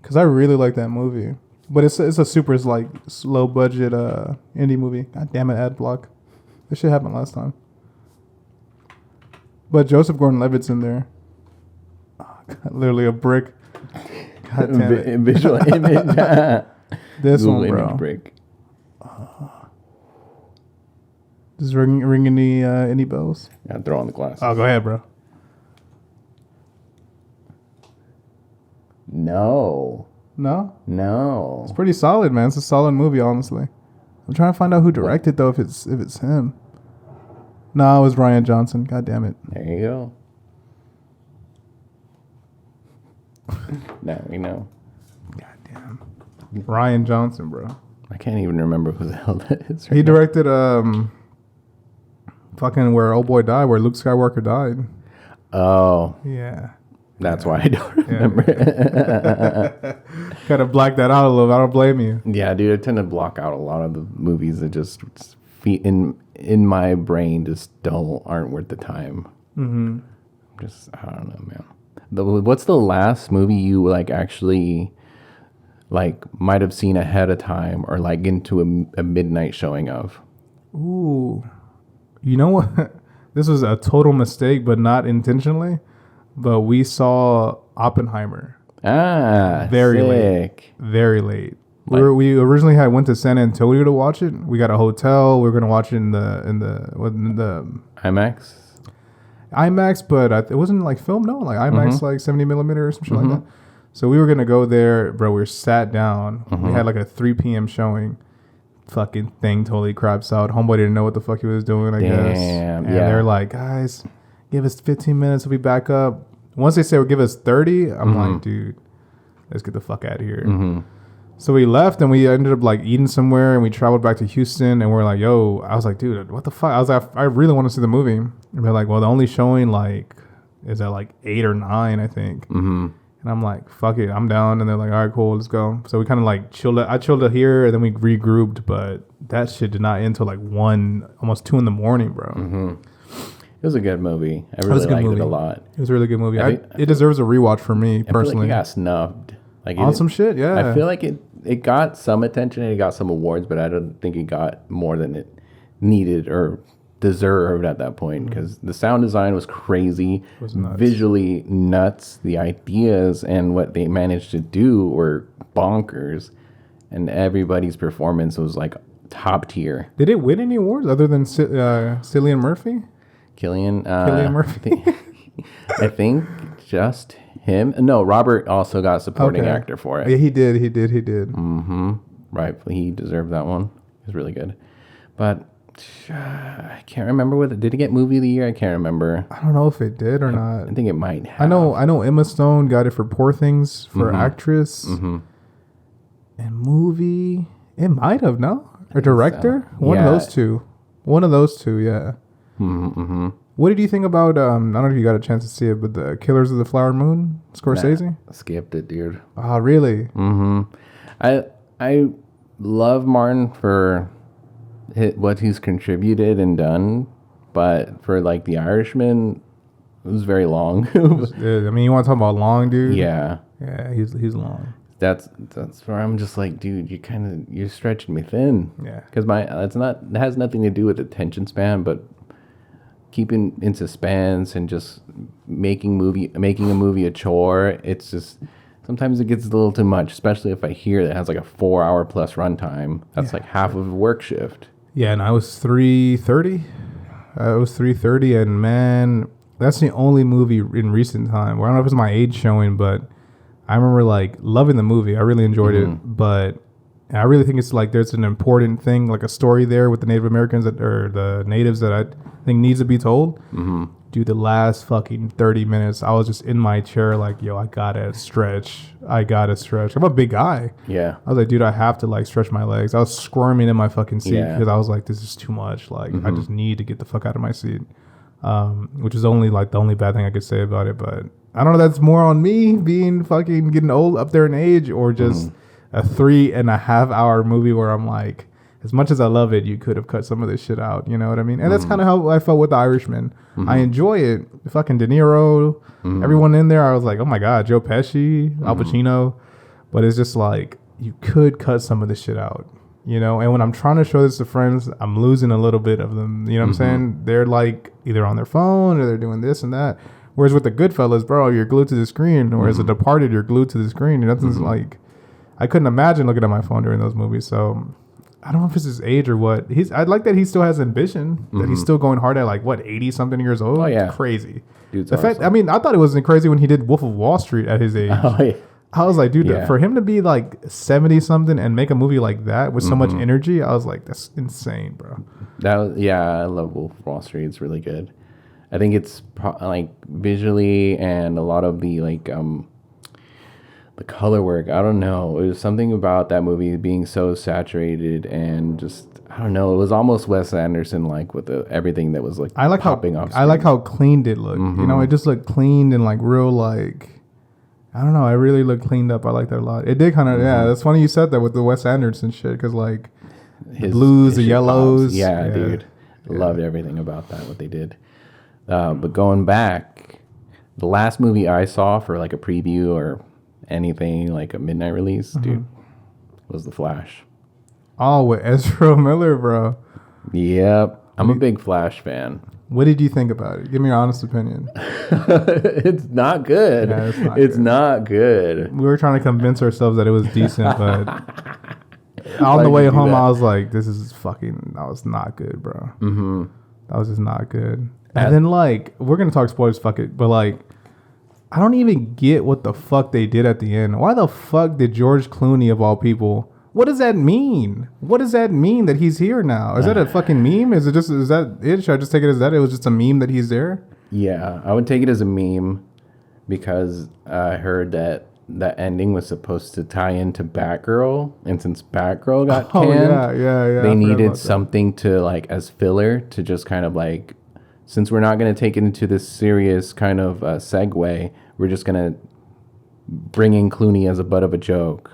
Because I really like that movie. But it's a super like low budget indie movie. God damn it, ad block. This shit happened last time. But Joseph Gordon-Levitt's in there. Oh, God, literally a brick. God damn it. Visual image. This Google one, bro. Image brick. Does ring any bells? Yeah, throw on the glasses. Oh, go ahead, bro. No. It's pretty solid, man. It's a solid movie, honestly. I'm trying to find out who directed though, if it's him. No, it was Ryan Johnson. God damn it. There you go. Now we know. God damn. Ryan Johnson, bro. I can't even remember who the hell that is. Right he directed fucking Where Old Boy Died, where Luke Skywalker died. Oh. Yeah. That's why I don't remember. Kind of black that out a little. I don't blame you. Yeah, dude. I tend to block out a lot of the movies that just in my brain just aren't worth the time. Just I don't know, man. What's the last movie you like actually like might have seen ahead of time or like into a midnight showing of? Ooh, you know what? This was a total mistake, but not intentionally. But we saw Oppenheimer. Very late. We originally went to San Antonio to watch it. We got a hotel. We were gonna watch it in the IMAX, but it wasn't like film. No, like IMAX, like 70 millimeter or some shit like that. So we were gonna go there, bro. We were sat down. We had like a 3 p.m. showing. Fucking thing totally craps out. Homeboy didn't know what the fuck he was doing. I guess. And they're like, guys, give us 15 minutes. We'll be back up. Once they say, well, give us 30, I'm like, dude, let's get the fuck out of here. So we left and we ended up like eating somewhere and we traveled back to Houston and we're like, yo, I was like, dude, what the fuck? I was like, I really want to see the movie. And they're like, well, the only showing like is at like 8 or 9, I think. And I'm like, fuck it, I'm down. And they're like, all right, cool, let's go. So we kind of like chilled. I chilled it here and then we regrouped, but that shit did not end until like 1, almost 2 in the morning, bro. It was a good movie. I really liked it a lot. It was a really good movie. It deserves a rewatch for me personally. I feel like it got snubbed. Like on some shit, yeah. I feel like it got some attention and it got some awards, but I don't think it got more than it needed or deserved at that point because the sound design was crazy. It was nuts. Visually nuts. The ideas and what they managed to do were bonkers, and everybody's performance was like top tier. Did it win any awards other than Cillian Murphy? Cillian Murphy. I think just him. No, Robert also got supporting actor for it. Yeah, he did. Rightfully, he deserved that one. It was really good. But I can't remember did it get movie of the year? I can't remember. I don't know if it did or not. I think it might have. I know Emma Stone got it for Poor Things for actress. And movie, it might have, no? Or director? So. One of those two, yeah. What did you think about, I don't know if you got a chance to see it, but the Killers of the Flower Moon, Scorsese? Nah, skipped it, dude. Oh, really? I love Martin for what he's contributed and done, but for like The Irishman, it was very long. I mean, you want to talk about long, dude? Yeah. Yeah, he's long. that's where I'm just like, dude, you're stretching me thin. Yeah. Because it has nothing to do with attention span, but keeping in suspense and just making a movie a chore. It's just sometimes it gets a little too much, especially if I hear that it has like a 4 hour plus runtime. That's like half of a work shift. Yeah, and I was 3:30. It was 3:30, and man, that's the only movie in recent time. Well, I don't know if it's my age showing, but I remember like loving the movie. I really enjoyed it, but I really think it's like there's an important thing, like a story there with the Native Americans or the natives that I think needs to be told. Dude, the last fucking 30 minutes, I was just in my chair like, yo, I gotta stretch. I'm a big guy. Yeah. I was like, dude, I have to like stretch my legs. I was squirming in my fucking seat because I was like, this is too much. Like, I just need to get the fuck out of my seat. Which is only like the only bad thing I could say about it. But I don't know, that's more on me being fucking getting old up there in age, or just a 3.5 hour movie where I'm like, as much as I love it, you could have cut some of this shit out. You know what I mean? And that's kind of how I felt with The Irishman. I enjoy it. Fucking De Niro, everyone in there, I was like, oh my God, Joe Pesci, Al Pacino. But it's just like, you could cut some of this shit out. You know, and when I'm trying to show this to friends, I'm losing a little bit of them. You know what I'm saying? They're like either on their phone or they're doing this and that. Whereas with the Goodfellas, bro, you're glued to the screen. Whereas The Departed, you're glued to the screen. Nothing's like, I couldn't imagine looking at my phone during those movies. So I don't know if it's his age or what. I like that he still has ambition. That he's still going hard at like what, 80 something years old. Oh yeah, it's crazy. Dude's the awesome. fact, I mean, I thought it wasn't crazy when he did Wolf of Wall Street at his age. Oh yeah. I was like, dude, for him to be like 70 something and make a movie like that with so much energy, I was like, that's insane, bro. I love Wolf of Wall Street. It's really good. I think it's like visually and a lot of the like the color work. I don't know. It was something about that movie being so saturated and just, I don't know. It was almost Wes Anderson like with everything that was like popping off. I like how clean it looked. You know, it just looked clean and like real like. I don't know. I really look cleaned up. I like that a lot. It did kind of, yeah. That's funny you said that with the Wes Anderson shit, because like the blues, the yellows. Yeah, dude. Loved everything about that, what they did. But going back, the last movie I saw for like a preview or anything, like a midnight release, dude, was The Flash. Oh, with Ezra Miller, bro. Yep. I'm a big Flash fan. What did you think about it? Give me your honest opinion. It's not good. Yeah, it's not good. We were trying to convince ourselves that it was decent, but on the way home, I was like, that was not good, bro. That was just not good. And then, like, we're going to talk spoilers, fuck it. But, like, I don't even get what the fuck they did at the end. Why the fuck did George Clooney, of all people... What does that mean? What does that mean that he's here now? Is that a fucking meme? Is that it? Should I just take it as that? It was just a meme that he's there? Yeah, I would take it as a meme because I heard that ending was supposed to tie into Batgirl. And since Batgirl got canned, they needed something to, like, as filler to just kind of, like, since we're not going to take it into this serious kind of segue, we're just going to bring in Clooney as a butt of a joke.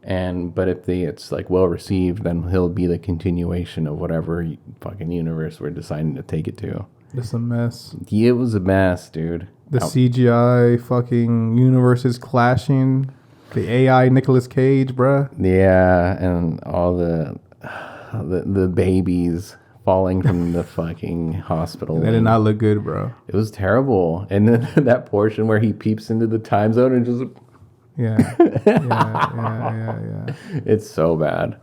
But if it's like well received, then he'll be the continuation of whatever fucking universe we're deciding to take it to. It's a mess. Yeah, it was a mess, dude. The CGI fucking universes clashing. The AI Nicolas Cage, bruh. Yeah, and all the babies falling from the fucking hospital. That did not look good, bro. It was terrible. And then that portion where he peeps into the time zone and just... Yeah. It's so bad.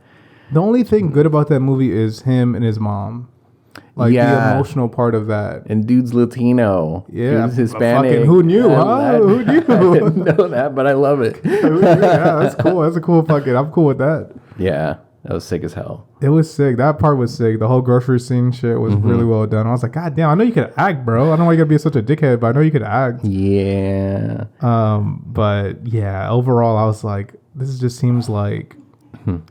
The only thing good about that movie is him and his mom. Like the emotional part of that. And dude's Latino. Yeah. Dude's Hispanic. Fucking who knew, huh? Who knew? I didn't know that, but I love it. Yeah, that's cool. That's a cool fucking, I'm cool with that. Yeah. That was sick as hell. It was sick. That part was sick. The whole grocery scene shit was really well done. I was like, God damn, I know you could act, bro. I don't know why you gotta be such a dickhead, but I know you could act. Yeah. But yeah, overall, I was like, this just seems like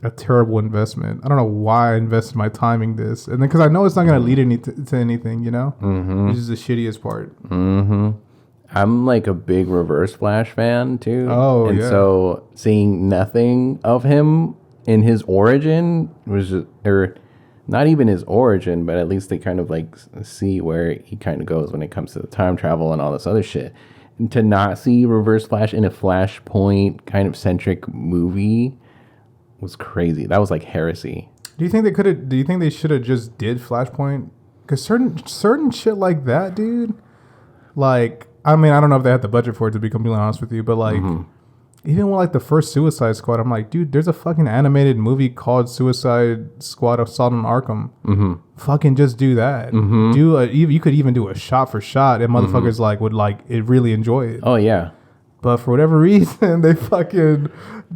a terrible investment. I don't know why I invested my time in this. And then, because I know it's not gonna lead to anything, you know? Which is the shittiest part. I'm like a big Reverse Flash fan, too. Oh, and so seeing nothing of him in his origin was just, or not even his origin, but at least they kind of like see where he kind of goes when it comes to the time travel and all this other shit. to not see Reverse Flash in a Flashpoint kind of centric movie was crazy. That was like heresy. Do you think they could have? Do you think they should have just did Flashpoint? Because certain shit like that, dude. Like, I mean, I don't know if they had the budget for it, to be completely honest with you, but like, even with like the first Suicide Squad, I'm like, dude, there's a fucking animated movie called Suicide Squad Assault on Arkham. Fucking just do that. You could even do a shot for shot, and motherfuckers like would like it really enjoy it. Oh yeah. But for whatever reason, they fucking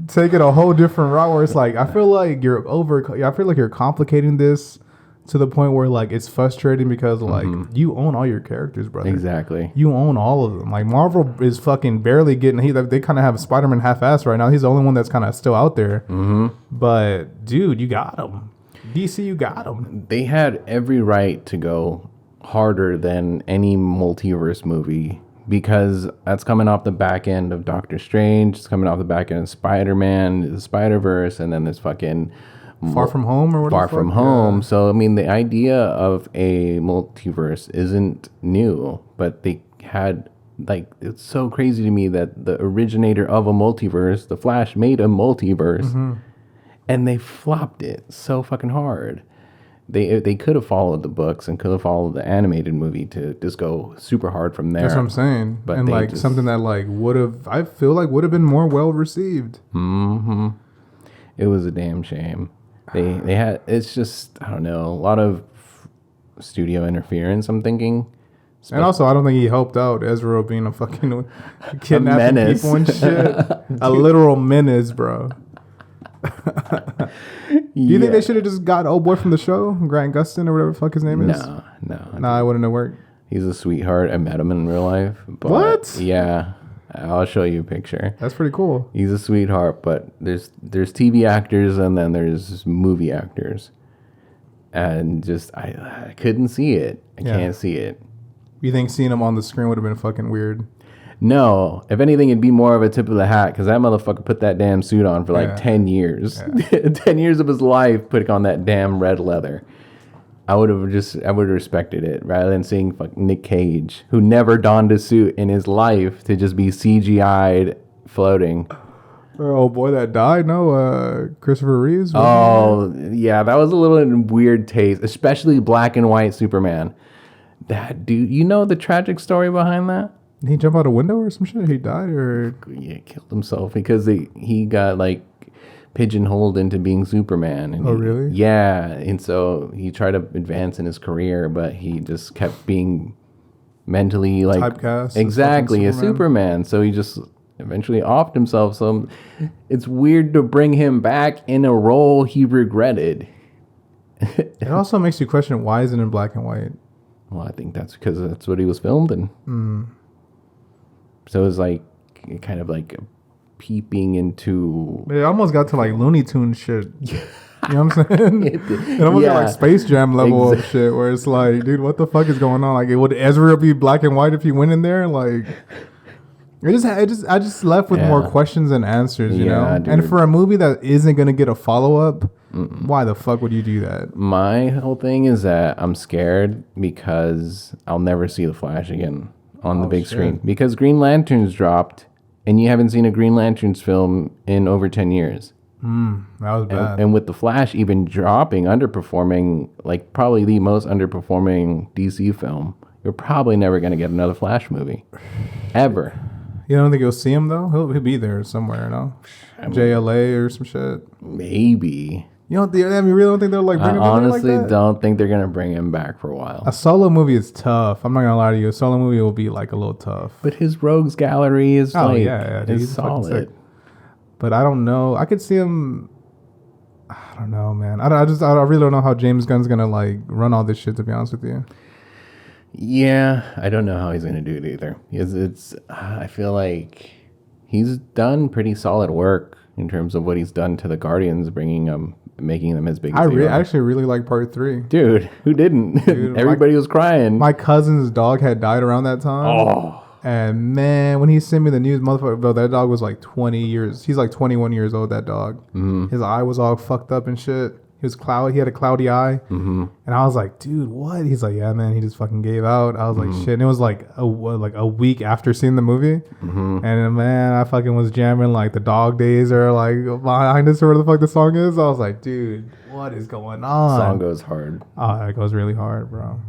take it a whole different route where it's like, I feel like you're complicating this to the point where like it's frustrating because like you own all your characters, brother. Exactly. You own all of them. Like Marvel is fucking barely getting. They kind of have Spider-Man half-assed right now. He's the only one that's kind of still out there. But dude, you got him. DC, you got him. They had every right to go harder than any multiverse movie. Because that's coming off the back end of Doctor Strange. It's coming off the back end of Spider-Man, the Spider-Verse, and then this fucking Far From Home or whatever. Far From Home. Yeah. So, I mean, the idea of a multiverse isn't new. But they had, like, it's so crazy to me that the originator of a multiverse, The Flash, made a multiverse. And they flopped it so fucking hard. They could have followed the books and could have followed the animated movie to just go super hard from there. That's what I'm saying. But and like something that like would have been more well received. It was a damn shame. They had, it's just, I don't know, a lot of studio interference, I'm thinking. And also, I don't think he helped out Ezra being a fucking kidnapping people and shit. A literal menace, bro. Do you think they should have just got old boy from the show, Grant Gustin or whatever the fuck his name is? No, I wouldn't have worked. He's a sweetheart. I met him in real life. But what? Yeah, I'll show you a picture. That's pretty cool. He's a sweetheart, but there's TV actors and then there's movie actors, and just I couldn't see it. I can't see it. You think seeing him on the screen would have been fucking weird? No. If anything, it'd be more of a tip of the hat because that motherfucker put that damn suit on for like 10 years. 10 years of his life putting on that damn red leather. I would have respected it rather than seeing fucking Nick Cage, who never donned a suit in his life, to just be CGI'd floating. Oh boy, that died. No, Christopher Reeves. Oh yeah, that was a little weird taste, especially black and white Superman. That dude, you know the tragic story behind that? Did he jump out a window or some shit? He died or killed himself because he got like pigeonholed into being Superman. And really? Yeah, and so he tried to advance in his career, but he just kept being mentally like typecast. Exactly, a Superman. So he just eventually offed himself. So it's weird to bring him back in a role he regretted. It also makes you question why isn't it in black and white? Well, I think that's because that's what he was filmed in. So it was like kind of like peeping into. It almost got to like Looney Tunes shit. You know what I'm saying? It almost got like Space Jam level of shit where it's like, dude, what the fuck is going on? Like, would Ezra be black and white if he went in there? Like, I just left with more questions than answers, you know? Dude. And for a movie that isn't going to get a follow-up, why the fuck would you do that? My whole thing is that I'm scared because I'll never see The Flash again on the big screen. Because Green Lanterns dropped, and you haven't seen a Green Lanterns film in over 10 years. That was bad. And with The Flash even dropping, underperforming, like probably the most underperforming DC film, you're probably never going to get another Flash movie. Ever. You don't think you'll see him, though? He'll be there somewhere, no? JLA or some shit? Maybe. You really don't think they'll like bring him back? I honestly don't think they're going to bring him back for a while. A solo movie is tough. I'm not going to lie to you. A solo movie will be like a little tough. But his rogues gallery is is solid. But I don't know. I could see him. I don't know, man. I really don't know how James Gunn's going to like run all this shit, to be honest with you. Yeah, I don't know how he's going to do it either. I feel like he's done pretty solid work in terms of what he's done to the Guardians, making them as big as they are. I actually really like part 3. Dude, who didn't? Dude, everybody was crying. My cousin's dog had died around that time. Oh. And man, when he sent me the news, motherfucker, bro, that dog was like 20 years. He's like 21 years old, that dog. His eye was all fucked up and shit. He had a cloudy eye. Mm-hmm. And I was like, dude, what? He's like, yeah, man, he just fucking gave out. I was like, shit. And it was like a week after seeing the movie. Mm-hmm. And man, I fucking was jamming like the Dog Days or like Behind Us or whatever the fuck the song is. I was like, dude, what is going on? The song goes hard. Oh, it goes really hard, bro.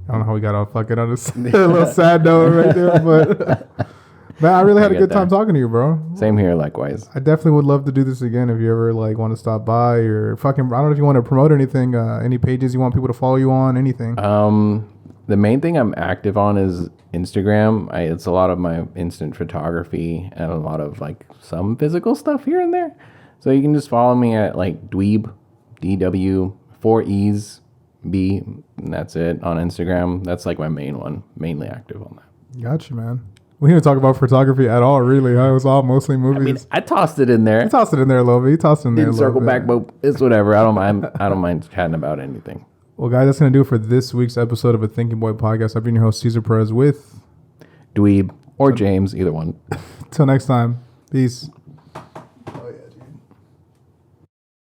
I don't know how we got all fucking on a little sad note right there, but man, I really had a good time talking to you, bro. Same here, likewise. I definitely would love to do this again if you ever like want to stop by or fucking. I don't know if you want to promote anything, any pages you want people to follow you on, anything. The main thing I'm active on is Instagram. It's a lot of my instant photography and a lot of like some physical stuff here and there. So you can just follow me at like Dweeeb, DW, 4 E's. B, and that's it on Instagram. That's like my main one, mainly active on that. Gotcha, man. We didn't talk about photography at all, really. Huh? It was all mostly movies. I mean, I tossed it in there. You tossed it in there a little bit. You tossed it in there. Didn't circle back, but it's whatever. I don't mind. I don't mind chatting about anything. Well, guys, that's gonna do it for this week's episode of A Thinking Boy Podcast. I've been your host, Cesar Perez, with Dweeeb or James, either one. Till next time, peace.